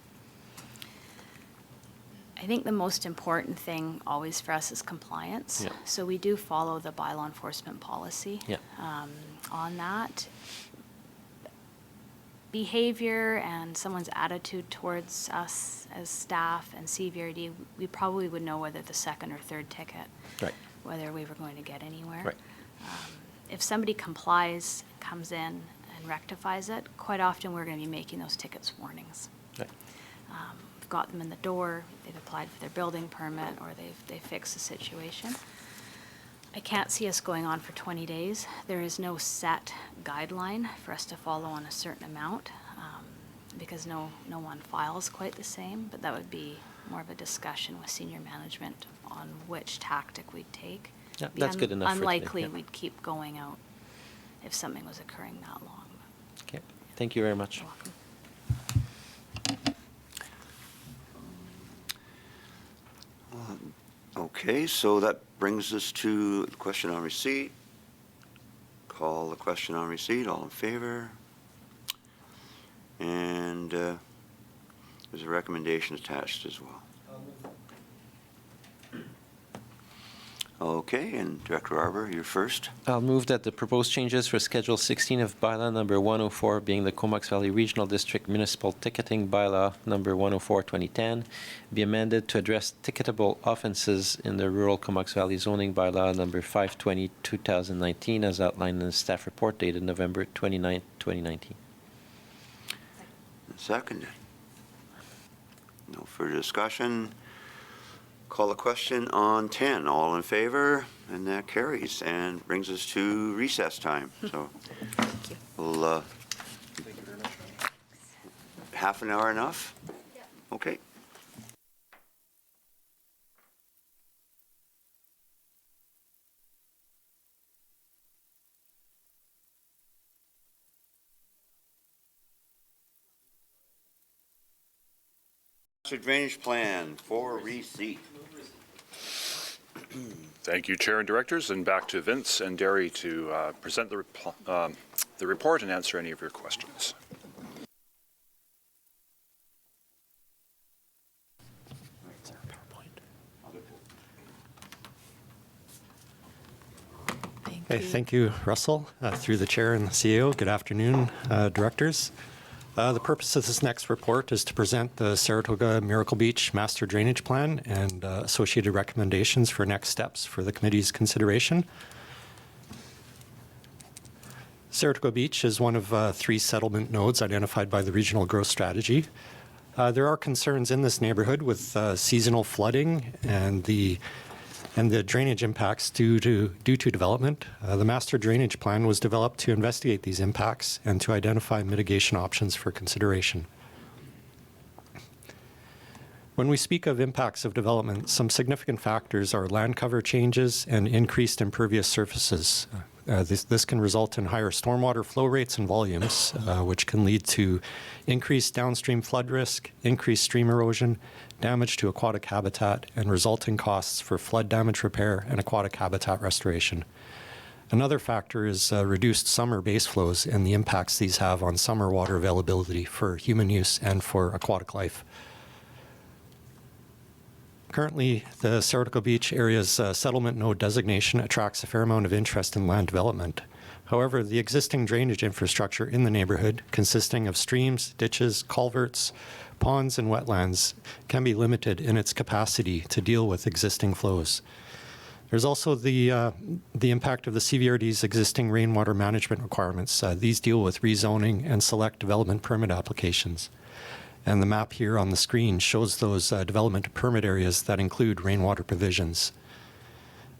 I think the most important thing always for us is compliance. Yeah. So we do follow the bylaw enforcement policy on that. Behavior and someone's attitude towards us as staff and CVRD, we probably would know whether the second or third ticket, whether we were going to get anywhere. Right. If somebody complies, comes in and rectifies it, quite often we're going to be making those tickets warnings. Right. We've got them in the door, they've applied for their building permit, or they've fixed the situation. I can't see us going on for 20 days. There is no set guideline for us to follow on a certain amount because no one files quite the same, but that would be more of a discussion with senior management on which tactic we'd take. Yeah, Be that's good enough for today, Unlikely yeah. we'd keep going out if something was occurring that long. Okay, thank you very much. You're welcome. Okay, so that brings us to the question on receipt. Call the question on receipt. All in favor? And there's a recommendation attached as well. Okay, and Director Arbor, you're first. I'll move that the proposed changes for Schedule 16 of Bylaw Number 104, being the Comox Valley Regional District Municipal Ticketing Bylaw Number 104/2010, be amended to address ticketable offenses in the Rural Comox Valley Zoning Bylaw Number 520/2019, as outlined in the staff report dated November 29, 2019. Seconded. No further discussion. Call the question on 10. All in favor? And that carries and brings us to recess time. So we'll, half an hour enough? Okay. Drainage plan for receipt. Thank you, Chair and Directors, and back to Vince and Derry to present the report and answer any of your questions. Okay, thank you, Russell. Through the Chair and the CEO, good afternoon, Directors. The purpose of this next report is to present the Saratoga Miracle Beach Master Drainage Plan and associated recommendations for next steps for the committee's consideration. Saratoga Beach is one of 3 settlement nodes identified by the Regional Growth Strategy. There are concerns in this neighborhood with seasonal flooding and the drainage impacts due to development. The master drainage plan was developed to investigate these impacts and to identify mitigation options for consideration. When we speak of impacts of development, some significant factors are land cover changes and increased impervious surfaces. This can result in higher stormwater flow rates and volumes, which can lead to increased downstream flood risk, increased stream erosion, damage to aquatic habitat, and resulting costs for flood damage repair and aquatic habitat restoration. Another factor is reduced summer base flows and the impacts these have on summer water availability for human use and for aquatic life. Currently, the Saratoga Beach area's settlement node designation attracts a fair amount of interest in land development. However, the existing drainage infrastructure in the neighborhood, consisting of streams, ditches, culverts, ponds, and wetlands, can be limited in its capacity to deal with existing flows. There's also the impact of the CVRD's existing rainwater management requirements. These deal with rezoning and select development permit applications. And the map here on the screen shows those development permit areas that include rainwater provisions.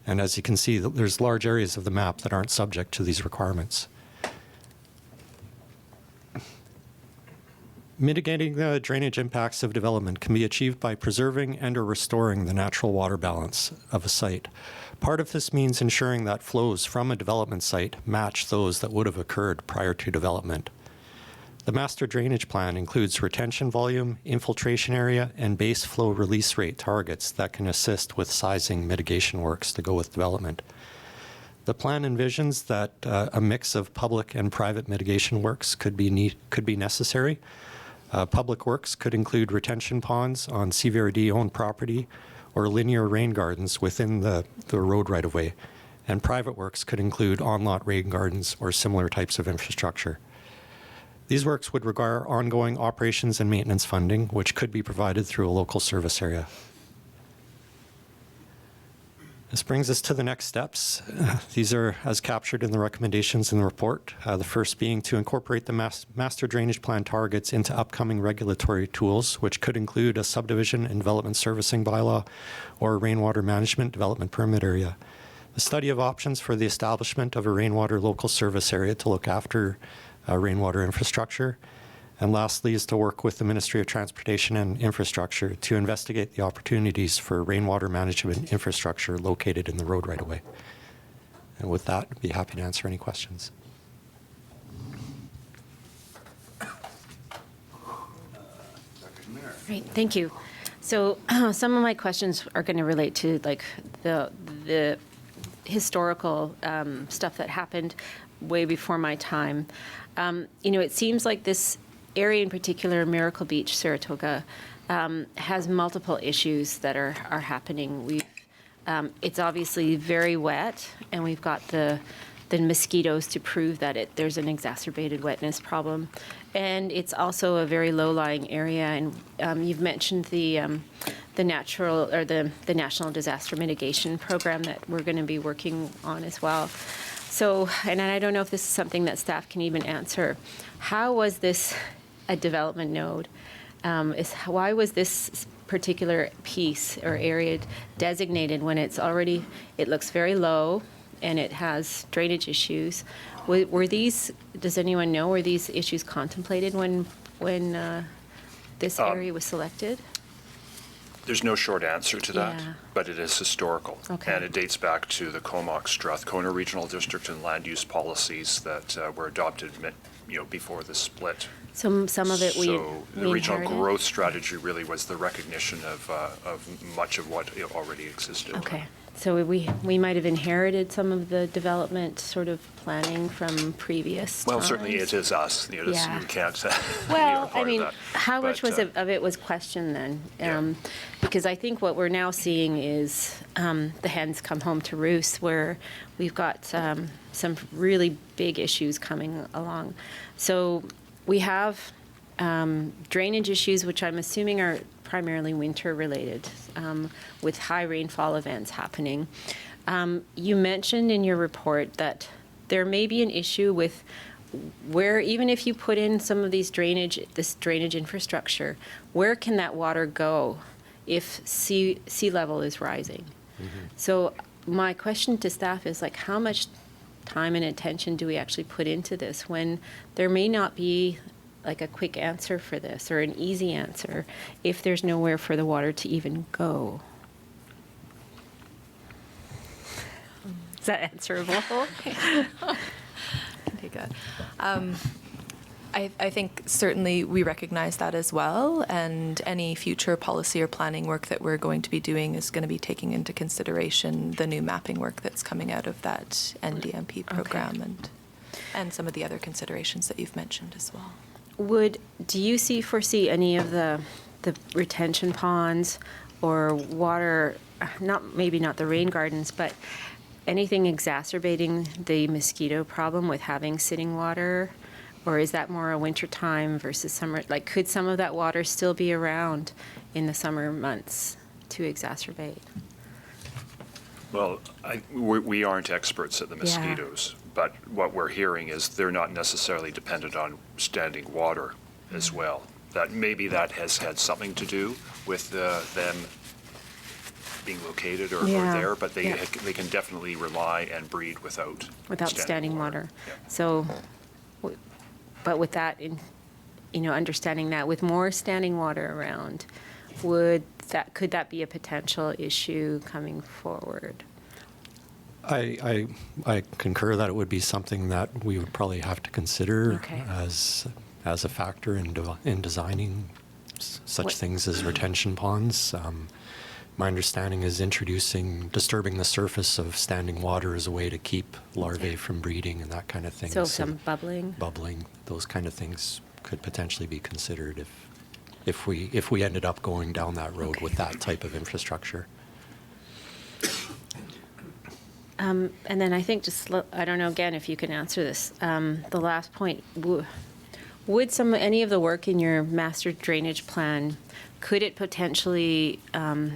And as you can see, there's large areas of the map that aren't subject to these requirements. Mitigating the drainage impacts of development can be achieved by preserving and or restoring the natural water balance of a site. Part of this means ensuring that flows from a development site match those that would have occurred prior to development. The master drainage plan includes retention volume, infiltration area, and base flow release rate targets that can assist with sizing mitigation works to go with development. The plan envisions that a mix of public and private mitigation works could be necessary. Public works could include retention ponds on CVRD-owned property or linear rain gardens within the road right-of-way. And private works could include on-lot rain gardens or similar types of infrastructure. These works would require ongoing operations and maintenance funding, which could be provided through a local service area. This brings us to the next steps. These are as captured in the recommendations in the report. The first being to incorporate the master drainage plan targets into upcoming regulatory tools, which could include a subdivision and development servicing bylaw or a rainwater management development permit area. The study of options for the establishment of a rainwater local service area to look after rainwater infrastructure, And lastly is to work with the Ministry of Transportation and Infrastructure to investigate the opportunities for rainwater management infrastructure located in the road right-of-way. And with that, I'd be happy to answer any questions. Great, thank you. So some of my questions are going to relate to like the historical stuff that happened way before my time. It seems like this area in particular, Miracle Beach, Saratoga, has multiple issues that are happening. It's obviously very wet, and we've got the mosquitoes to prove that there's an exacerbated wetness problem. And it's also a very low-lying area, and you've mentioned the National Disaster Mitigation Program that we're going to be working on as well. So, and I don't know if this is something that staff can even answer. How was this a development node? Why was this particular piece or area designated when it looks very low and it has drainage issues? Were these, does anyone know, were these issues contemplated when this area was selected? There's no short answer to that, Yeah. but it is historical. Okay. And it dates back to the Comox-Strathcona Regional District and land use policies that were adopted before the split. Some of it we the regional inherited? growth strategy really was the recognition of much of what already existed. Okay, so we might have inherited some of the development sort of planning from previous Well, times. certainly it is us. Yeah. You can't Well, be a part of that. how much But, of it was questioned then? Because I think what we're now seeing is the hens come home to roost, where we've got some really big issues coming along. So we have drainage issues, which I'm assuming are primarily winter related, with high rainfall events happening. You mentioned in your report that there may be an issue with where, even if you put in some of this drainage infrastructure, where can that water go if sea level is rising? So my question to staff is like, how much time and attention do we actually put into this when there may not be like a quick answer for this or an easy answer if there's nowhere for the water to even go? Is that answerable? Okay, good. I think certainly we recognize that as well, and any future policy or planning work that we're going to be doing is going to be taking into consideration the new mapping work that's coming out of that NDMP program and some of the other considerations that you've mentioned as well. Do you foresee any of the retention ponds or water, maybe not the rain gardens, but anything exacerbating the mosquito problem with having sitting water? Or is that more a winter time versus summer? Like, could some of that water still be around in the summer months to exacerbate? Well, we aren't experts at the mosquitoes, but what we're hearing is they're not necessarily dependent on standing water as well. That maybe that has had something to do with them being located or there, but they can definitely rely and breed without standing water. Yeah. So, but with that, understanding that with more standing water around, could that be a potential issue coming forward? I concur that it would be something that we would probably have to consider as a factor in designing such things as retention ponds. My understanding is disturbing the surface of standing water as a way to keep larvae from breeding and that kind of thing. So some bubbling? Bubbling, those kind of things could potentially be considered if we ended up going down that road with that type of infrastructure. And then I think I don't know, again, if you can answer this. The last point, would any of the work in your master drainage plan, could it potentially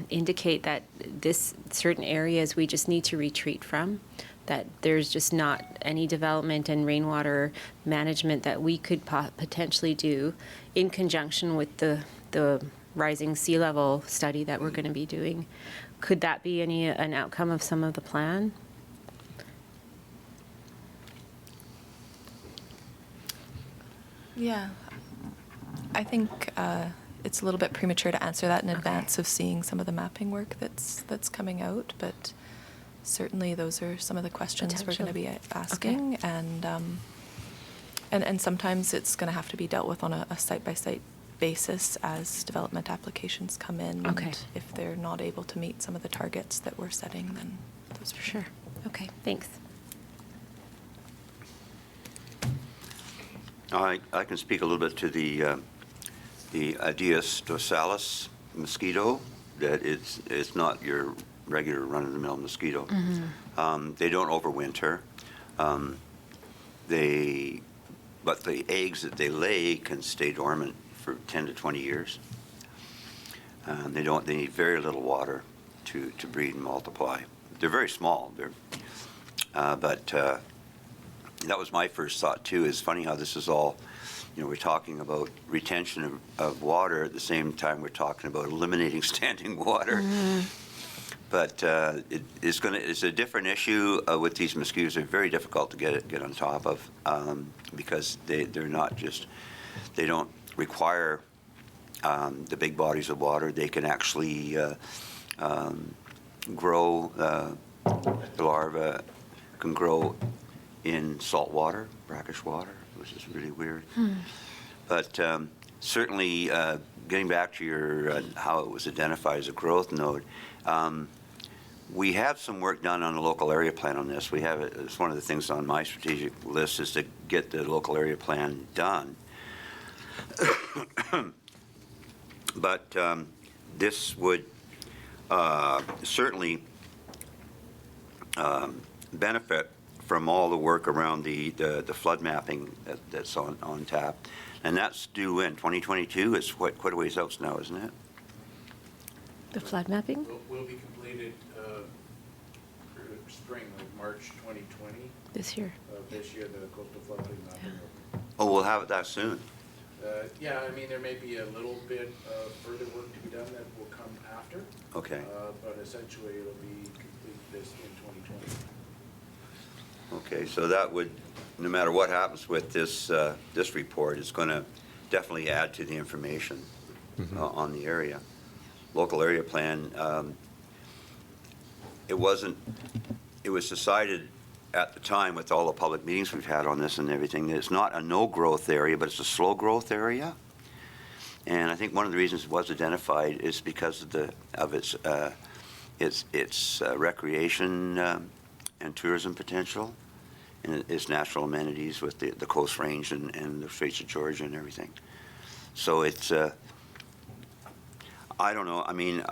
indicate that this certain areas we just need to retreat from? That there's just not any development and rainwater management that we could potentially do in conjunction with the rising sea level study that we're going to be doing? Could that be an outcome of some of the plan? Yeah. I think it's a little bit premature to answer that in advance of seeing some of the mapping work that's coming out, but certainly those are some of the questions we're going to be asking, and sometimes it's going to have to be dealt with on a site-by-site basis as development applications come in. Okay. And if they're not able to meet some of the targets that we're setting, then those are Sure. Okay, thanks. I can speak a little bit to the Aedes dorsalis mosquito. That it's not your regular run-of-the-mill mosquito. They don't overwinter. But the eggs that they lay can stay dormant for 10 to 20 years. They need very little water to breed and multiply. They're very small. But that was my first thought too. It's funny how this is all, we're talking about retention of water at the same time we're talking about eliminating standing water. But it's a different issue with these mosquitoes. They're very difficult to get on top of because they don't require the big bodies of water. They can actually grow. The larvae can grow in salt water, brackish water, which is really weird. But certainly, getting back to your how it was identified as a growth node. We have some work done on the local area plan on this. It's one of the things on my strategic list is to get the local area plan done. But this would certainly benefit from all the work around the flood mapping that's on tap. And that's due in 2022. It's quite a ways out now, isn't it? The flood mapping? Will be completed spring, like March 2020. This year. This year, the coastal floodplain mapping. Oh, we'll have it that soon. Yeah, I mean, there may be a little bit of further work to be done that will come after. Okay. But essentially, it'll be complete this in 2020. Okay, so that would, no matter what happens with this report, it's going to definitely add to the information on the area. Local area plan, it was decided at the time with all the public meetings we've had on this and everything, that it's not a no-growth area, but it's a slow-growth area. And I think one of the reasons it was identified is because of its recreation and tourism potential, and its natural amenities with the Coast Range and the Straits of Georgia and everything. So it's, I don't know. I mean,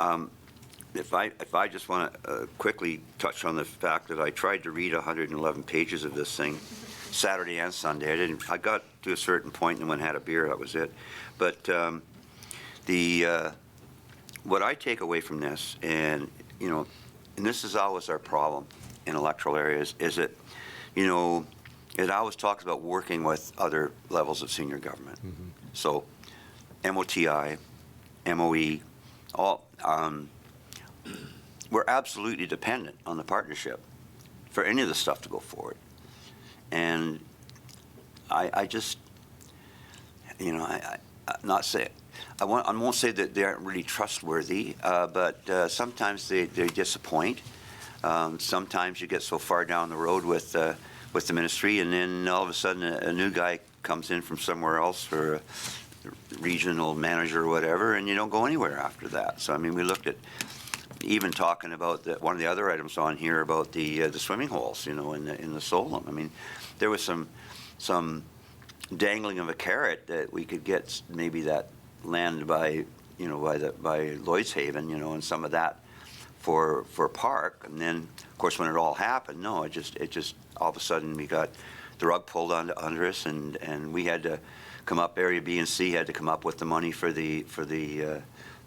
if I just want to quickly touch on the fact that I tried to read 111 pages of this thing Saturday and Sunday. I got to a certain point and when I had a beer, that was it. But what I take away from this, and this is always our problem in electoral areas, is that it always talks about working with other levels of senior government. So MOTI, MOE, all. We're absolutely dependent on the partnership for any of the stuff to go forward. And I just, I won't say that they aren't really trustworthy, but sometimes they disappoint. Sometimes you get so far down the road with the ministry, and then all of a sudden a new guy comes in from somewhere else for a regional manager or whatever, and you don't go anywhere after that. So I mean, we looked at even talking about one of the other items on here about the swimming holes, in the Solom. I mean, there was some dangling of a carrot that we could get maybe that land by Lloyd's Haven, and some of that for a park. And then, of course, when it all happened, no, it just all of a sudden we got the rug pulled under us, and we had to come up. Area B and C had to come up with the money for the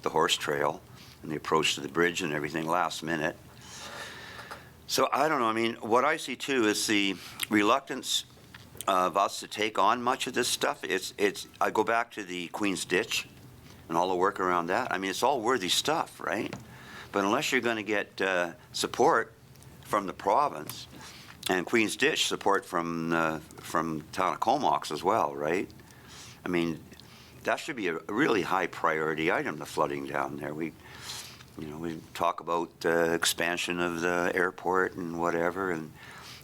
horse trail and the approach to the bridge and everything last minute. So I don't know. I mean, what I see too is the reluctance of us to take on much of this stuff. I go back to the Queen's Ditch and all the work around that. I mean, it's all worthy stuff, right? But unless you're going to get support from the province and Queen's Ditch support from town of Comox as well, right? I mean, that should be a really high priority item, the flooding down there. We talk about expansion of the airport and whatever,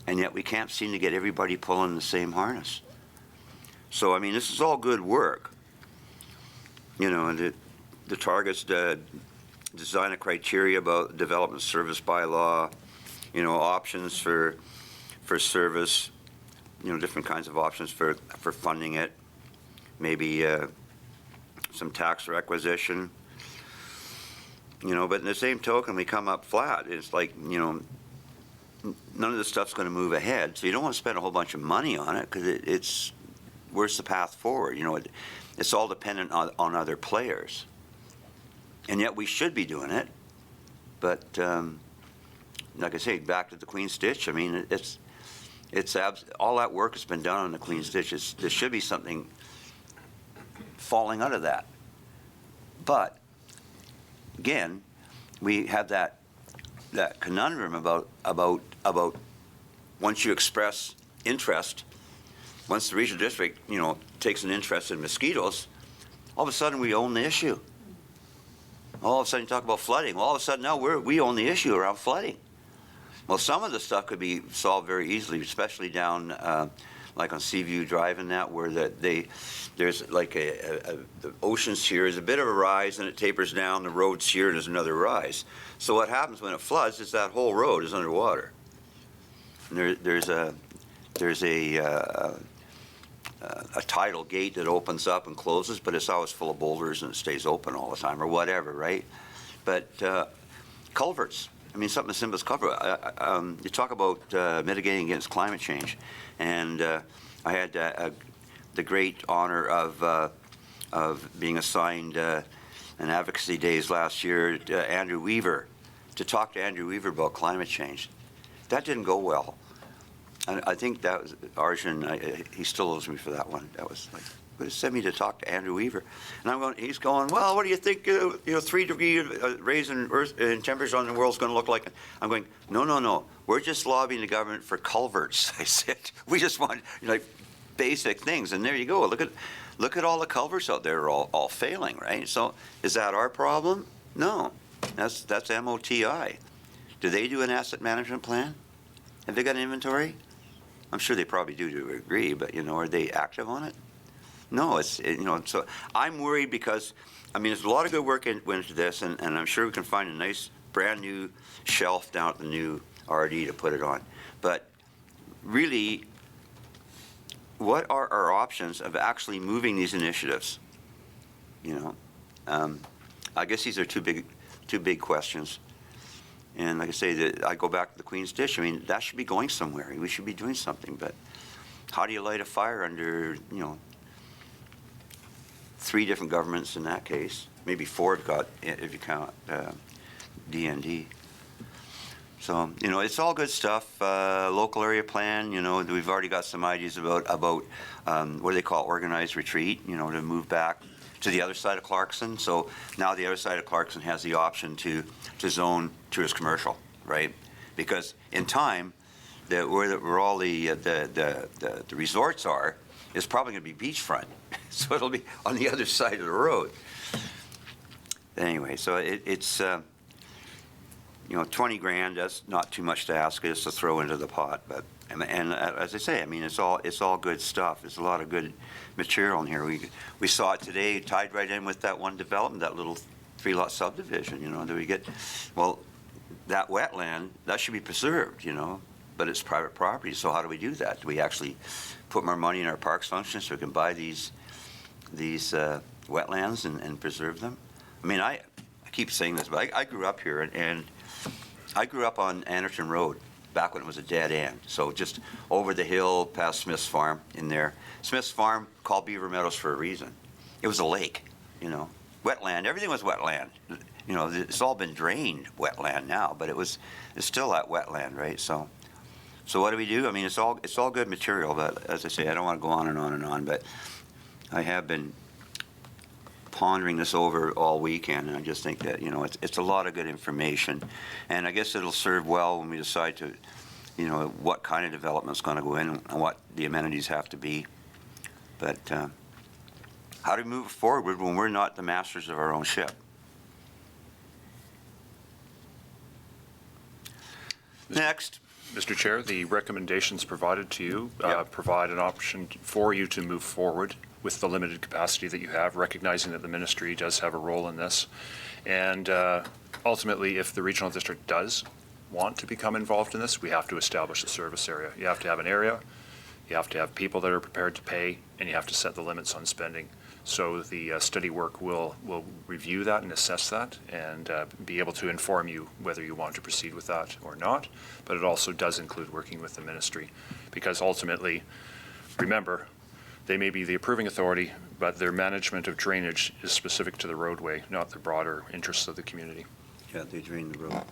and yet we can't seem to get everybody pulling the same harness. So, I mean, this is all good work. And the targets, design a criteria about development service bylaw, options for service, different kinds of options for funding it, maybe some tax requisition, but in the same token, we come up flat. It's like, none of this stuff's going to move ahead, so you don't want to spend a whole bunch of money on it because where's the path forward? It's all dependent on other players. And yet we should be doing it. But like I say, back to the Queen's Ditch, I mean, all that work has been done on the Queen's Ditch. There should be something falling out of that. But again, we have that conundrum about once you express interest, once the regional district, takes an interest in mosquitoes, all of a sudden we own the issue. All of a sudden you talk about flooding. Well, all of a sudden now we own the issue around flooding. Well, some of the stuff could be solved very easily, especially down like on Seaview Drive and that, where there's like the ocean's here is a bit of a rise and it tapers down. The road's here and there's another rise. So what happens when it floods is that whole road is underwater. And there's a tidal gate that opens up and closes, but it's always full of boulders and it stays open all the time or whatever, right? But culverts, I mean, something as simple as culvert. You talk about mitigating against climate change, and I had the great honor of being assigned an advocacy days last year to Andrew Weaver, to talk to Andrew Weaver about climate change. That didn't go well. I think that was Arjun. He still owes me for that one. That was like, but it sent me to talk to Andrew Weaver, and he's going, well, what do you think? 3-degree raise in temperature on the world is going to look like? I'm going, no. We're just lobbying the government for culverts. I said, we just want basic things, and there you go. Look at all the culverts out there are all failing, right? So is that our problem? No, that's MOTI. Do they do an asset management plan? Have they got an inventory? I'm sure they probably do to a degree, but are they active on it? No, so I'm worried because, I mean, there's a lot of good work went into this, and I'm sure we can find a nice brand new shelf down at the new RD to put it on. But really, what are our options of actually moving these initiatives? I guess these are two big questions. And like I say, I go back to the Queen's Ditch. I mean, that should be going somewhere. We should be doing something. But how do you light a fire under, 3 different governments in that case? Maybe 4 if you count DND. So, it's all good stuff. Local area plan, we've already got some ideas about what do they call it, organized retreat, to move back to the other side of Clarkson. So now the other side of Clarkson has the option to zone tourist commercial, right? Because in time, where all the resorts are is probably going to be beachfront, so it'll be on the other side of the road. Anyway, so it's 20 grand. That's not too much to ask us to throw into the pot, but. And as I say, I mean, it's all good stuff. There's a lot of good material in here. We saw it today, tied right in with that one development, that little 3-lot subdivision. Do we get? Well, that wetland that should be preserved. But it's private property. So how do we do that? Do we actually put more money in our parks function so we can buy these wetlands and preserve them? I mean, I keep saying this, but I grew up here, and I grew up on Anderton Road, back when it was a dead end. So just over the hill past Smith's Farm in there. Smith's Farm called Beaver Meadows for a reason. It was a lake, wetland. Everything was wetland. It's all been drained wetland now, but it's still that wetland, right? So what do we do? I mean, it's all good material, but as I say, I don't want to go on and on and on, but I have been pondering this over all weekend, and I just think that it's a lot of good information, and I guess it'll serve well when we decide to, what kind of development's going to go in and what the amenities have to be. But How do we move forward when we're not the masters of our own ship? Next. Mr. Chair, the recommendations provided to you provide an option for you to move forward with the limited capacity that you have, recognizing that the ministry does have a role in this. And ultimately, if the regional district does want to become involved in this, we have to establish a service area. You have to have an area, you have to have people that are prepared to pay, and you have to set the limits on spending. So the study work will review that and assess that and be able to inform you whether you want to proceed with that or not. But it also does include working with the ministry, because ultimately, remember, they may be the approving authority, but their management of drainage is specific to the roadway, not the broader interests of the community. Yeah, they drain the road.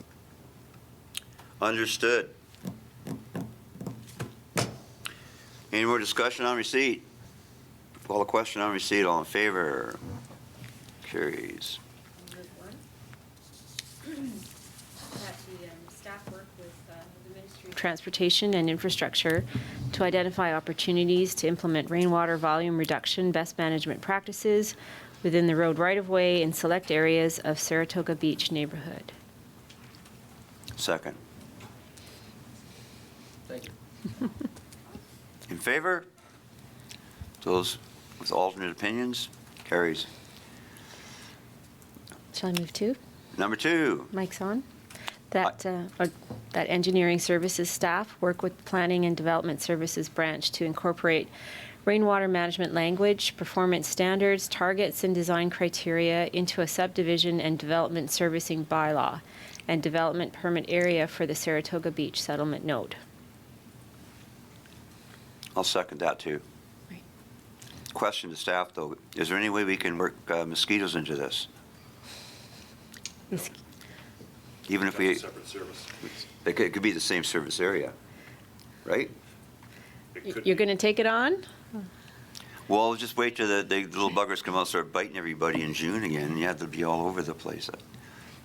Understood. Any more discussion on receipt? Call the question on receipt. All in favor? Carries. Transportation and Infrastructure to identify opportunities to implement rainwater volume reduction best management practices within the road right-of-way in select areas of Saratoga Beach neighborhood. Second. Thank you. In favor? Those with alternate opinions? Carries. Shall I move to? Number 2. Mike's on. That engineering services staff work with planning and development services branch to incorporate rainwater management language, performance standards, targets, and design criteria into a subdivision and development servicing bylaw and development permit area for the Saratoga Beach settlement node. I'll second that too. Right. Question to staff though, is there any way we can work mosquitoes into this? Even if we, Separate service. it could be the same service area, right? You're going to take it on? Well, just wait till the little buggers come out and start biting everybody in June again. Yeah, they'll be all over the place.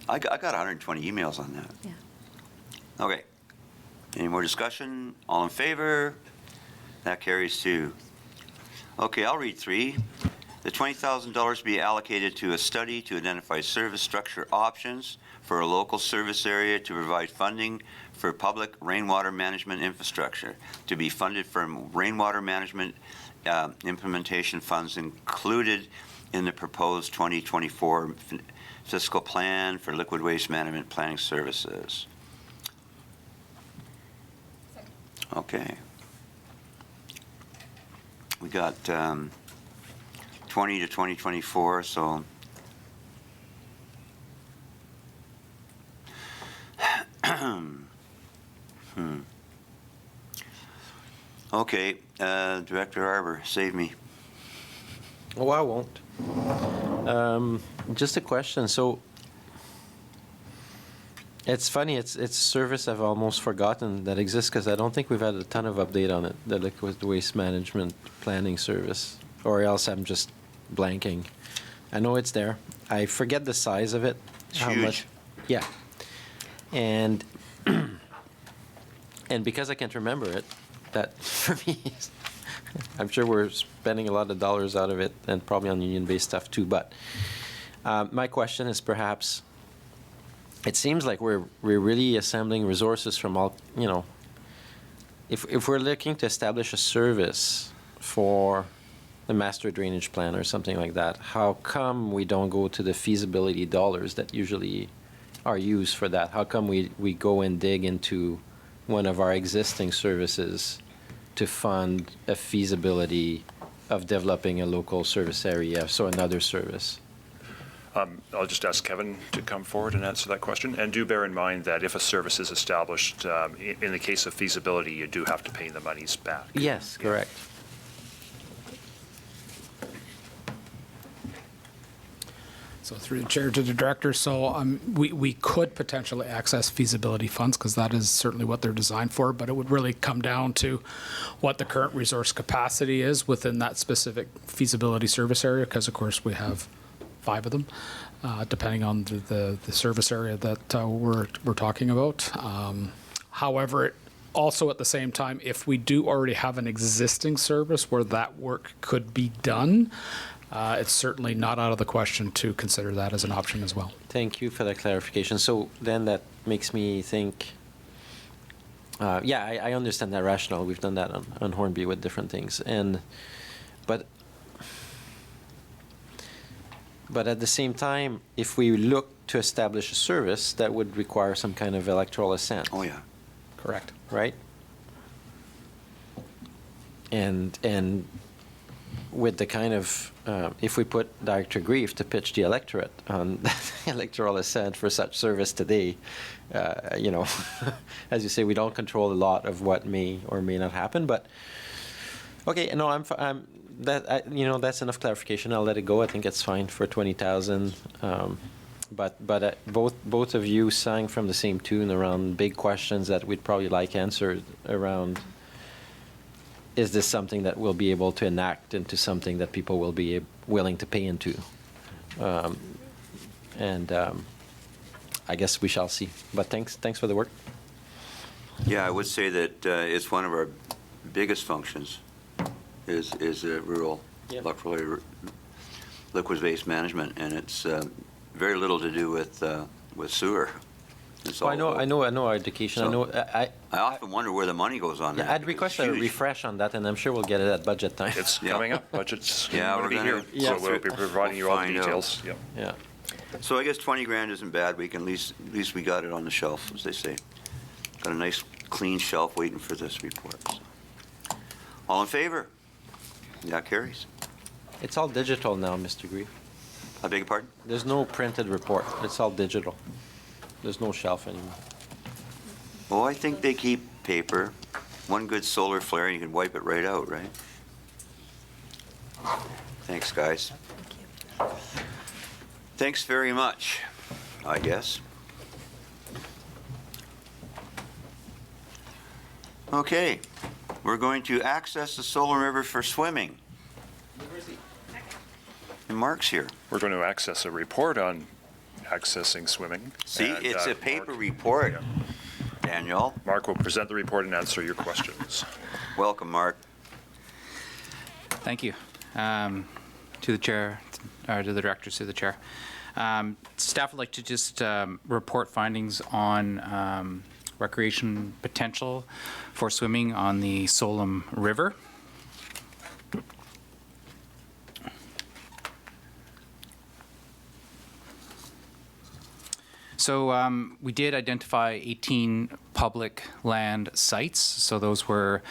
I got 120 emails on that. Yeah. Okay. Any more discussion? All in favor? That carries 2. Okay, I'll read 3. The $20,000 be allocated to a study to identify service structure options for a local service area to provide funding for public rainwater management infrastructure to be funded from rainwater management implementation funds included in the proposed 2024 fiscal plan for liquid waste management planning services. Okay. We got 20 to 2024, so Okay, Director Arbor, save me. Oh, I won't. Just a question. So it's funny. It's a service I've almost forgotten that exists because I don't think we've had a ton of update on it. The liquid waste management planning service, or else I'm just blanking. I know it's there. I forget the size of it. It's huge. Yeah. And and because I can't remember it, that for me, I'm sure we're spending a lot of dollars out of it, and probably on union-based stuff too. But my question is perhaps, it seems like we're really assembling resources from all, you know, if we're looking to establish a service for the master drainage plan or something like that, how come we don't go to the feasibility dollars that usually are used for that? How come we go and dig into one of our existing services to fund a feasibility of developing a local service area, so another service? I'll just ask Kevin to come forward and answer that question. And do bear in mind that if a service is established, in the case of feasibility, you do have to pay the monies back. Yes, correct. So through the chair to the director, so we could potentially access feasibility funds because that is certainly what they're designed for, but it would really come down to what the current resource capacity is within that specific feasibility service area, because of course we have 5 of them, depending on the service area that we're talking about. However, also at the same time, if we do already have an existing service where that work could be done, it's certainly not out of the question to consider that as an option as well. Thank you for that clarification. So then that makes me think, I understand that rationale. We've done that on Hornby with different things. But at the same time, if we look to establish a service, that would require some kind of electoral assent. Oh, yeah. Correct. Right? And with the kind of, if we put Director Grieve to pitch the electorate on electoral assent for such service today, as you say, we don't control a lot of what may or may not happen. But okay, no, that's enough clarification. I'll let it go. I think it's fine for 20,000. But both of you sang from the same tune around big questions that we'd probably like answered around. Is this something that we'll be able to enact into something that people will be willing to pay into? I guess we shall see. But thanks for the work. Yeah, I would say that it's one of our biggest functions is rural electrolyte liquids waste management, and it's very little to do with sewer. Well, I know our education. So, I often wonder where the money goes on that. I'd request a refresh on that, and I'm sure we'll get it at budget time. It's coming up. Budget's going to be gonna- here. So we'll be providing you all the find out. details. Yep. Yeah. So I guess 20 grand isn't bad. We can at least we got it on the shelf, as they say. Got a nice clean shelf waiting for this report. So. All in favor? That carries. It's all digital now, Mr. Grieve. I beg your pardon? There's no printed report. It's all digital. There's no shelf anymore. Oh, I think they keep paper. One good solar flare and you can wipe it right out, right? Thanks, guys. Thanks very much, I guess. Okay, we're going to access the Solar River for swimming. And Mark's here. We're going to access a report on accessing swimming. See, and, it's a paper report, Daniel. Mark will present the report and answer your questions. Welcome, Mark. Thank you. To the chair, or to the directors, to the chair. Staff would like to just report findings on recreation potential for swimming on the Solom River. So we did identify 18 public land sites. So those were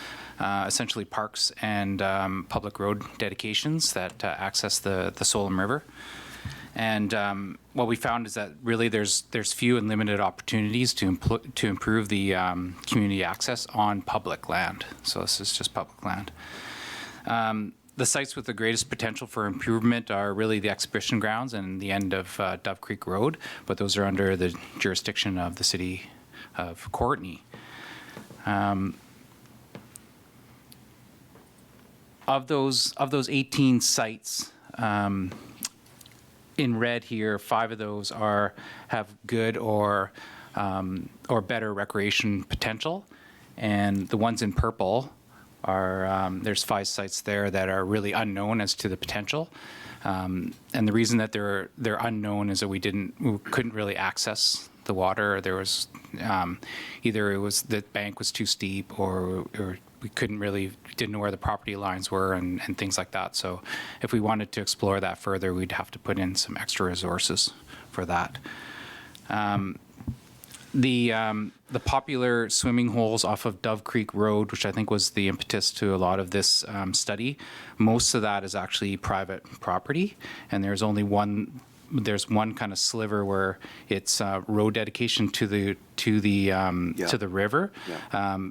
essentially parks and public road dedications that access the Solom River. And what we found is that really there's few and limited opportunities to improve the community access on public land. So this is just public land. The sites with the greatest potential for improvement are really the exhibition grounds and the end of Dove Creek Road, but those are under the jurisdiction of the city of Courtenay. Of those 18 sites, in red here, 5 of those have good or better recreation potential, and the ones in purple are there's 5 sites there that are really unknown as to the potential, and the reason that they're unknown is that we couldn't really access the water. There was either it was the bank was too steep, or we didn't know where the property lines were and things like that. So if we wanted to explore that further, we'd have to put in some extra resources for that. The popular swimming holes off of Dove Creek Road, which I think was the impetus to a lot of this study, most of that is actually private property, and there's only one. There's one kind of sliver where it's road dedication to the river,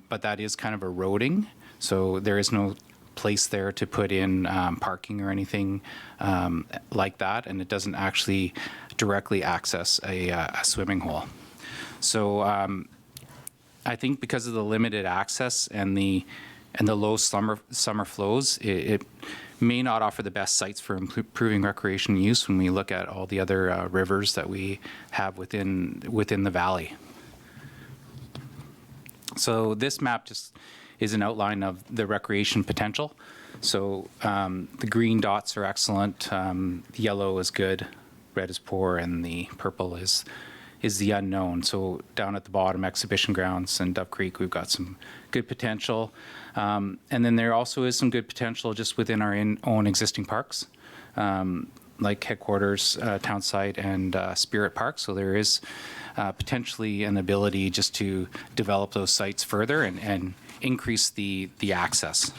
but that is kind of eroding, so there is no place there to put in parking or anything like that, and it doesn't actually directly access a swimming hole. So I think because of the limited access and the low summer flows, it may not offer the best sites for improving recreation use when we look at all the other rivers that we have within the valley. So this map just is an outline of the recreation potential. So the green dots are excellent. Yellow is good, red is poor, and the purple is the unknown. So down at the bottom, exhibition grounds and Dove Creek, we've got some good potential. And then there also is some good potential just within our own existing parks, like Headquarters, Town Site, and Spirit Park. So there is potentially an ability just to develop those sites further and increase the access.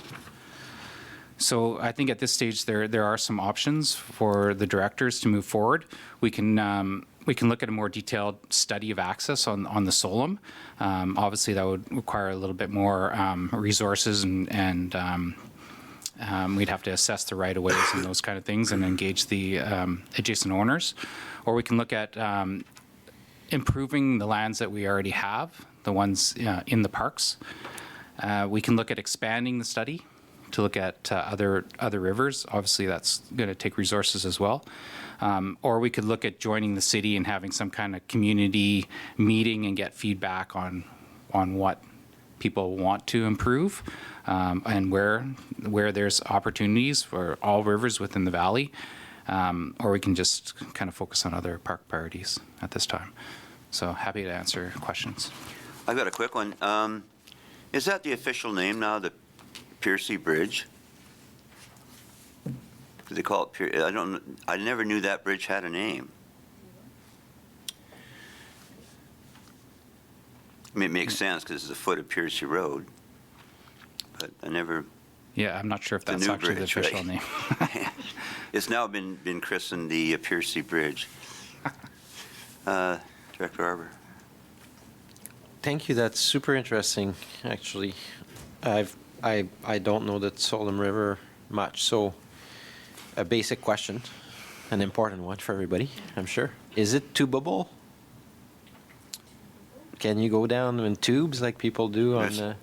So I think at this stage there are some options for the directors to move forward. We can look at a more detailed study of access on the Solom. Obviously, that would require a little bit more resources, and we'd have to assess the right-of-ways and those kind of things and engage the adjacent owners. Or we can look at improving the lands that we already have, the ones in the parks. We can look at expanding the study to look at other rivers. Obviously, that's going to take resources as well. Or we could look at joining the city and having some kind of community meeting and get feedback on what people want to improve and where there's opportunities for all rivers within the valley. Or we can just kind of focus on other park priorities at this time. So happy to answer questions. I've got a quick one. Is that the official name now, the Piercy Bridge? Do they call it I never knew that bridge had a name. I mean, it makes sense because it's a foot of Piercy Road, but I never. Yeah, I'm not sure if that's actually the official name. It's now been christened the Piercy Bridge. Director Arbor. Thank you. That's super interesting, actually. I don't know the Solom River much, so a basic question, an important one for everybody, I'm sure. Is it tubable? Can you go down in tubes like people do on the...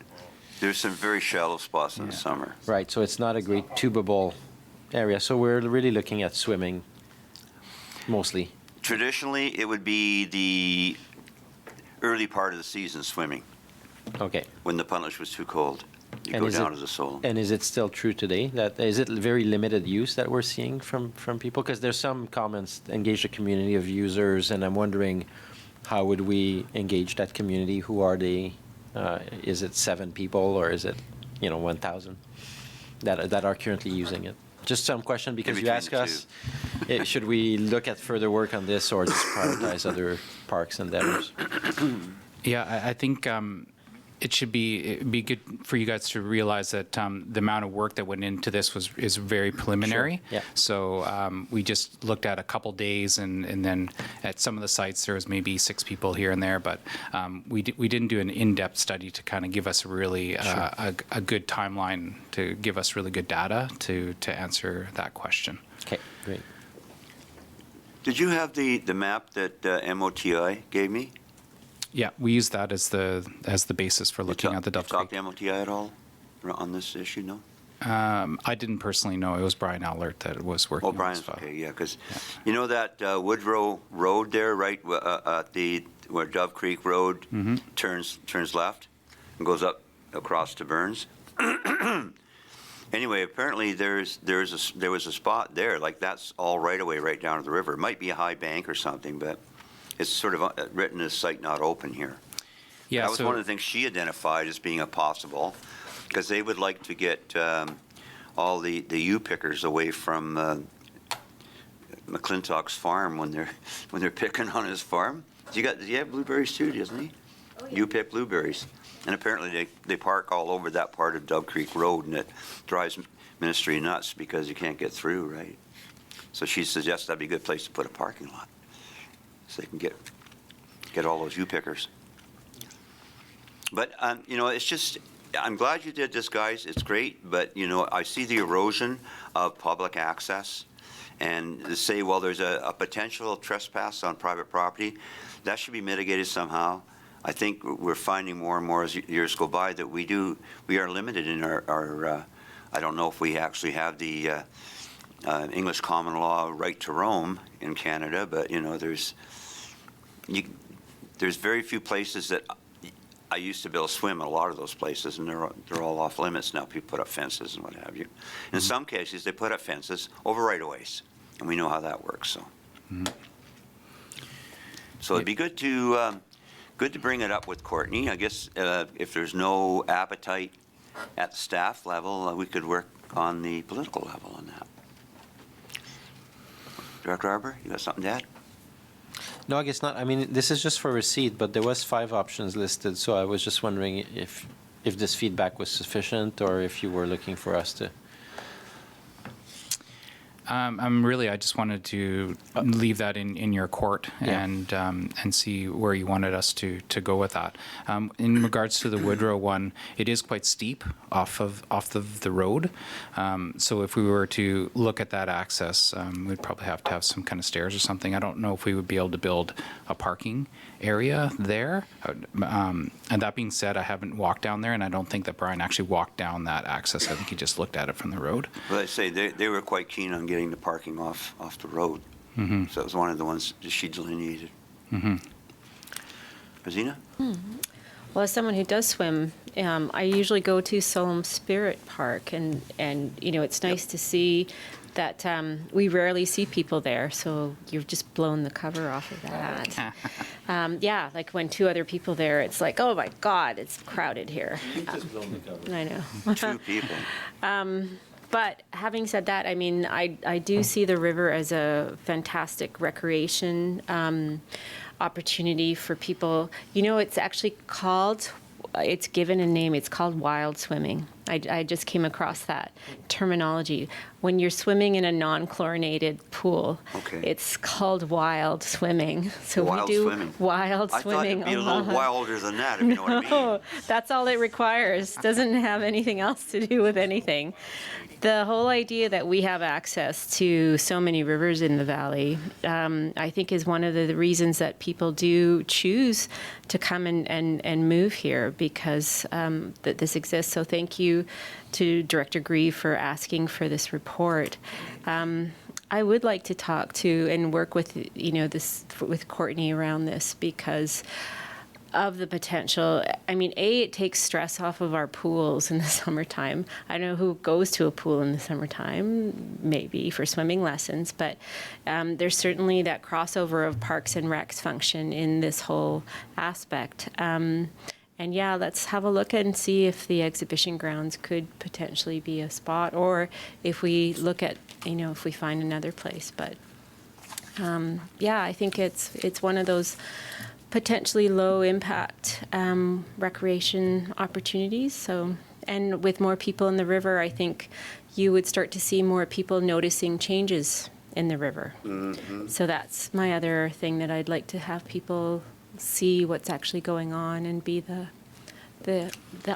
There's some very shallow spots in the summer. Right, so it's not a great tubable area. So we're really looking at swimming, mostly. Traditionally, it would be the early part of the season swimming. Okay. When the Puntlish was too cold. You go down to the Solom. And is it still true today? Is it very limited use that we're seeing from people? Because there's some comments, engage a community of users, and I'm wondering how would we engage that community? Who are they? Is it 7 people or is it 1,000 that are currently using it? Just some question because you ask us, should we look at further work on this or just prioritize other parks endeavors? Yeah, I think it'd be good for you guys to realize that the amount of work that went into this is very preliminary. Sure. Yeah. So we just looked at a couple days, and then at some of the sites there was maybe 6 people here and there, but we didn't do an in-depth study to kind of give us really a good timeline to give us really good data to answer that question. Okay, great. Did you have the map that MOTI gave me? Yeah, we use that as the basis for looking at the Dove Creek. Talked to MOTI at all on this issue? No. I didn't personally know. It was Brian Allert that was working. Oh, Brian's okay. Yeah, because you know that Woodrow Road there, right at where Dove Creek Road turns left and goes up across to Burns. Anyway, apparently there was a spot there, like that's all right away right down to the river. It might be a high bank or something, but it's sort of written as site not open here. Yeah, that was one of the things she identified as being a possible, because they would like to get all the U-pickers away from McClintock's farm when they're picking on his farm. Does he have blueberries too, doesn't he? Oh, yeah. You-pick blueberries. And apparently they park all over that part of Dove Creek Road, and it drives Ministry nuts because you can't get through, right? So she suggests that'd be a good place to put a parking lot, so they can get all those U-pickers. But, it's just, I'm glad you did this, guys. It's great, but, I see the erosion of public access, and to say, well, there's a potential trespass on private property, that should be mitigated somehow. I think we're finding more and more as years go by that we are limited in our I don't know if we actually have the English common law right to roam in Canada, but there's very few places that I used to be able to swim in a lot of those places, and they're all off limits now. People put up fences and what have you. In some cases, they put up fences over right-of-ways, and we know how that works. So, so it'd be good to bring it up with Courtney. I guess if there's no appetite at the staff level, we could work on the political level on that. Director Arbor, you got something to add? No, I guess not. I mean, this is just for receipt, but there was 5 options listed, so I was just wondering if this feedback was sufficient or if you were looking for us to. I just wanted to leave that in your court and see where you wanted us to go with that. In regards to the Woodrow one, it is quite steep off of the road. So if we were to look at that access, we'd probably have to have some kind of stairs or something. I don't know if we would be able to build a parking area there. And that being said, I haven't walked down there, and I don't think that Brian actually walked down that access. I think he just looked at it from the road. Well, I say they were quite keen on getting the parking off the road. So it was one of the ones that she delineated. Rosina? Well, as someone who does swim, I usually go to Solom Spirit Park, and you know, it's nice to see that we rarely see people there, so you've just blown the cover off of that. Yeah, like when 2 other people there, it's like, oh my God, it's crowded here. You've just blown the cover. I know. 2 people. But having said that, I mean, I do see the river as a fantastic recreation opportunity for people. You know, it's actually called, it's given a name, it's called wild swimming. I just came across that terminology. When you're swimming in a non-chlorinated pool, it's called wild swimming. So Wild we do swimming. wild I swimming. thought it'd be a little wilder than that, if you know what I mean. No, that's all it requires. Doesn't have anything else to do with anything. The whole idea that we have access to so many rivers in the valley, I think is one of the reasons that people do choose to come and move here, because that this exists. So thank you to Director Grieve for asking for this report. I would like to talk to and work with, you know, with Courtney around this because of the potential. I mean, it takes stress off of our pools in the summertime. I don't know who goes to a pool in the summertime, maybe for swimming lessons, but there's certainly that crossover of parks and recs function in this whole aspect. And yeah, let's have a look and see if the exhibition grounds could potentially be a spot, or if we look at, you know, if we find another place. But yeah, I think it's one of those potentially low impact recreation opportunities. So, and with more people in the river, I think you would start to see more people noticing changes in the river. So that's my other thing that I'd like to have people see what's actually going on and be the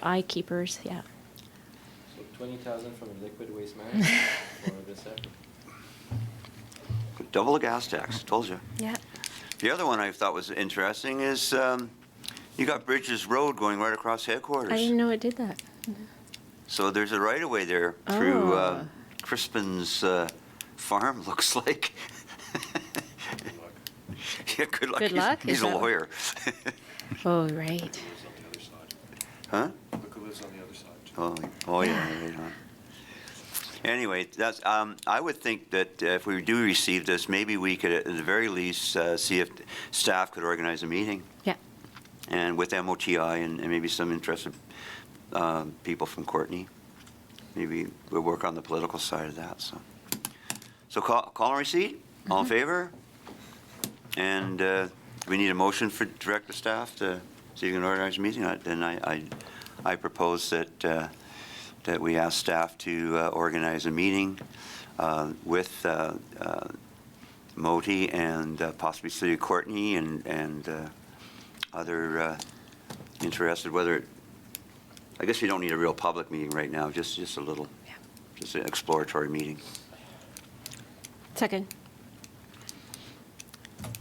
eye keepers. Yeah. So 20,000 from a liquid waste management for this effort. Double the gas tax, told you. Yeah. The other one I thought was interesting is you got Bridges Road going right across headquarters. I didn't know it did that. So there's a right-of-way there through Crispin's farm, looks like. Yeah, good luck. Good luck? He's a lawyer. Oh, right. Huh? Look who lives on the other side. Oh yeah. Right on. Anyway, that's. I would think that if we do receive this, maybe we could, at the very least, see if staff could organize a meeting. Yeah. And with MOTI and maybe some interested people from Courtney, maybe we'll work on the political side of that. So call and receipt. All in favor? And we need a motion for direct the staff to see if you can organize a meeting. Then I propose that that we ask staff to organize a meeting with Moti and possibly City of Courtney and other interested. Whether I guess we don't need a real public meeting right now. Just a little, just an exploratory meeting. Second.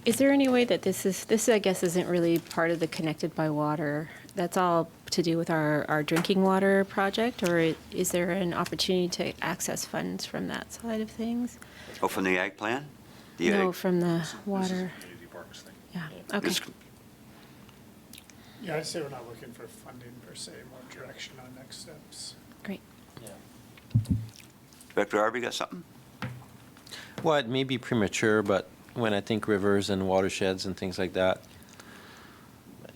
Is there any way that this I guess isn't really part of the Connected by Water? That's all to do with our drinking water project, or is there an opportunity to access funds from that side of things? Oh, from the ag plan? No, from the water. Community parks thing. Yeah, okay. Yeah, I'd say we're not looking for funding per se, more direction on next steps. Great. Director Arby, got something? Well, it may be premature, but when I think rivers and watersheds and things like that,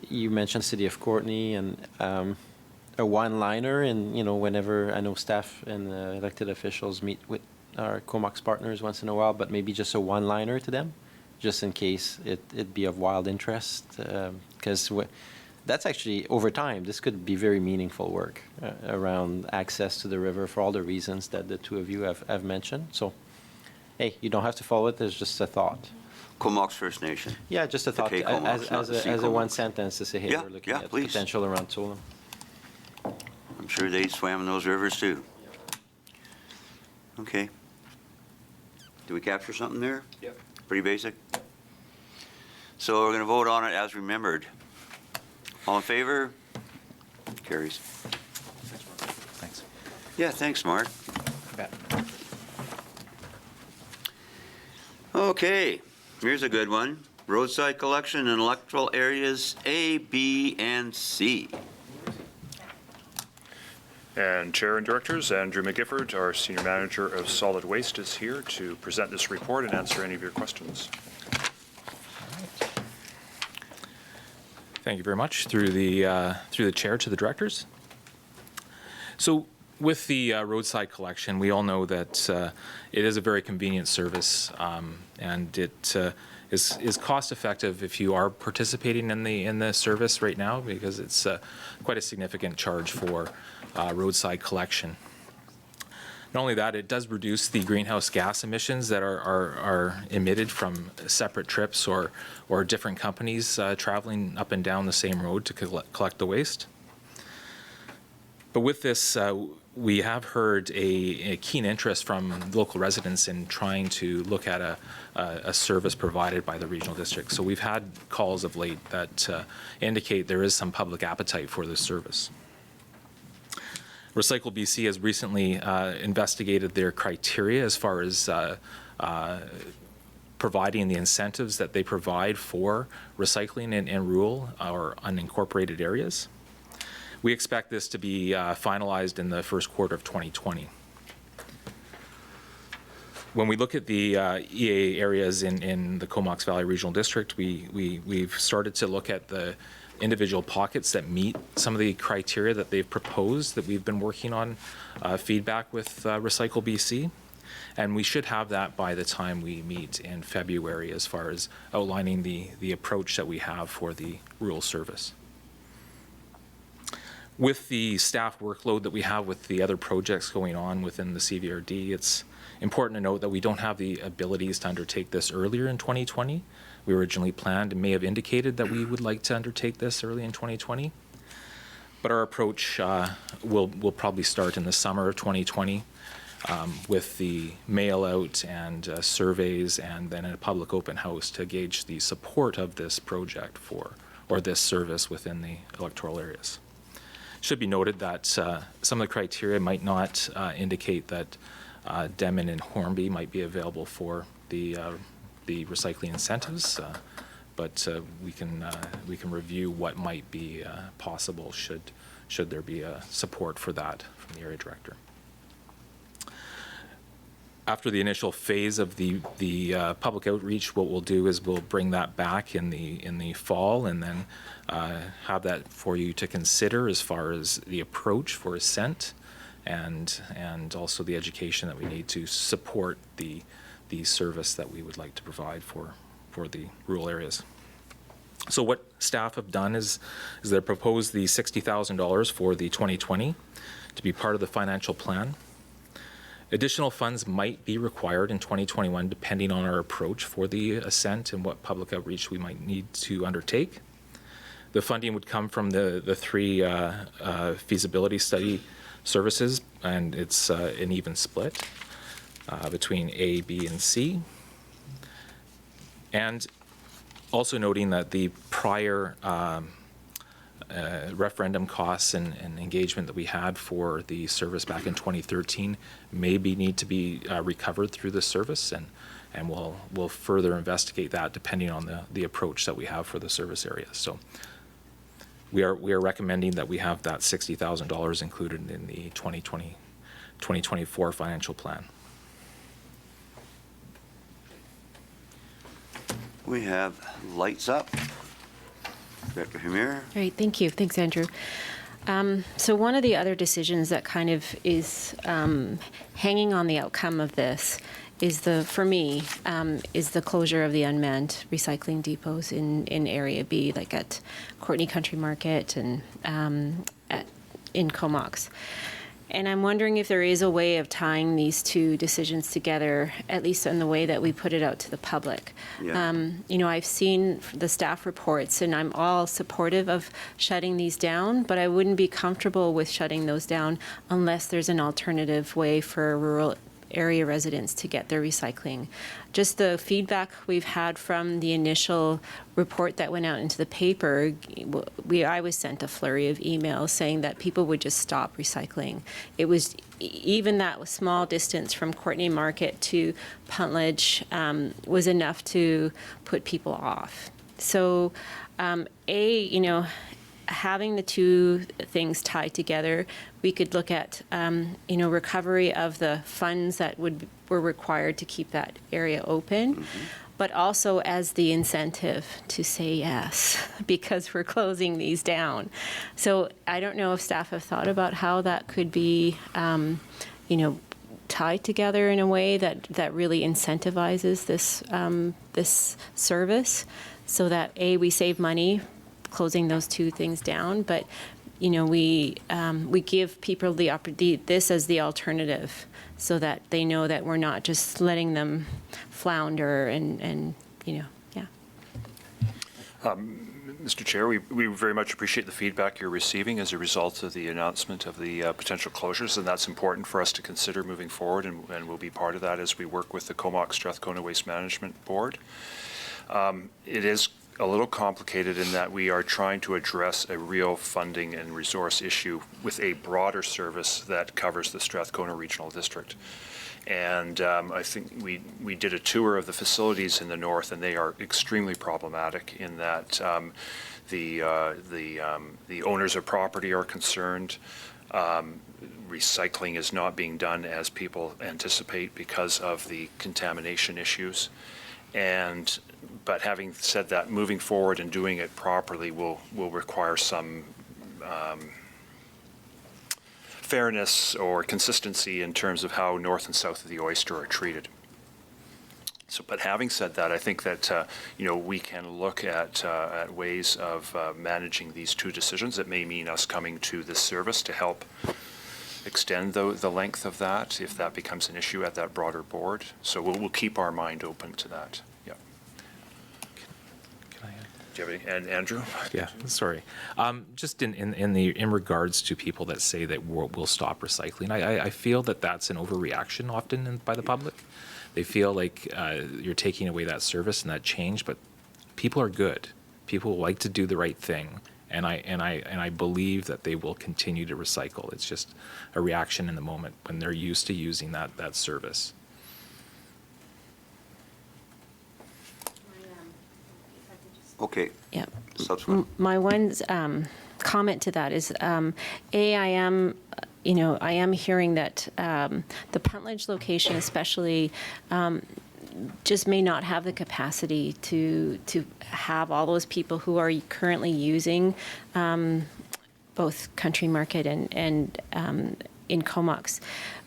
you mentioned City of Courtenay and a one-liner, and whenever I know staff and elected officials meet with our Comox partners once in a while, but maybe just a one-liner to them, just in case it'd be of wild interest, because that's actually, over time, this could be very meaningful work around access to the river for all the reasons that the two of you have mentioned. So, hey, you don't have to follow it, there's just a thought. Comox First Nation. Yeah, just a thought, as a one sentence to say, hey, Yeah, we're looking yeah, at please. potential around Solon. I'm sure they swam in those rivers too. Okay. Did we capture something there? Yep. Pretty basic? So we're going to vote on it as remembered. All in favor? Carries. Thanks. Yeah, thanks, Mark. Bet. Okay, here's a good one. Roadside collection in electoral areas A, B, and C. And Chair and Directors, Andrew McGifford, our Senior Manager of Solid Waste, is here to present this report and answer any of your questions. Thank you very much. Through the chair to the directors. So with the roadside collection, we all know that it is a very convenient service, and it is cost effective if you are participating in the service right now, because it's quite a significant charge for roadside collection. Not only that, it does reduce the greenhouse gas emissions that are emitted from separate trips or different companies traveling up and down the same road to collect the waste. But with this, we have heard a keen interest from local residents in trying to look at a service provided by the regional district. So we've had calls of late that indicate there is some public appetite for this service. Recycle BC has recently investigated their criteria as far as providing the incentives that they provide for recycling in rural or unincorporated areas. We expect this to be finalized in the first quarter of 2020. When we look at the EA areas in the Comox Valley Regional District, we've started to look at the individual pockets that meet some of the criteria that they've proposed, that we've been working on feedback with Recycle BC. And we should have that by the time we meet in February as far as outlining the approach that we have for the rural service. With the staff workload that we have with the other projects going on within the CVRD, it's important to note that we don't have the abilities to undertake this earlier in 2020. We originally planned and may have indicated that we would like to undertake this early in 2020. But our approach will probably start in the summer of 2020 with the mail out and surveys, and then a public open house to gauge the support of this project or this service within the electoral areas. It should be noted that some of the criteria might not indicate that Denman and Hornby might be available for the recycling incentives, but we can review what might be possible should there be support for that from the area director. After the initial phase of the public outreach, what we'll do is we'll bring that back in the fall, and then have that for you to consider as far as the approach for assent, and also the education that we need to support the service that we would like to provide for the rural areas. So what staff have done is they proposed the $60,000 for the 2020 to be part of the financial plan. Additional funds might be required in 2021 depending on our approach for the assent and what public outreach we might need to undertake. The funding would come from the three feasibility study services, and it's an even split between A, B, and C. And also noting that the prior referendum costs and engagement that we had for the service back in 2013 maybe need to be recovered through the service, and we'll further investigate that depending on the approach that we have for the service area. So we are recommending that we have that $60,000 included in the 2024 financial plan. We have lights up. Director Hamir. Great, thank you. Thanks, Andrew. So one of the other decisions that kind of is hanging on the outcome of this is for me, is the closure of the unmanned recycling depots in Area B, like at Courtney Country Market and in Comox. And I'm wondering if there is a way of tying these two decisions together, at least in the way that we put it out to the public. Yeah. I've seen the staff reports, and I'm all supportive of shutting these down, but I wouldn't be comfortable with shutting those down unless there's an alternative way for rural area residents to get their recycling. Just the feedback we've had from the initial report that went out into the paper, I was sent a flurry of emails saying that people would just stop recycling. It was even that small distance from Courtney Market to Puntledge was enough to put people off. So, having the two things tied together, we could look at, recovery of the funds that were required to keep that area open, but also as the incentive to say yes, because we're closing these down. So I don't know if staff have thought about how that could be, tied together in a way that really incentivizes this service, so that we save money closing those two things down, but we give people this as the alternative, so that they know that we're not just letting them flounder and yeah. Mr. Chair, we very much appreciate the feedback you're receiving as a result of the announcement of the potential closures, and that's important for us to consider moving forward, and we'll be part of that as we work with the Comox Strathcona Waste Management Board. It is a little complicated in that we are trying to address a real funding and resource issue with a broader service that covers the Strathcona Regional District. And I think we did a tour of the facilities in the north, and they are extremely problematic in that the owners of property are concerned. Recycling is not being done as people anticipate because of the contamination issues. But having said that, moving forward and doing it properly will require some fairness or consistency in terms of how north and south of the oyster are treated. So, but having said that, I think that we can look at ways of managing these two decisions. It may mean us coming to this service to help extend the length of that if that becomes an issue at that broader board. So we'll keep our mind open to that. Yeah. Can I add? Do you have any? And Andrew? Yeah, sorry. Just in regards to people that say that we'll stop recycling, I feel that that's an overreaction often by the public. They feel like you're taking away that service and that change, but people are good. People like to do the right thing, and I believe that they will continue to recycle. It's just a reaction in the moment when they're used to using that service. Okay. Yeah. Subsequent. My one comment to that is, I am hearing that the Puntledge location especially just may not have the capacity to have all those people who are currently using both Country Market and in Comox,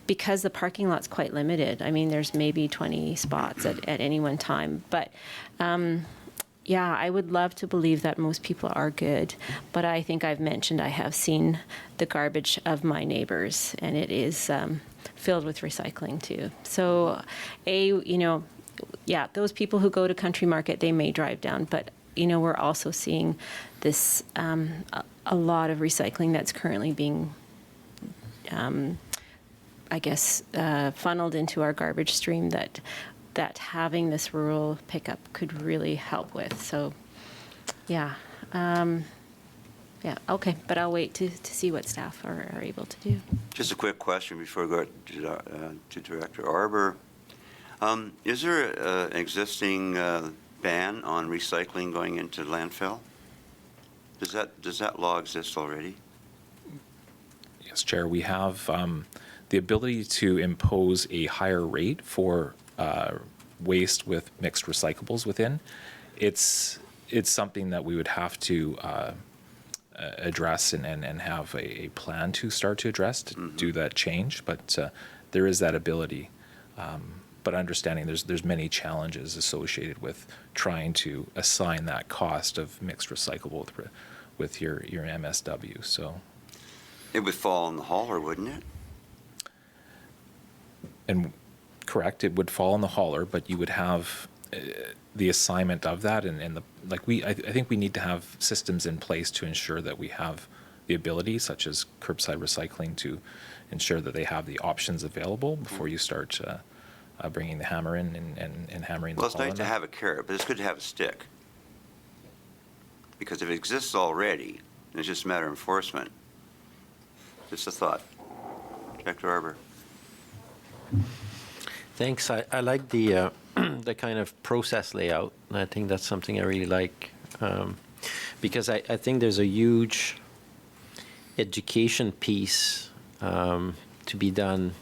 because the parking lot's quite limited. I mean, there's maybe 20 spots at any one time, but yeah, I would love to believe that most people are good, but I think I've mentioned I have seen the garbage of my neighbors, and it is filled with recycling too. So, those people who go to Country Market, they may drive down, but we're also seeing this a lot of recycling that's currently being, funneled into our garbage stream that having this rural pickup could really help with. So, okay, but I'll wait to see what staff are able to do. Just a quick question before we go to Director Arbour. Is there an existing ban on recycling going into landfill? Does that law exist already? Yes, Chair, we have the ability to impose a higher rate for waste with mixed recyclables within. It's something that we would have to address and have a plan to start to address to do that change, but there is that ability. But understanding there's many challenges associated with trying to assign that cost of mixed recyclable with your MSW. So It would fall in the hauler, wouldn't it? And correct, it would fall in the hauler, but you would have the assignment of that, and the I think we need to have systems in place to ensure that we have the ability, such as curbside recycling, to ensure that they have the options available before you start bringing the hammer in and hammering the Well, it's ball nice in to there. have a carrot, but it's good to have a stick. Because if it exists already, then it's just a matter of enforcement. Just a thought. Director Arbor. Thanks. I like the the kind of process layout. And I think that's something I really like, because I think there's a huge education piece to be done,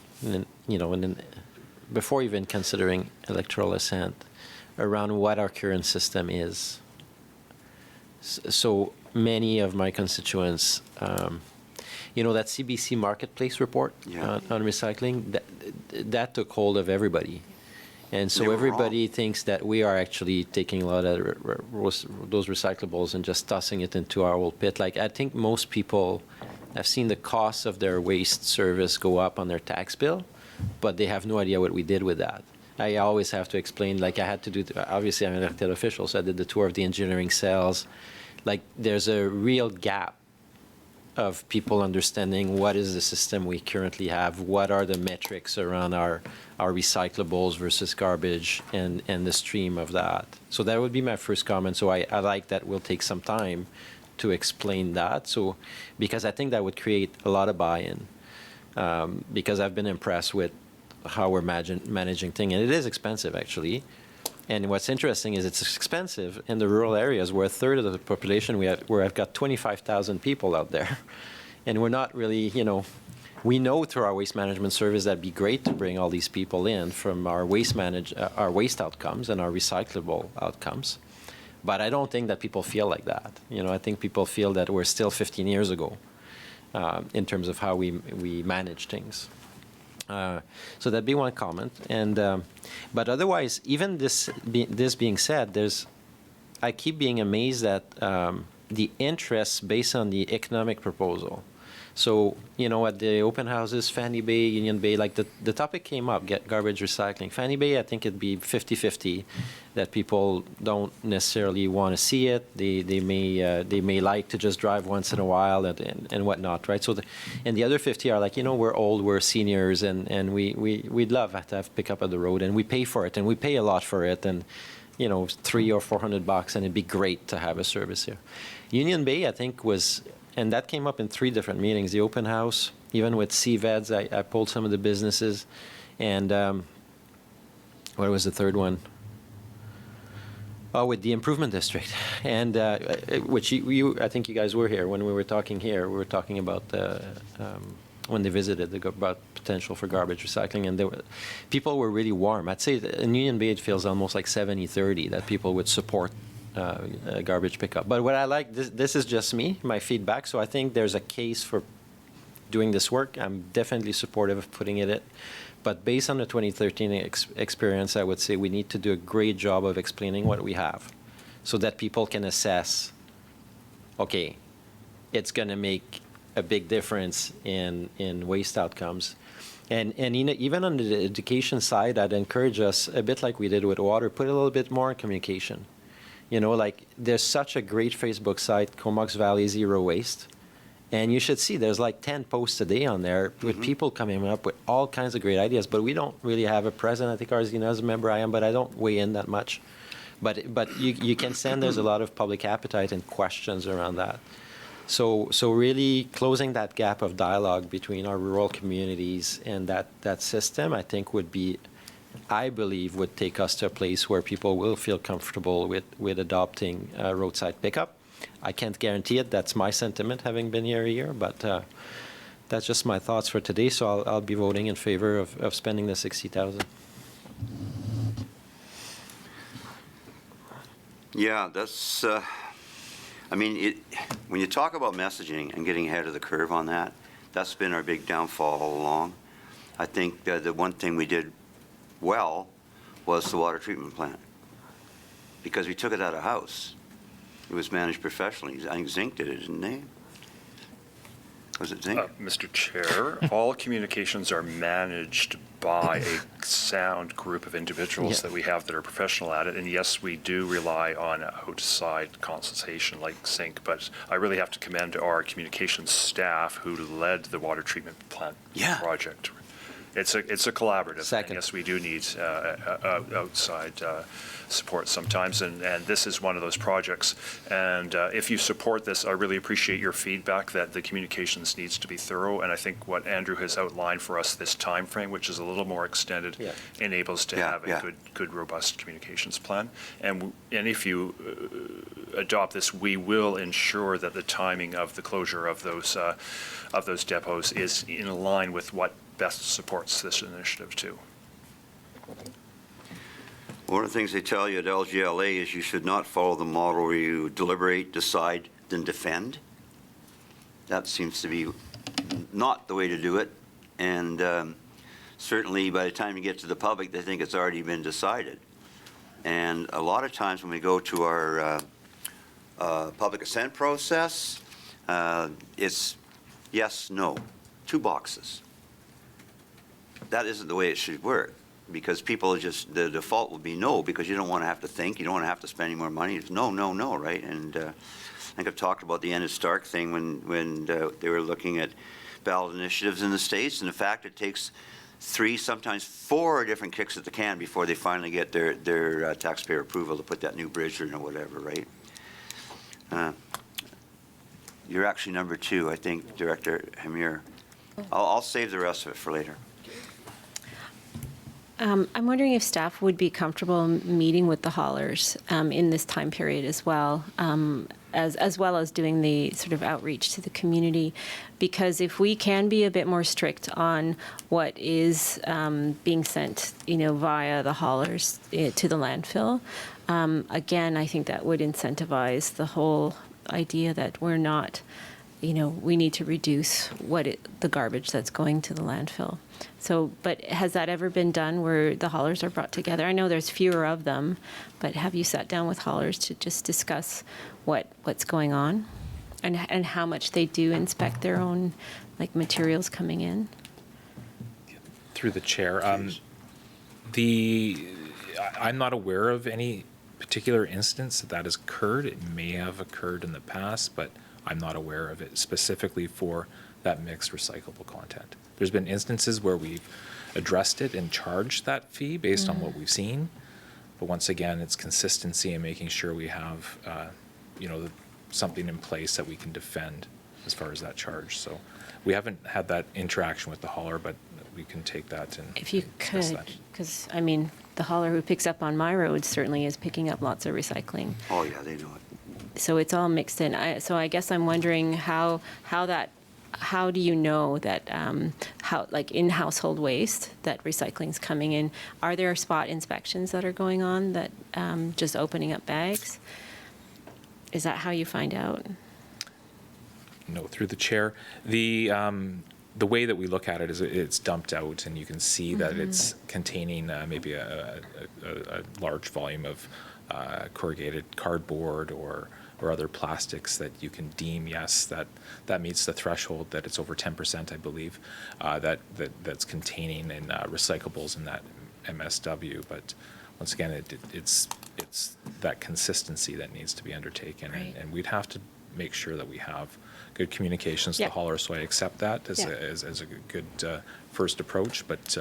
before even considering electoral assent, around what our current system is. So many of my constituents, that CBC Marketplace report on recycling, that took hold of everybody. And so everybody thinks that we are actually taking a lot of those recyclables and just tossing it into our old pit. Like, I think most people have seen the cost of their waste service go up on their tax bill, but they have no idea what we did with that. I always have to explain, like I had to do, obviously I'm an elected official, so I did the tour of the engineering cells. Like, there's a real gap of people understanding what is the system we currently have, what are the metrics around our recyclables versus garbage, and the stream of that. So that would be my first comment. So I like that we'll take some time to explain that. So, because I think that would create a lot of buy-in, because I've been impressed with how we're managing things, and it is expensive actually. And what's interesting is it's expensive in the rural areas where a third of the population where I've got 25,000 people out there, and we're not really, we know through our waste management service that'd be great to bring all these people in from our waste outcomes and our recyclable outcomes, but I don't think that people feel like that. I think people feel that we're still 15 years ago in terms of how we manage things. So that'd be one comment, but otherwise, even this being said, I keep being amazed at the interest based on the economic proposal. So, at the open houses, Fanny Bay, Union Bay, like the topic came up, get garbage recycling. Fanny Bay, I think it'd be 50-50, that people don't necessarily want to see it. They may like to just drive once in a while and whatnot, right? So, and the other 50 are like, we're old, we're seniors, and we'd love to have pickup of the road, and we pay for it, and we pay a lot for it, and $300 or $400, and it'd be great to have a service here. Union Bay, I think, and that came up in 3 different meetings. The open house, even with CVEDs, I pulled some of the businesses, and what was the third one? Oh, with the improvement district, and which I think you guys were here when we were talking here. We were talking about when they visited about potential for garbage recycling, and people were really warm. I'd say in Union Bay it feels almost like 70-30 that people would support garbage pickup. But what I like, this is just me, my feedback, so I think there's a case for doing this work. I'm definitely supportive of putting it in. But based on the 2013 experience, I would say we need to do a great job of explaining what we have so that people can assess, okay, it's going to make a big difference in waste outcomes. And even on the education side, I'd encourage us, a bit like we did with water, put a little bit more in communication. Like there's such a great Facebook site, Comox Valley Zero Waste, and you should see there's like 10 posts a day on there with people coming up with all kinds of great ideas, but we don't really have a presence. I think Arzina is a member, I am, but I don't weigh in that much. But you can sense there's a lot of public appetite and questions around that. So really closing that gap of dialogue between our rural communities and that system, I think I believe would take us to a place where people will feel comfortable with adopting roadside pickup. I can't guarantee it. That's my sentiment, having been here a year, but that's just my thoughts for today, so I'll be voting in favor of spending the 60,000. Yeah, that's, I mean, when you talk about messaging and getting ahead of the curve on that, that's been our big downfall all along. I think the one thing we did well was the water treatment plant, because we took it out of house. It was managed professionally. I think Zinc did it, didn't they? Was it Zinc? Mr. Chair, all communications are managed by a sound group of individuals that we have that are professional at it. And yes, we do rely on outside consultation like Zinc, but I really have to commend our communications staff who led the water treatment plant project. It's a collaborative. Second. And yes, we do need outside support sometimes, and this is one of those projects. And if you support this, I really appreciate your feedback that the communications needs to be thorough. And I think what Andrew has outlined for us, this time frame, which is a little more extended, enables to have a good, robust communications plan. And if you adopt this, we will ensure that the timing of the closure of those depots is in line with what best supports this initiative too. One of the things they tell you at LGLA is you should not follow the model where you deliberate, decide, then defend. That seems to be not the way to do it. And certainly by the time you get to the public, they think it's already been decided. And a lot of times when we go to our public assent process, it's yes, no, 2 boxes. That isn't the way it should work, because people are just, the default will be no, because you don't want to have to think, you don't want to have to spend any more money. It's no, no, no, right? And I think I've talked about the Ennis Stark thing when they were looking at ballot initiatives in the States, and the fact it takes 3, sometimes 4 different kicks at the can before they finally get their taxpayer approval to put that new bridge in or whatever, right? You're actually number 2, I think, Director Hamir. I'll save the rest of it for later. I'm wondering if staff would be comfortable meeting with the haulers in this time period as well as doing the sort of outreach to the community, because if we can be a bit more strict on what is being sent, via the haulers to the landfill, again, I think that would incentivize the whole idea that we're not, we need to reduce the garbage that's going to the landfill. So, but has that ever been done where the haulers are brought together? I know there's fewer of them, but have you sat down with haulers to just discuss what's going on and how much they do inspect their own materials coming in? Through the chair, I'm not aware of any particular instance that has occurred. It may have occurred in the past, but I'm not aware of it specifically for that mixed recyclable content. There's been instances where we've addressed it and charged that fee based on what we've seen. But once again, it's consistency and making sure we have, something in place that we can defend as far as that charge. So we haven't had that interaction with the hauler, but we can take that and if you could, because the hauler who picks up on my road certainly is picking up lots of recycling. Oh yeah, they know it. So it's all mixed in. So I guess I'm wondering how do you know that in household waste that recycling's coming in? Are there spot inspections that are going on that just opening up bags? Is that how you find out? No, through the chair. The way that we look at it is it's dumped out, and you can see that it's containing maybe a large volume of corrugated cardboard or other plastics that you can deem, yes, that meets the threshold that it's over 10%, I believe, that's containing in recyclables in that MSW. But once again, it's that consistency that needs to be undertaken, and we'd have to make sure that we have good communications to the hauler. So I accept that as a good first approach, but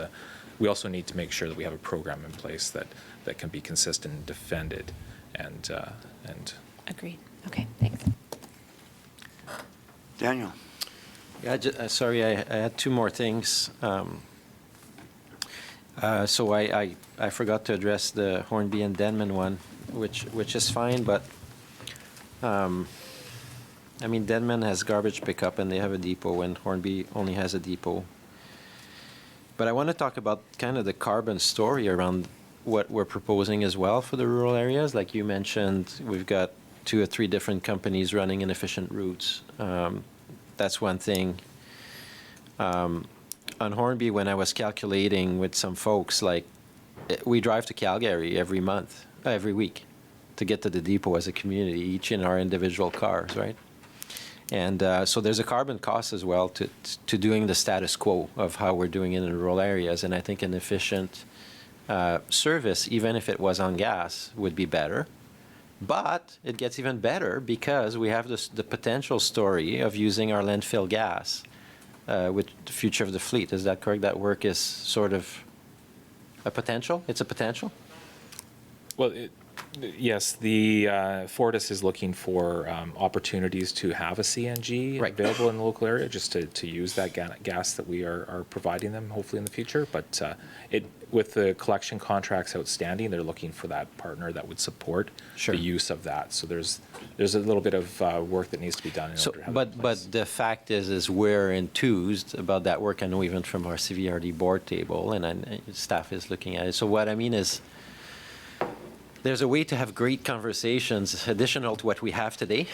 we also need to make sure that we have a program in place that can be consistent and defended and Agreed. Okay, thanks. Daniel. Yeah, sorry, I had 2 more things. So I forgot to address the Hornby and Denman one, which is fine, but I mean, Denman has garbage pickup and they have a depot, and Hornby only has a depot. But I want to talk about kind of the carbon story around what we're proposing as well for the rural areas. Like you mentioned, we've got 2 or 3 different companies running inefficient routes. That's one thing. On Hornby, when I was calculating with some folks, like we drive to Calgary every week to get to the depot as a community, each in our individual cars, right? And so there's a carbon cost as well to doing the status quo of how we're doing it in rural areas. And I think an efficient service, even if it was on gas, would be better. But it gets even better because we have the potential story of using our landfill gas with the future of the fleet. Is that correct? That work is sort of a potential? It's a potential? Well, yes, the Fortis is looking for opportunities to have a CNG available in the local area, just to use that gas that we are providing them, hopefully in the future. But with the collection contracts outstanding, they're looking for that partner that would support the use of that. So there's a little bit of work that needs to be done. But the fact is we're enthused about that work. I know even from our CVRD board table, and staff is looking at it. So what I mean is, there's a way to have great conversations additional to what we have today.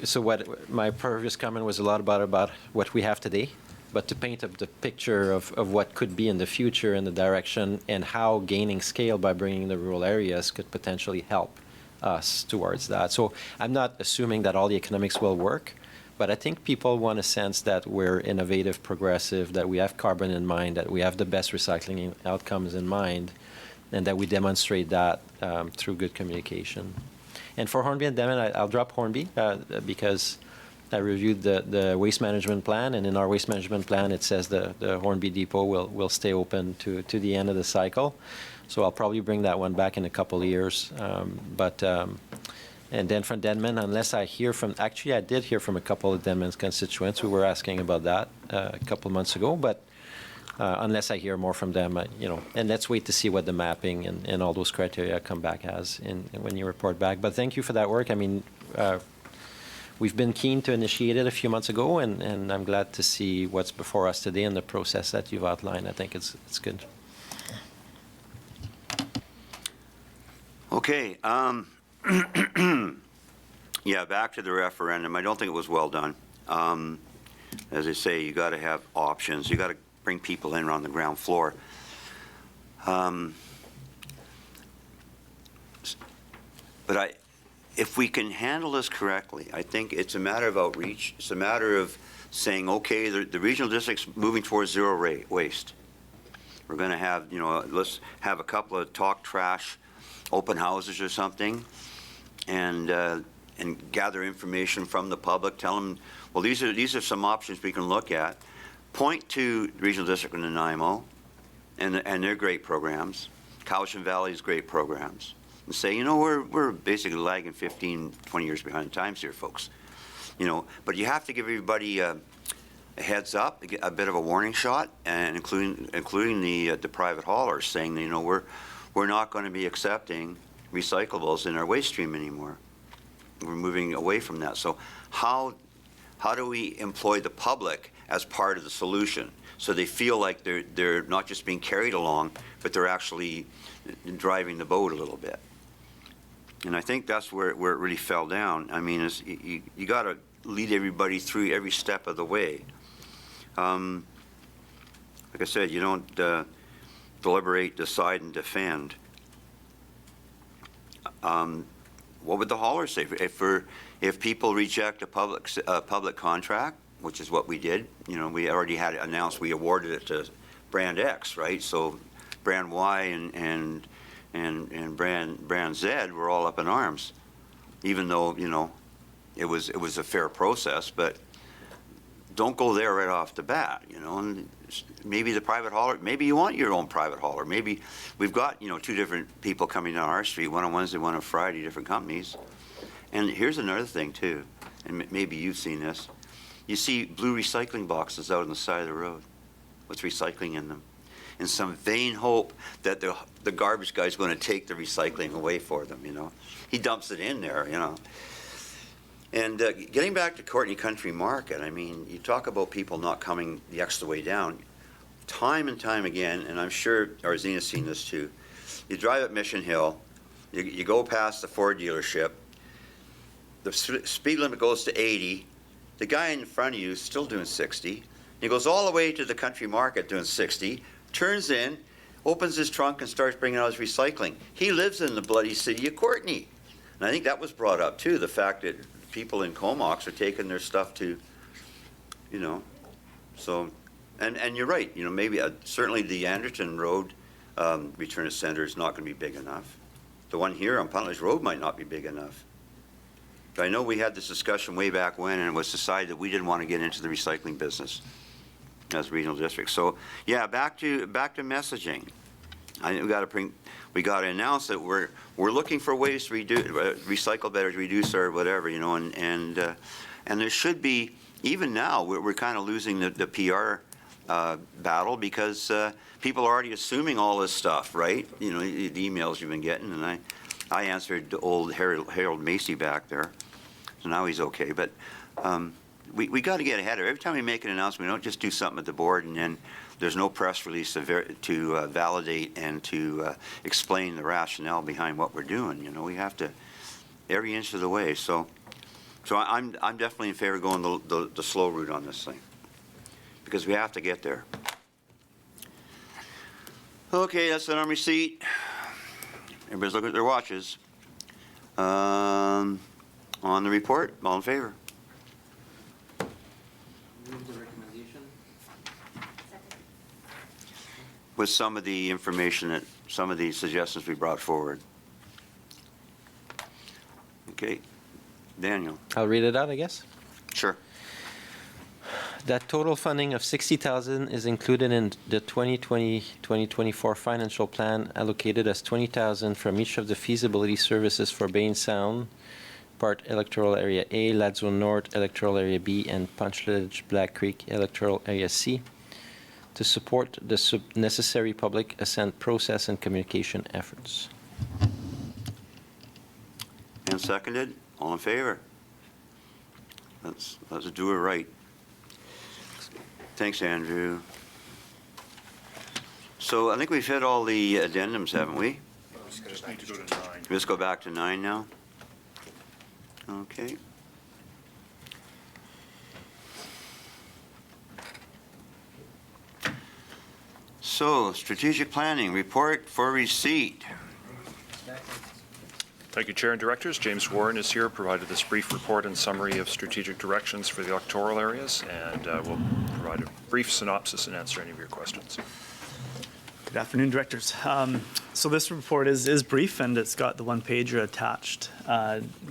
So what my previous comment was a lot about what we have today, but to paint up the picture of what could be in the future and the direction and how gaining scale by bringing the rural areas could potentially help us towards that. So I'm not assuming that all the economics will work, but I think people want a sense that we're innovative, progressive, that we have carbon in mind, that we have the best recycling outcomes in mind, and that we demonstrate that through good communication. And for Hornby and Denman, I'll drop Hornby because I reviewed the waste management plan, and in our waste management plan, it says the Hornby depot will stay open to the end of the cycle. So I'll probably bring that one back in a couple of years. And then from Denman, unless I hear from, actually I did hear from a couple of Denman's constituents who were asking about that a couple of months ago, but unless I hear more from them, and let's wait to see what the mapping and all those criteria come back as when you report back. But thank you for that work. I mean, we've been keen to initiate it a few months ago, and I'm glad to see what's before us today and the process that you've outlined. I think it's good. Okay. Yeah, back to the referendum. I don't think it was well done. As I say, you got to have options. You got to bring people in on the ground floor. But if we can handle this correctly, I think it's a matter of outreach. It's a matter of saying, okay, the regional district's moving towards zero waste. We're going to have, let's have a couple of talk trash open houses or something, and gather information from the public. Tell them, well, these are some options we can look at. Point to the regional district in Nanaimo and their great programs, Cowichan Valley's great programs, and say, we're basically lagging 15, 20 years behind the times here, folks. But you have to give everybody a heads up, a bit of a warning shot, and including the private haulers, saying that, we're not going to be accepting recyclables in our waste stream anymore. We're moving away from that. So how do we employ the public as part of the solution, so they feel like they're not just being carried along, but they're actually driving the boat a little bit? And I think that's where it really fell down. I mean, you got to lead everybody through every step of the way. Like I said, you don't deliberate, decide, and defend. What would the haulers say if people reject a public contract, which is what we did? We already had it announced. We awarded it to Brand X, right? So Brand Y and Brand Z were all up in arms, even though it was a fair process. But don't go there right off the bat, and maybe the private hauler, maybe you want your own private hauler. Maybe we've got, 2 different people coming down our street, one on Wednesday, one on Friday, different companies. And here's another thing too, and maybe you've seen this. You see blue recycling boxes out on the side of the road with recycling in them, in some vain hope that the garbage guy's going to take the recycling away for them, He dumps it in there, And getting back to Courtney Country Market, I mean, you talk about people not coming the extra way down. Time and time again, and I'm sure Arzina's seen this too, you drive up Mission Hill, you go past the Ford dealership, the speed limit goes to 80, the guy in front of you is still doing 60, he goes all the way to the Country Market doing 60, turns in, opens his trunk and starts bringing out his recycling. He lives in the bloody city of Courtney. And I think that was brought up too, the fact that people in Comox are taking their stuff to, you know, so, and you're right, you know, maybe certainly the Anderton Road return center is not going to be big enough. The one here on Puntledge Road might not be big enough. But I know we had this discussion way back when, and it was decided that we didn't want to get into the recycling business as a regional district. So yeah, back to messaging. I think we got to announce that we're looking for ways to recycle better, to reduce our whatever, you know, and there should be, even now we're kind of losing the PR battle because people are already assuming all this stuff, right? You know, the emails you've been getting, and I answered old Harold Macy back there, so now he's okay. But we got to get ahead of it. Every time we make an announcement, we don't just do something at the board and then there's no press release to validate and to explain the rationale behind what we're doing. You know, we have to every inch of the way. So I'm definitely in favor of going the slow route on this thing because we have to get there. Okay, that's it on receipt. Everybody's looking at their watches. On the report, all in favor? With some of the information that, some of the suggestions we brought forward. Okay, Daniel. I'll read it out, I guess. Sure. That total funding of $60,000 is included in the 2020-2024 financial plan, allocated as $20,000 from each of the feasibility services for Bain Sound, part Electoral Area A, Ladzone North, Electoral Area B, and Puntledge Black Creek, Electoral Area C, to support the necessary public assent process and communication efforts. And seconded, all in favor? Let's do it right. Thanks, Andrew. So I think we've hit all the addendums, haven't we? Just need to go to 9. Let's go back to 9 now. Okay. So, strategic planning, report for receipt. Thank you, Chair and Directors. James Warren is here, provided this brief report and summary of strategic directions for the electoral areas, and will provide a brief synopsis and answer any of your questions. Good afternoon, Directors. So this report is brief, and it's got the one-pager attached.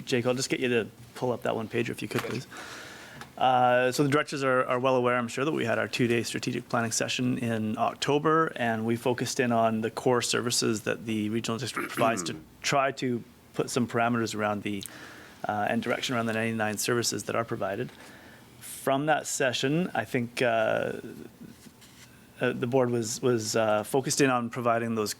Jake, I'll just get you to pull up that one-pager if you could, please. So the directors are well aware, I'm sure, that we had our 2-day strategic planning session in October, and we focused in on the core services that the regional district provides to try to put some parameters around the and direction around the 99 services that are provided. From that session, I think the board was focused in on providing those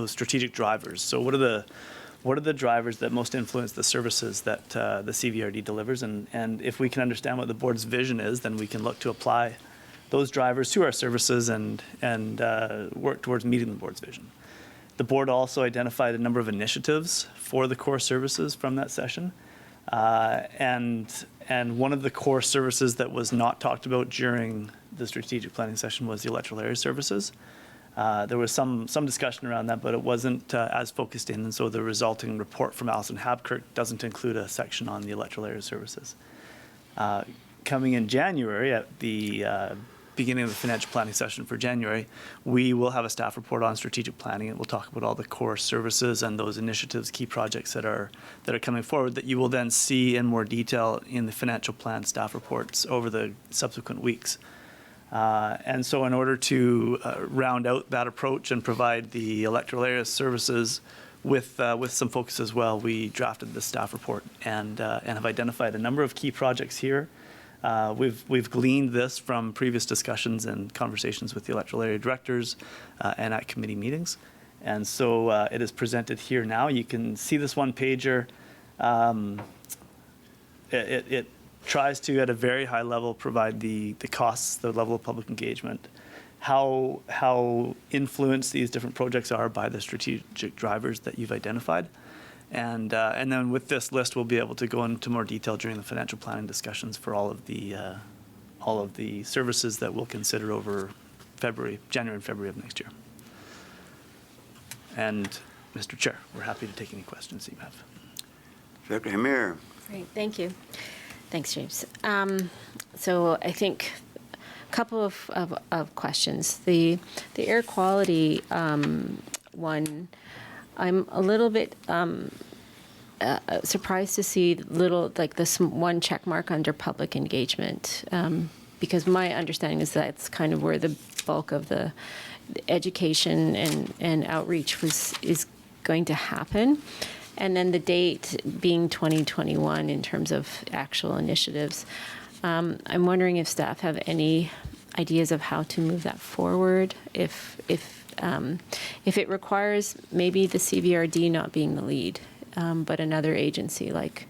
strategic drivers. So what are the drivers that most influence the services that the CVRD delivers? And if we can understand what the board's vision is, then we can look to apply those drivers to our services and work towards meeting the board's vision. The board also identified a number of initiatives for the core services from that session. And one of the core services that was not talked about during the strategic planning session was the electoral area services. There was some discussion around that, but it wasn't as focused in, and so the resulting report from Alison Habkirk doesn't include a section on the electoral area services. Coming in January, at the beginning of the financial planning session for January, we will have a staff report on strategic planning, and we'll talk about all the core services and those initiatives, key projects that are coming forward that you will then see in more detail in the financial plan staff reports over the subsequent weeks. And so in order to round out that approach and provide the electoral area services with some focus as well, we drafted the staff report and have identified a number of key projects here. We've gleaned this from previous discussions and conversations with the electoral area directors and at committee meetings. And so it is presented here now. You can see this one pager it tries to, at a very high level, provide the costs, the level of public engagement, how influenced these different projects are by the strategic drivers that you've identified. And then with this list, we'll be able to go into more detail during the financial planning discussions for all of the services that we'll consider over January and February of next year. And Mr. Chair, we're happy to take any questions that you have. Director Hamir. Great, thank you. Thanks, James. So I think a couple of questions. The air quality one, I'm a little bit surprised to see this one check mark under public engagement, because my understanding is that's kind of where the bulk of the education and outreach is going to happen. And then the date being 2021 in terms of actual initiatives. I'm wondering if staff have any ideas of how to move that forward, if it requires maybe the CVRD not being the lead, but another agency like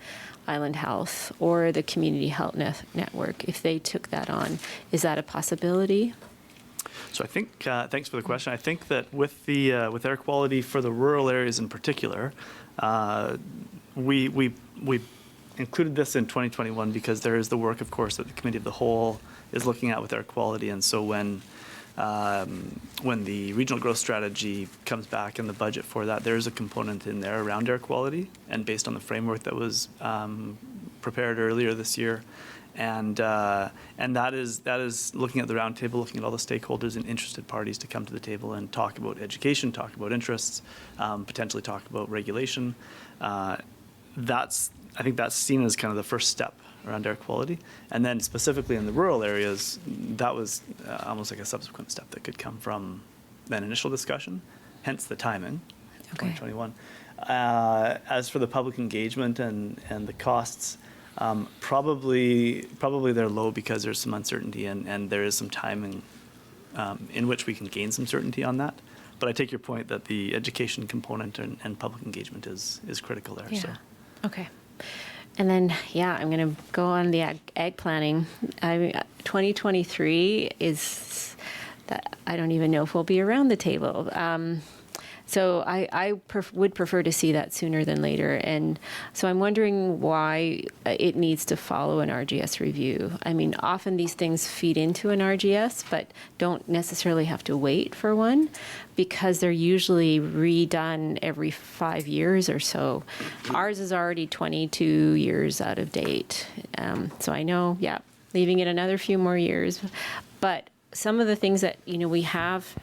Island Health or the Community Health Network, if they took that on, is that a possibility? So I think, thanks for the question. I think that with air quality for the rural areas in particular, we included this in 2021 because there is the work, of course, that the Committee of the Whole is looking at with air quality. And so when the regional growth strategy comes back in the budget for that, there is a component in there around air quality, and based on the framework that was prepared earlier this year. And that is looking at the roundtable, looking at all the stakeholders and interested parties to come to the table and talk about education, talk about interests, potentially talk about regulation. I think that's seen as kind of the first step around air quality. And then specifically in the rural areas, that was almost like a subsequent step that could come from that initial discussion, hence the timing, 2021. As for the public engagement and the costs, probably they're low because there's some uncertainty and there is some timing in which we can gain some certainty on that. But I take your point that the education component and public engagement is critical there. Yeah. So. Okay. And then, I'm going to go on the ag planning. 2023 is that I don't even know if we'll be around the table. So I would prefer to see that sooner than later. And so I'm wondering why it needs to follow an RGS review. I mean, often these things feed into an RGS, but don't necessarily have to wait for one because they're usually redone every 5 years or so. Ours is already 22 years out of date. So I know, leaving it another few more years. But some of the things that, we have,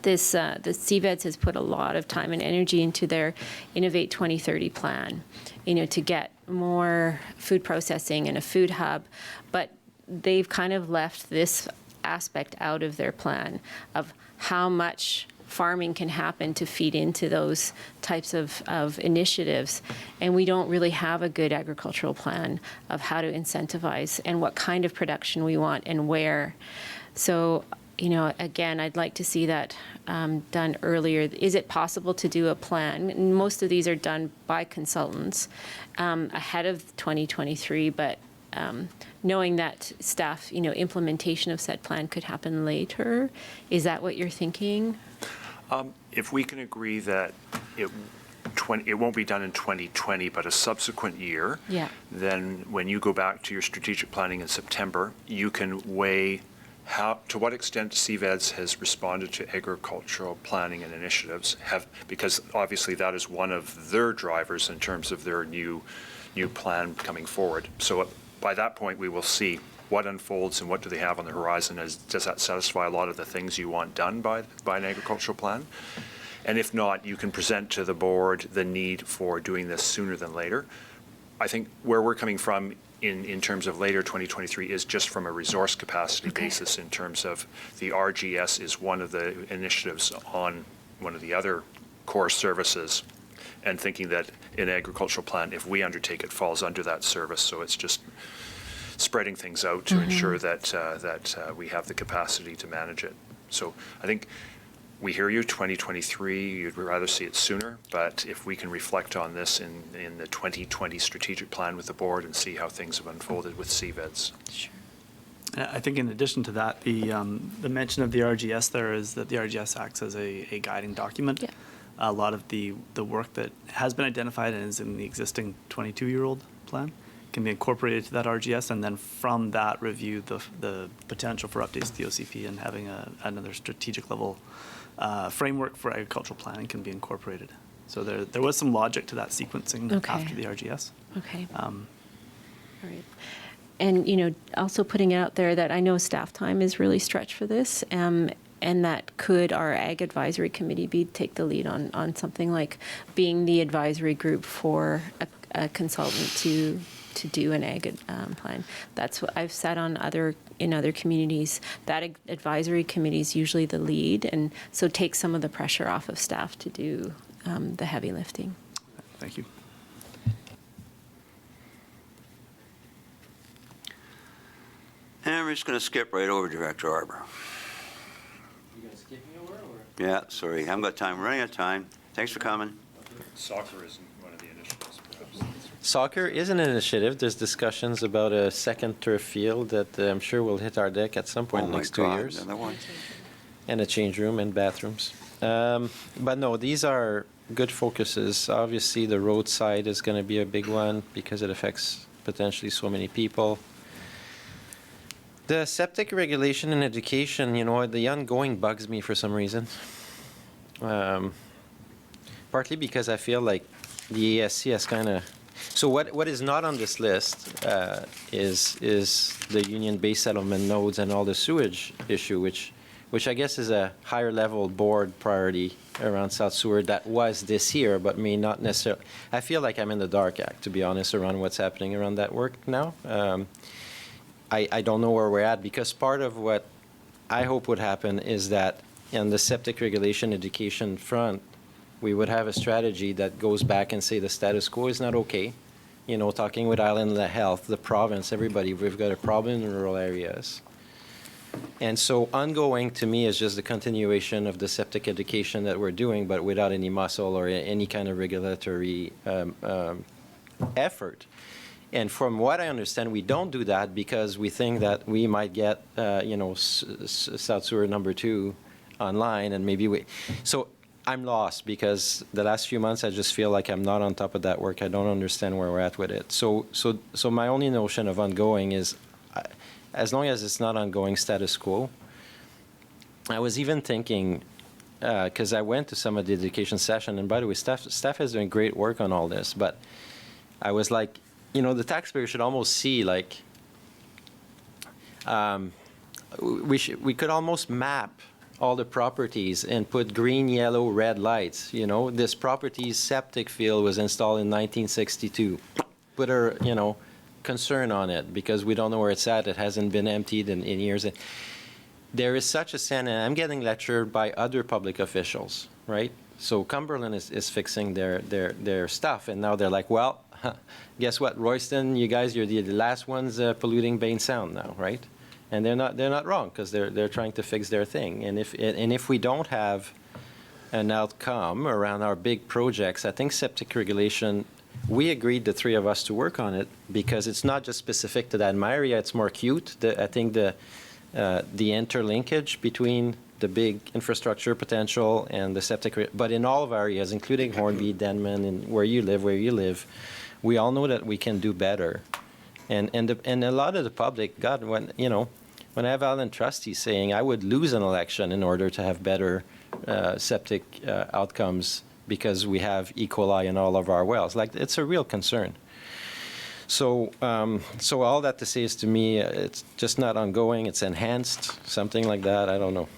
the CVEDS has put a lot of time and energy into their Innovate 2030 plan, to get more food processing and a food hub, but they've kind of left this aspect out of their plan of how much farming can happen to feed into those types of initiatives. And we don't really have a good agricultural plan of how to incentivize and what kind of production we want and where. So, again, I'd like to see that done earlier. Is it possible to do a plan? Most of these are done by consultants ahead of 2023, but knowing that staff, implementation of said plan could happen later. Is that what you're thinking? If we can agree that it won't be done in 2020, but a subsequent year, then when you go back to your strategic planning in September, you can weigh to what extent CVEDS has responded to agricultural planning and initiatives, because obviously that is one of their drivers in terms of their new plan coming forward. So by that point, we will see what unfolds and what do they have on the horizon. Does that satisfy a lot of the things you want done by an agricultural plan? And if not, you can present to the board the need for doing this sooner than later. I think where we're coming from in terms of later 2023 is just from a resource capacity basis in terms of the RGS is one of the initiatives on one of the other core services, and thinking that an agricultural plan, if we undertake it, falls under that service. So it's just spreading things out to ensure that we have the capacity to manage it. So I think we hear you, 2023, you'd rather see it sooner, but if we can reflect on this in the 2020 strategic plan with the board and see how things have unfolded with CVEDs. Sure. I think in addition to that, the mention of the RGS there is that the RGS acts as a guiding document. Yeah. A lot of the work that has been identified and is in the existing 22-year-old plan can be incorporated to that RGS, and then from that review the potential for updates to the OCP and having another strategic level framework for agricultural planning can be incorporated. So there was some logic to that sequencing after the RGS. Okay. All right. And, you know, also putting it out there that I know staff time is really stretched for this, and that could our Ag Advisory Committee take the lead on something like being the advisory group for a consultant to do an ag plan. That's what I've said in other communities. That advisory committee is usually the lead, and so take some of the pressure off of staff to do the heavy lifting. Thank you. And we're just going to skip right over Director Arbor. You going to skip me over? Or? Yeah, sorry, I haven't got time. We're running out of time. Thanks for coming. Soccer isn't one of the initiatives, perhaps. Soccer is an initiative. There's discussions about a second turf field that I'm sure will hit our deck at some point in the next 2 years. Another one. And a change room and bathrooms. But no, these are good focuses. Obviously, the roadside is going to be a big one because it affects potentially so many people. The septic regulation and education, you know, the ongoing bugs me for some reason. Partly because I feel like the ESC has kind of... So what is not on this list is the union-based settlement nodes and all the sewage issue, which I guess is a higher level board priority around South Seward that was this year, but may not necessarily... I feel like I'm in the dark act, to be honest, around what's happening around that work now. I don't know where we're at, because part of what I hope would happen is that in the septic regulation education front, we would have a strategy that goes back and say the status quo is not okay. You know, talking with Island Health, the province, everybody, we've got a problem in rural areas. And so ongoing to me is just the continuation of the septic education that we're doing, but without any muscle or any kind of regulatory effort. And from what I understand, we don't do that because we think that we might get, you know, South Sewer number 2 online, and maybe we... So I'm lost because the last few months I just feel like I'm not on top of that work. I don't understand where we're at with it. So my only notion of ongoing is, as long as it's not ongoing status quo. I was even thinking, because I went to some of the education session, and by the way, staff is doing great work on all this, but I was like, you know, the taxpayer should almost see, like, we could almost map all the properties and put green, yellow, red lights. You know, this property's septic field was installed in 1962. Put a, you know, concern on it because we don't know where it's at. It hasn't been emptied in years. There is such a sense, and I'm getting lectured by other public officials, right? So Cumberland is fixing their stuff, and now they're like, well, guess what, Royston, you guys, you're the last ones polluting Bain Sound now, right? And they're not wrong, because they're trying to fix their thing. And if we don't have an outcome around our big projects, I think septic regulation, we agreed, the three of us, to work on it because it's not just specific to that in my area, it's more acute. I think the interlinkage between the big infrastructure potential and the septic, but in all of our areas, including Hornby, Denman, and where you live, we all know that we can do better. And a lot of the public, God, when I have Allen trustees saying I would lose an election in order to have better septic outcomes because we have E. coli in all of our wells, like, it's a real concern. So all that to say is, to me, it's just not ongoing, it's enhanced, something like that, I don't know.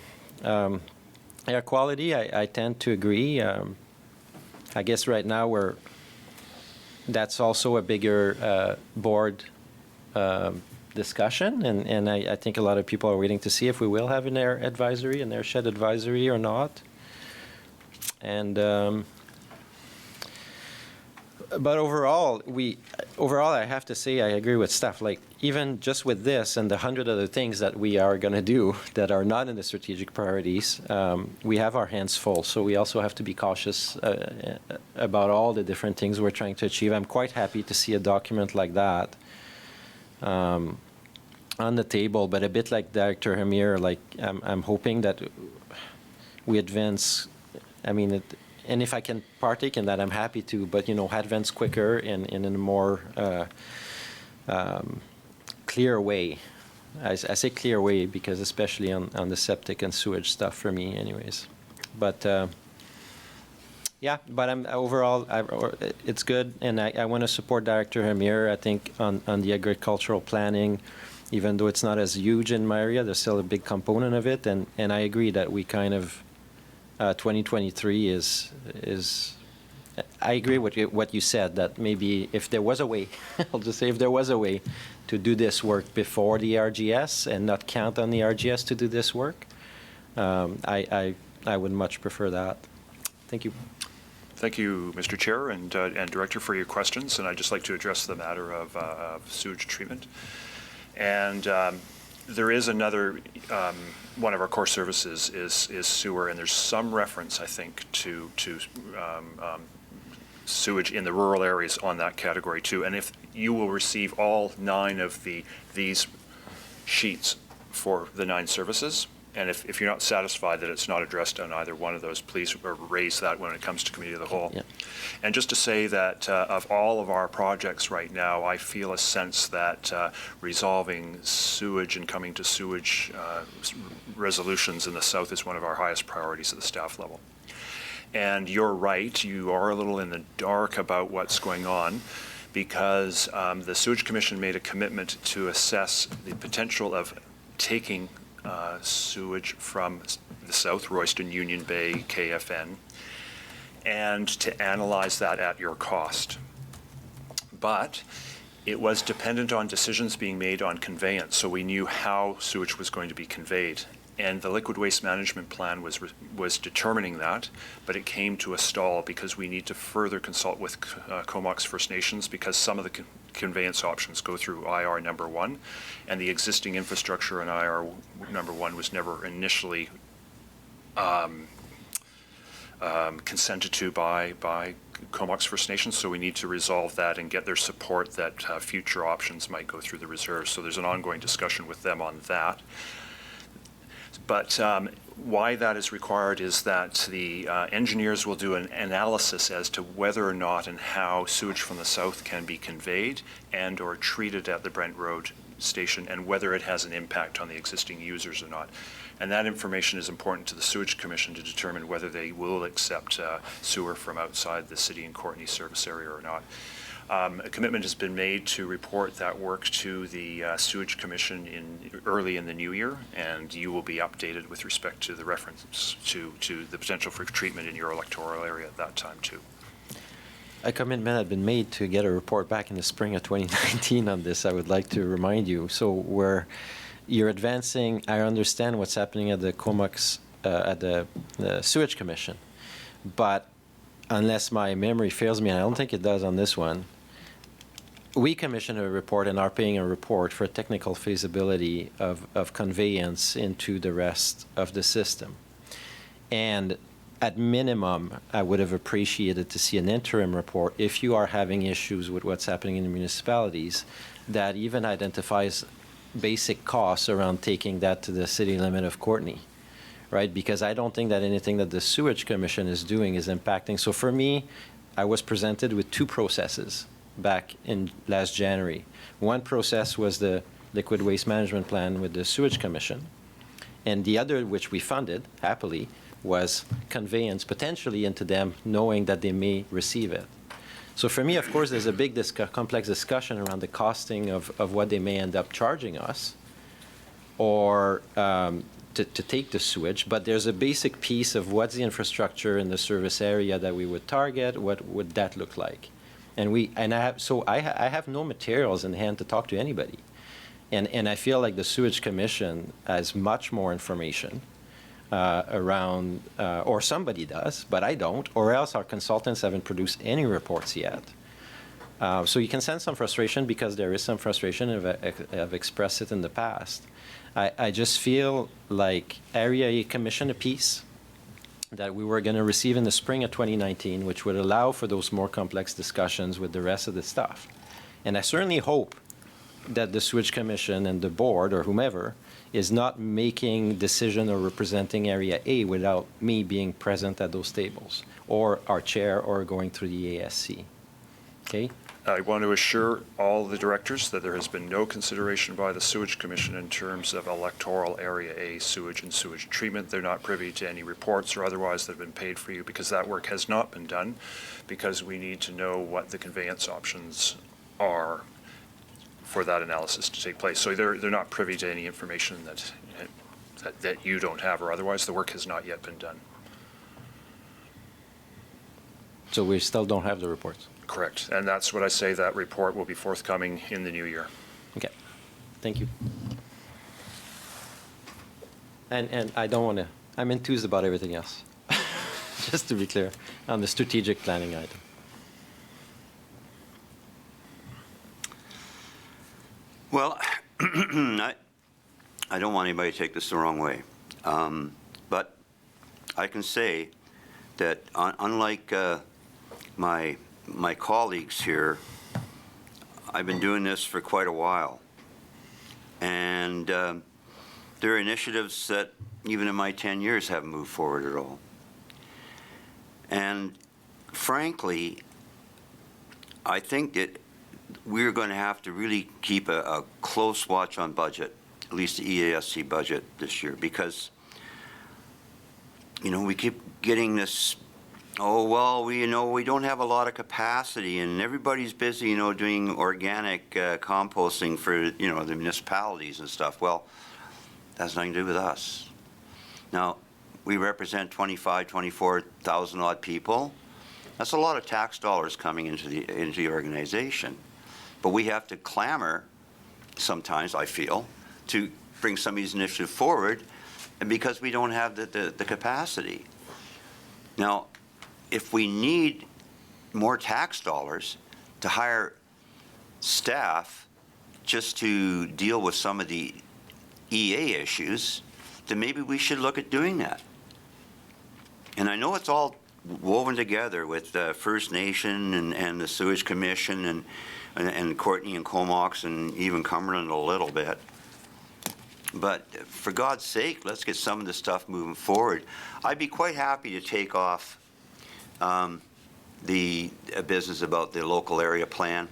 Air quality, I tend to agree. I guess right now that's also a bigger board discussion, and I think a lot of people are waiting to see if we will have an air advisory, an airshed advisory or not. And but overall, overall, I have to say I agree with staff. Like, even just with this and the 100 other things that we are going to do that are not in the strategic priorities, we have our hands full. So we also have to be cautious about all the different things we're trying to achieve. I'm quite happy to see a document like that on the table, but a bit like Director Hamir, like I'm hoping that we advance. I mean, and if I can partake in that, I'm happy to, but, advance quicker and in a more clear way. I say clear way because especially on the septic and sewage stuff for me anyways. But yeah, but overall, it's good, and I want to support Director Hamir. I think on the agricultural planning, even though it's not as huge in my area, there's still a big component of it, and I agree that we kind of 2023 is. I agree with what you said, that maybe if there was a way, I'll just say if there was a way to do this work before the RGS and not count on the RGS to do this work, I would much prefer that. Thank you. Thank you, Mr. Chair and Director, for your questions. And I'd just like to address the matter of sewage treatment. And there is another, one of our core services is sewer, and there's some reference, I think, to sewage in the rural areas on that category too. And if you will receive all 9 of these sheets for the 9 services, and if you're not satisfied that it's not addressed on either one of those, please raise that when it comes to committee of the whole. Yeah. And just to say that of all of our projects right now, I feel a sense that resolving sewage and coming to sewage resolutions in the south is one of our highest priorities at the staff level. And you're right, you are a little in the dark about what's going on, because the Sewage Commission made a commitment to assess the potential of taking sewage from the south, Royston, Union Bay, KFN, and to analyze that at your cost. But it was dependent on decisions being made on conveyance, so we knew how sewage was going to be conveyed. And the liquid waste management plan was determining that, but it came to a stall because we need to further consult with Comox First Nations, because some of the conveyance options go through IR number 1, and the existing infrastructure in IR number 1 was never initially consented to by Comox First Nations, so we need to resolve that and get their support that future options might go through the reserves. So there's an ongoing discussion with them on that. But why that is required is that the engineers will do an analysis as to whether or not and how sewage from the south can be conveyed and or treated at the Brent Road station, and whether it has an impact on the existing users or not. And that information is important to the Sewage Commission to determine whether they will accept sewer from outside the City and Courtenay service area or not. A commitment has been made to report that work to the Sewage Commission early in the new year, and you will be updated with respect to the reference to the potential for treatment in your electoral area at that time too. A commitment had been made to get a report back in the spring of 2019 on this, I would like to remind you. So you're advancing, I understand what's happening at the Comox, at the Sewage Commission, but unless my memory fails me, and I don't think it does on this one, we commissioned a report and are paying a report for technical feasibility of conveyance into the rest of the system. And at minimum, I would have appreciated to see an interim report if you are having issues with what's happening in the municipalities that even identifies basic costs around taking that to the city limit of Courtenay, right? Because I don't think that anything that the Sewage Commission is doing is impacting. So for me, I was presented with 2 processes back in last January. One process was the liquid waste management plan with the Sewage Commission, and the other, which we funded happily, was conveyance potentially into them, knowing that they may receive it. So for me, of course, there's a big complex discussion around the costing of what they may end up charging us, or to take the sewage, but there's a basic piece of what's the infrastructure in the service area that we would target, what would that look like? And I have no materials in hand to talk to anybody. And I feel like the Sewage Commission has much more information around, or somebody does, but I don't, or else our consultants haven't produced any reports yet So you can sense some frustration because there is some frustration, and I've expressed it in the past. I just feel like Area A Commission a piece that we were going to receive in the spring of 2019, which would allow for those more complex discussions with the rest of the stuff. And I certainly hope that the Sewage Commission and the board or whomever is not making decision or representing Area A without me being present at those tables, or our chair, or going through the ASC. Okay? I want to assure all the directors that there has been no consideration by the Sewage Commission in terms of electoral Area A sewage and sewage treatment. They're not privy to any reports or otherwise that have been paid for you, because that work has not been done, because we need to know what the conveyance options are for that analysis to take place. So they're not privy to any information that you don't have, or otherwise the work has not yet been done. So we still don't have the reports? Correct. And that's what I say, that report will be forthcoming in the new year. Okay. Thank you. And I don't want to, I'm enthused about everything else. Just to be clear, on the strategic planning item. Well, I don't want anybody to take this the wrong way. But I can say that unlike my colleagues here, I've been doing this for quite a while. And there are initiatives that even in my 10 years haven't moved forward at all. And frankly, I think that we're going to have to really keep a close watch on budget, at least the EASC budget this year, because, you know, we keep getting this, oh, well, we don't have a lot of capacity, and everybody's busy, doing organic composting for, the municipalities and stuff. Well, that has nothing to do with us. Now, we represent 24,000 odd people. That's a lot of tax dollars coming into the organization. But we have to clamor sometimes, I feel, to bring some of these initiatives forward, and because we don't have the capacity. Now, if we need more tax dollars to hire staff just to deal with some of the EA issues, then maybe we should look at doing that. And I know it's all woven together with First Nation and the Sewage Commission and Courtney and Comox and even Cumberland a little bit. But for God's sake, let's get some of this stuff moving forward. I'd be quite happy to take off the business about the local area plan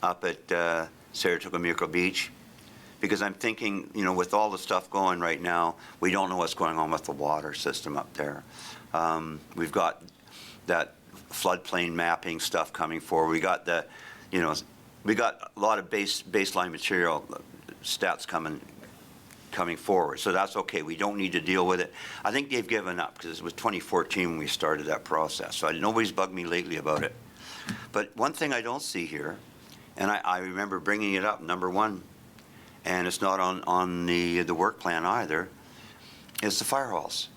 up at Saratoga-Mirco Beach, because I'm thinking, with all the stuff going right now, we don't know what's going on with the water system up there. We've got that floodplain mapping stuff coming forward. We got we got a lot of baseline material stats coming forward. So that's okay. We don't need to deal with it. I think they've given up because it was 2014 when we started that process. So nobody's bugged me lately about it. But one thing I don't see here, and I remember bringing it up, number one, and it's not on the work plan either, is the fire halls.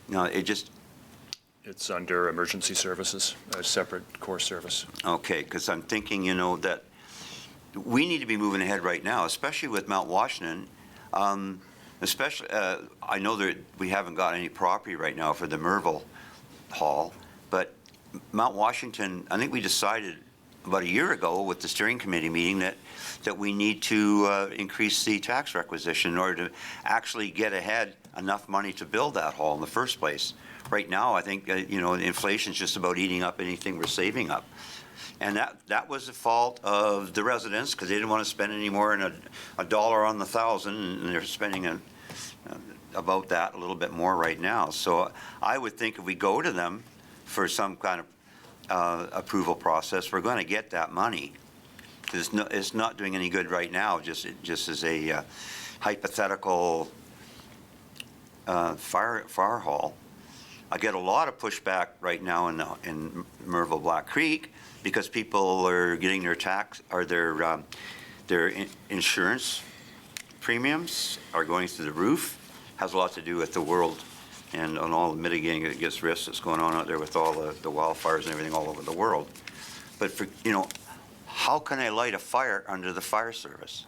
No, It's under emergency services, a separate core service. Okay, because I'm thinking, that we need to be moving ahead right now, especially with Mount Washington. Especially, I know that we haven't got any property right now for the Merville Hall, but Mount Washington, I think we decided about a year ago with the steering committee meeting that we need to increase the tax requisition in order to actually get ahead enough money to build that hall in the first place. Right now, I think, inflation's just about eating up anything we're saving up. And that was the fault of the residents, because they didn't want to spend any more than a dollar on the thousand, and they're spending about that a little bit more right now. So I would think if we go to them for some kind of approval process, we're going to get that money. It's not doing any good right now, just as a hypothetical fire hall. I get a lot of pushback right now in Merville Black Creek because people are getting their tax or their insurance premiums are going through the roof. Has a lot to do with the world and on all the mitigating against risks that's going on out there with all the wildfires and everything all over the world. but for, how can I light a fire under the fire service?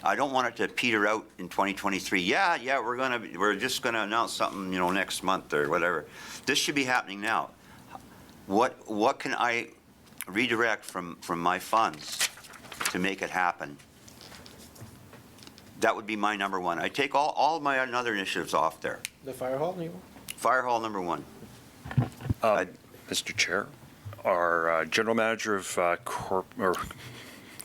I don't want it to peter out in 2023. Yeah, we're just gonna announce something, next month or whatever. This should be happening now. What can I redirect from my funds to make it happen? That would be my number one. I take all of my other initiatives off there. The fire hall, you Fire hall number one. Mr. Chair, our General Manager of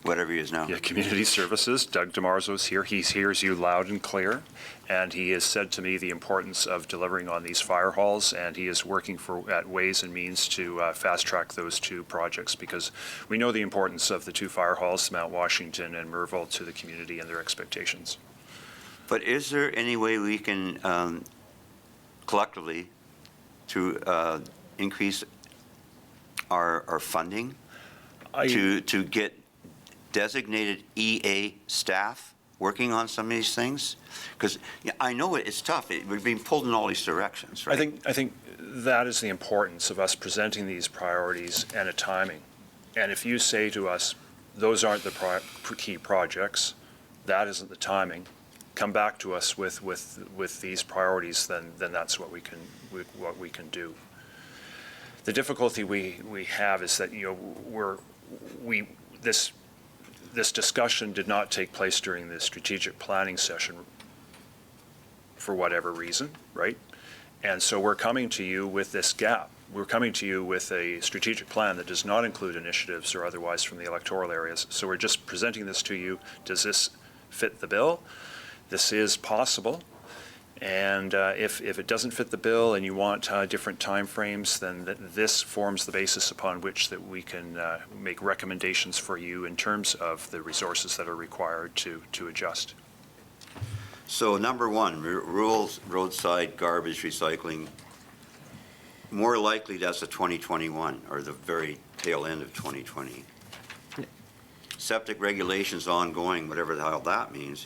Whatever he is now. Community Services, Doug DeMarzo, is here. He hears you loud and clear, and he has said to me the importance of delivering on these fire halls, and he is working at ways and means to fast-track those two projects, because we know the importance of the two fire halls, Mount Washington and Merville, to the community and their expectations. But is there any way we can collectively to increase our funding to get designated EA staff working on some of these things? Because I know it's tough. We're being pulled in all these directions, right? I think that is the importance of us presenting these priorities and a timing. And if you say to us, those aren't the key projects, that isn't the timing, come back to us with these priorities, then that's what we can do. The difficulty we have is that this discussion did not take place during the strategic planning session for whatever reason, right? And so we're coming to you with this gap. We're coming to you with a strategic plan that does not include initiatives or otherwise from the electoral areas. So we're just presenting this to you. Does this fit the bill? This is possible. And if it doesn't fit the bill and you want different timeframes, then this forms the basis upon which that we can make recommendations for you in terms of the resources that are required to adjust. So number one, rural roadside garbage recycling, more likely that's a 2021 or the very tail end of 2020. Septic regulations ongoing, whatever the hell that means,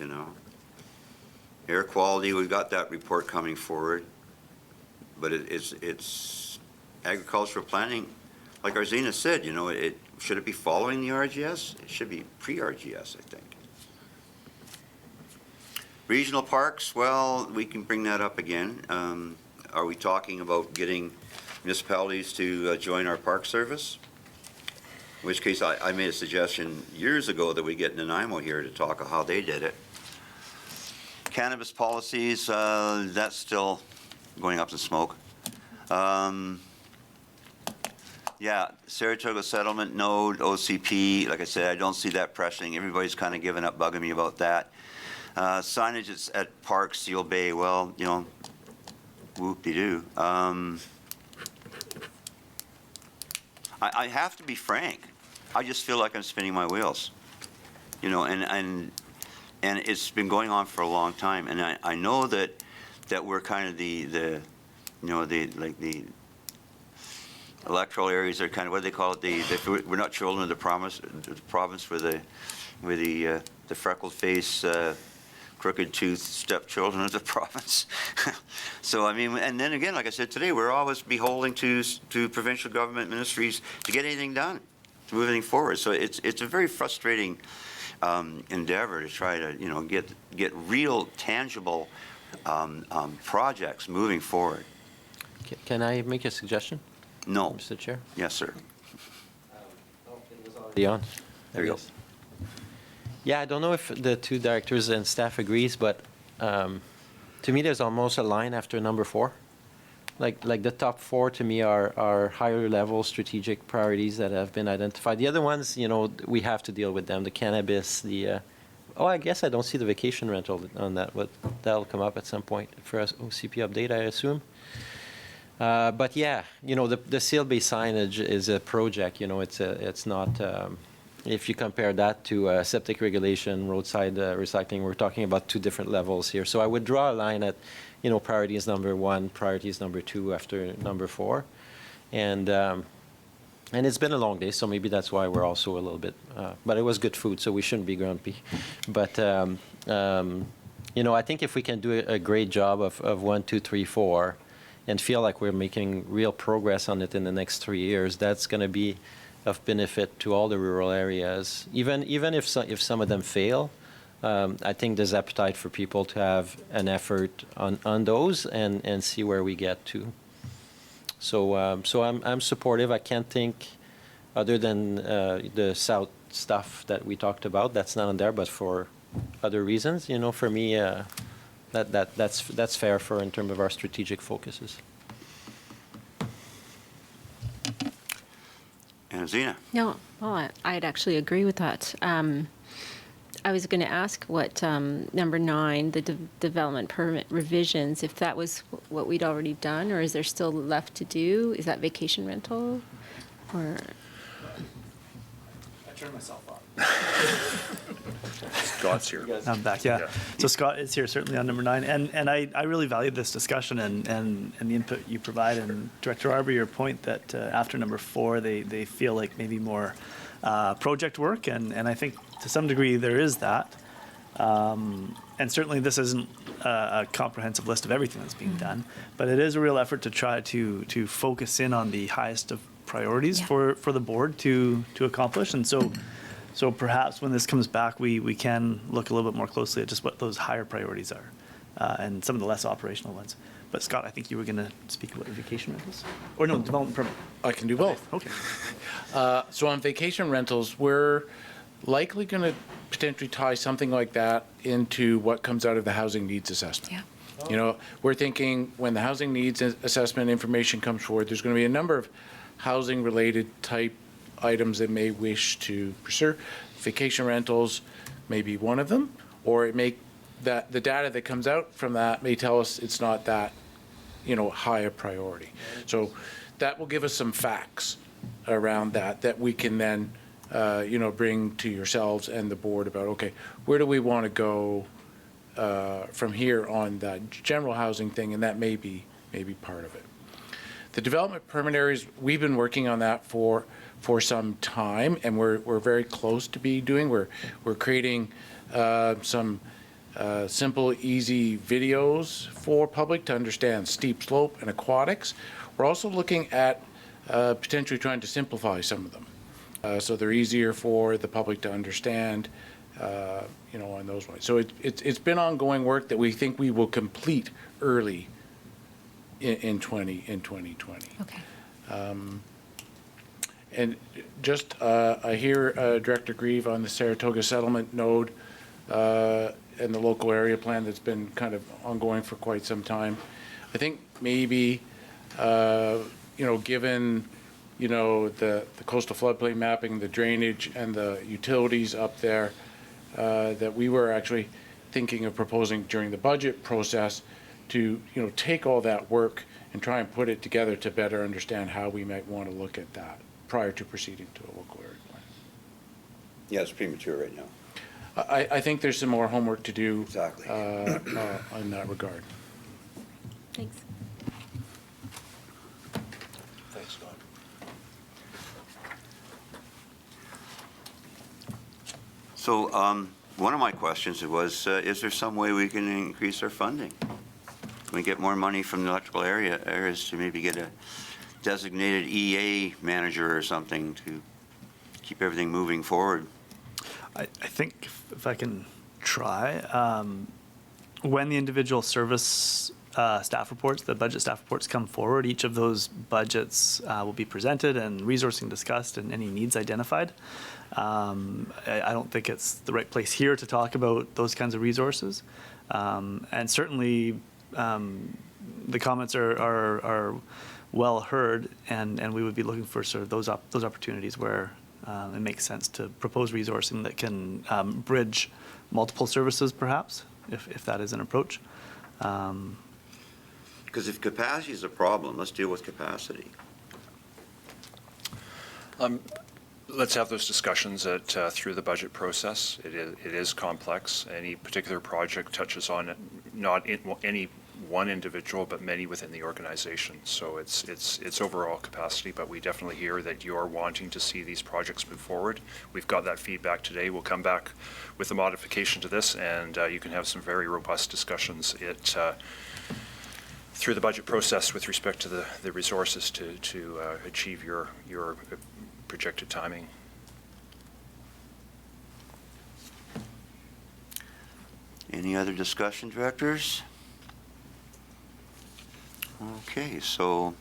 Air quality, we've got that report coming forward, but it's agricultural planning. Like Arzina said, should it be following the RGS? It should be pre-RGS, I think. Regional parks, well, we can bring that up again. Are we talking about getting municipalities to join our park service? In which case, I made a suggestion years ago that we get Nanaimo here to talk of how they did it. Cannabis policies, that's still going up in smoke. Saratoga Settlement Node, OCP, like I said, I don't see that pressing. Everybody's kind of given up bugging me about that. Signage at parks, Seal Bay, well, whoop-de-doo. I have to be frank. I just feel like I'm spinning my wheels, and it's been going on for a long time. And I know that we're kind of the electoral areas are kind of, what do they call it? We're not children of the province with the freckled face, crooked tooth stepchildren of the province. So, and then again, like I said today, we're always beholden to provincial government ministries to get anything done, to move anything forward. So it's a very frustrating endeavor to try to get real tangible projects moving forward. Can I make a suggestion? No. Mr. Chair? Yes, sir. Leon? There you go. Yeah, I don't know if the two directors and staff agrees, but to me there's almost a line after number 4. Like the top 4 to me are higher level strategic priorities that have been identified. The other ones, we have to deal with them. The cannabis, I guess I don't see the vacation rental on that, but that'll come up at some point for us OCP update, I assume. But yeah, the seal-based signage is a project. It's not. If you compare that to septic regulation, roadside recycling, we're talking about 2 different levels here. So I would draw a line at, priorities number 1, priorities number 2 after number 4, and it's been a long day, so maybe that's why we're also a little bit. But it was good food, so we shouldn't be grumpy. But I think if we can do a great job of 1, 2, 3, 4, and feel like we're making real progress on it in the next 3 years, that's going to be of benefit to all the rural areas. Even if some of them fail, I think there's appetite for people to have an effort on those and see where we get to. So I'm supportive. I can't think, other than the south stuff that we talked about, that's not on there, but for other reasons, for me, that's fair for in terms of our strategic focuses. And Zena? No, well, I'd actually agree with that. I was going to ask what number 9, the development permit revisions, if that was what we'd already done, or is there still left to do? Is that vacation rental, or? I turned myself off. Scott's here. I'm back, yeah. So Scott is here, certainly on number 9, and I really valued this discussion and the input you provide. And Director Arbour, your point that after number 4, they feel like maybe more project work, and I think to some degree there is that. And certainly this isn't a comprehensive list of everything that's being done, but it is a real effort to try to focus in on the highest of priorities for the board to accomplish. And so perhaps when this comes back, we can look a little bit more closely at just what those higher priorities are, and some of the less operational ones. But Scott, I think you were going to speak about vacation rentals, or no, development permit. I can do both. Okay. So on vacation rentals, we're likely going to potentially tie something like that into what comes out of the housing needs assessment. Yeah. We're thinking when the housing needs assessment information comes forward, there's going to be a number of housing-related type items that may wish to pursue. Vacation rentals may be one of them, or it may that the data that comes out from that may tell us it's not that high a priority. So that will give us some facts around that we can then bring to yourselves and the board about, okay, where do we want to go from here on that general housing thing, and that may be part of it. The development permit areas, we've been working on that for some time, and we're very close to be doing. We're creating some simple, easy videos for public to understand steep slope and aquatics. We're also looking at potentially trying to simplify some of them, so they're easier for the public to understand, on those ones. So it's been ongoing work that we think we will complete early in 2020. Okay. And just, I hear Director Grieve on the Saratoga settlement node and the local area plan that's been kind of ongoing for quite some time. I think maybe, given, the coastal floodplain mapping, the drainage and the utilities up there, that we were actually thinking of proposing during the budget process to, take all that work and try and put it together to better understand how we might want to look at that prior to proceeding to a local area plan. Yeah, it's premature right now. I think there's some more homework to do. Exactly. In that regard. Thanks. Thanks, Scott. So one of my questions was, is there some way we can increase our funding? Can we get more money from the electrical areas to maybe get a designated EA manager or something to keep everything moving forward? I think if I can try, when the individual service staff reports, the budget staff reports come forward, each of those budgets will be presented and resourcing discussed and any needs identified. I don't think it's the right place here to talk about those kinds of resources. And certainly the comments are well heard, and we would be looking for sort of those opportunities where it makes sense to propose resourcing that can bridge multiple services, perhaps, if that is an approach. Because if capacity is a problem, let's deal with capacity. Let's have those discussions through the budget process. It is complex. Any particular project touches on not any one individual, but many within the organization. So it's overall capacity, but we definitely hear that you're wanting to see these projects move forward. We've got that feedback today. We'll come back with a modification to this, and you can have some very robust discussions through the budget process with respect to the resources to achieve your projected timing. Any other discussion, directors? Okay, so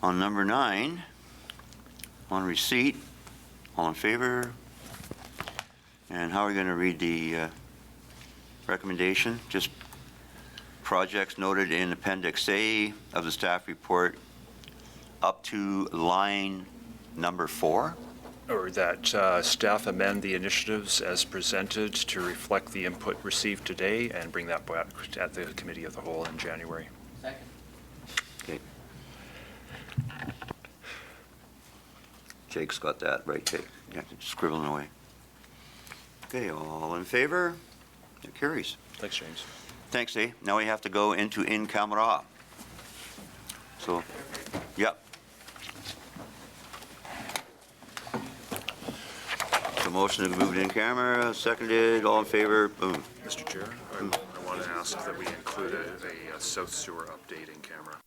on number 9, on receipt, all in favor? And how are we going to read the recommendation? Just projects noted in Appendix A of the staff report up to line number 4? Or that staff amend the initiatives as presented to reflect the input received today and bring that back at the committee of the whole in January. Second. Okay. Jake's got that right, Jake. Yeah, scribbling away. Okay, all in favor? It carries. Thanks, James. Thanks, Dave. Now we have to go into in camera. So, yep. The motion to move it in camera, seconded, all in favor, boom. Mr. Chair, I want to ask that we include a South Sewer update in camera.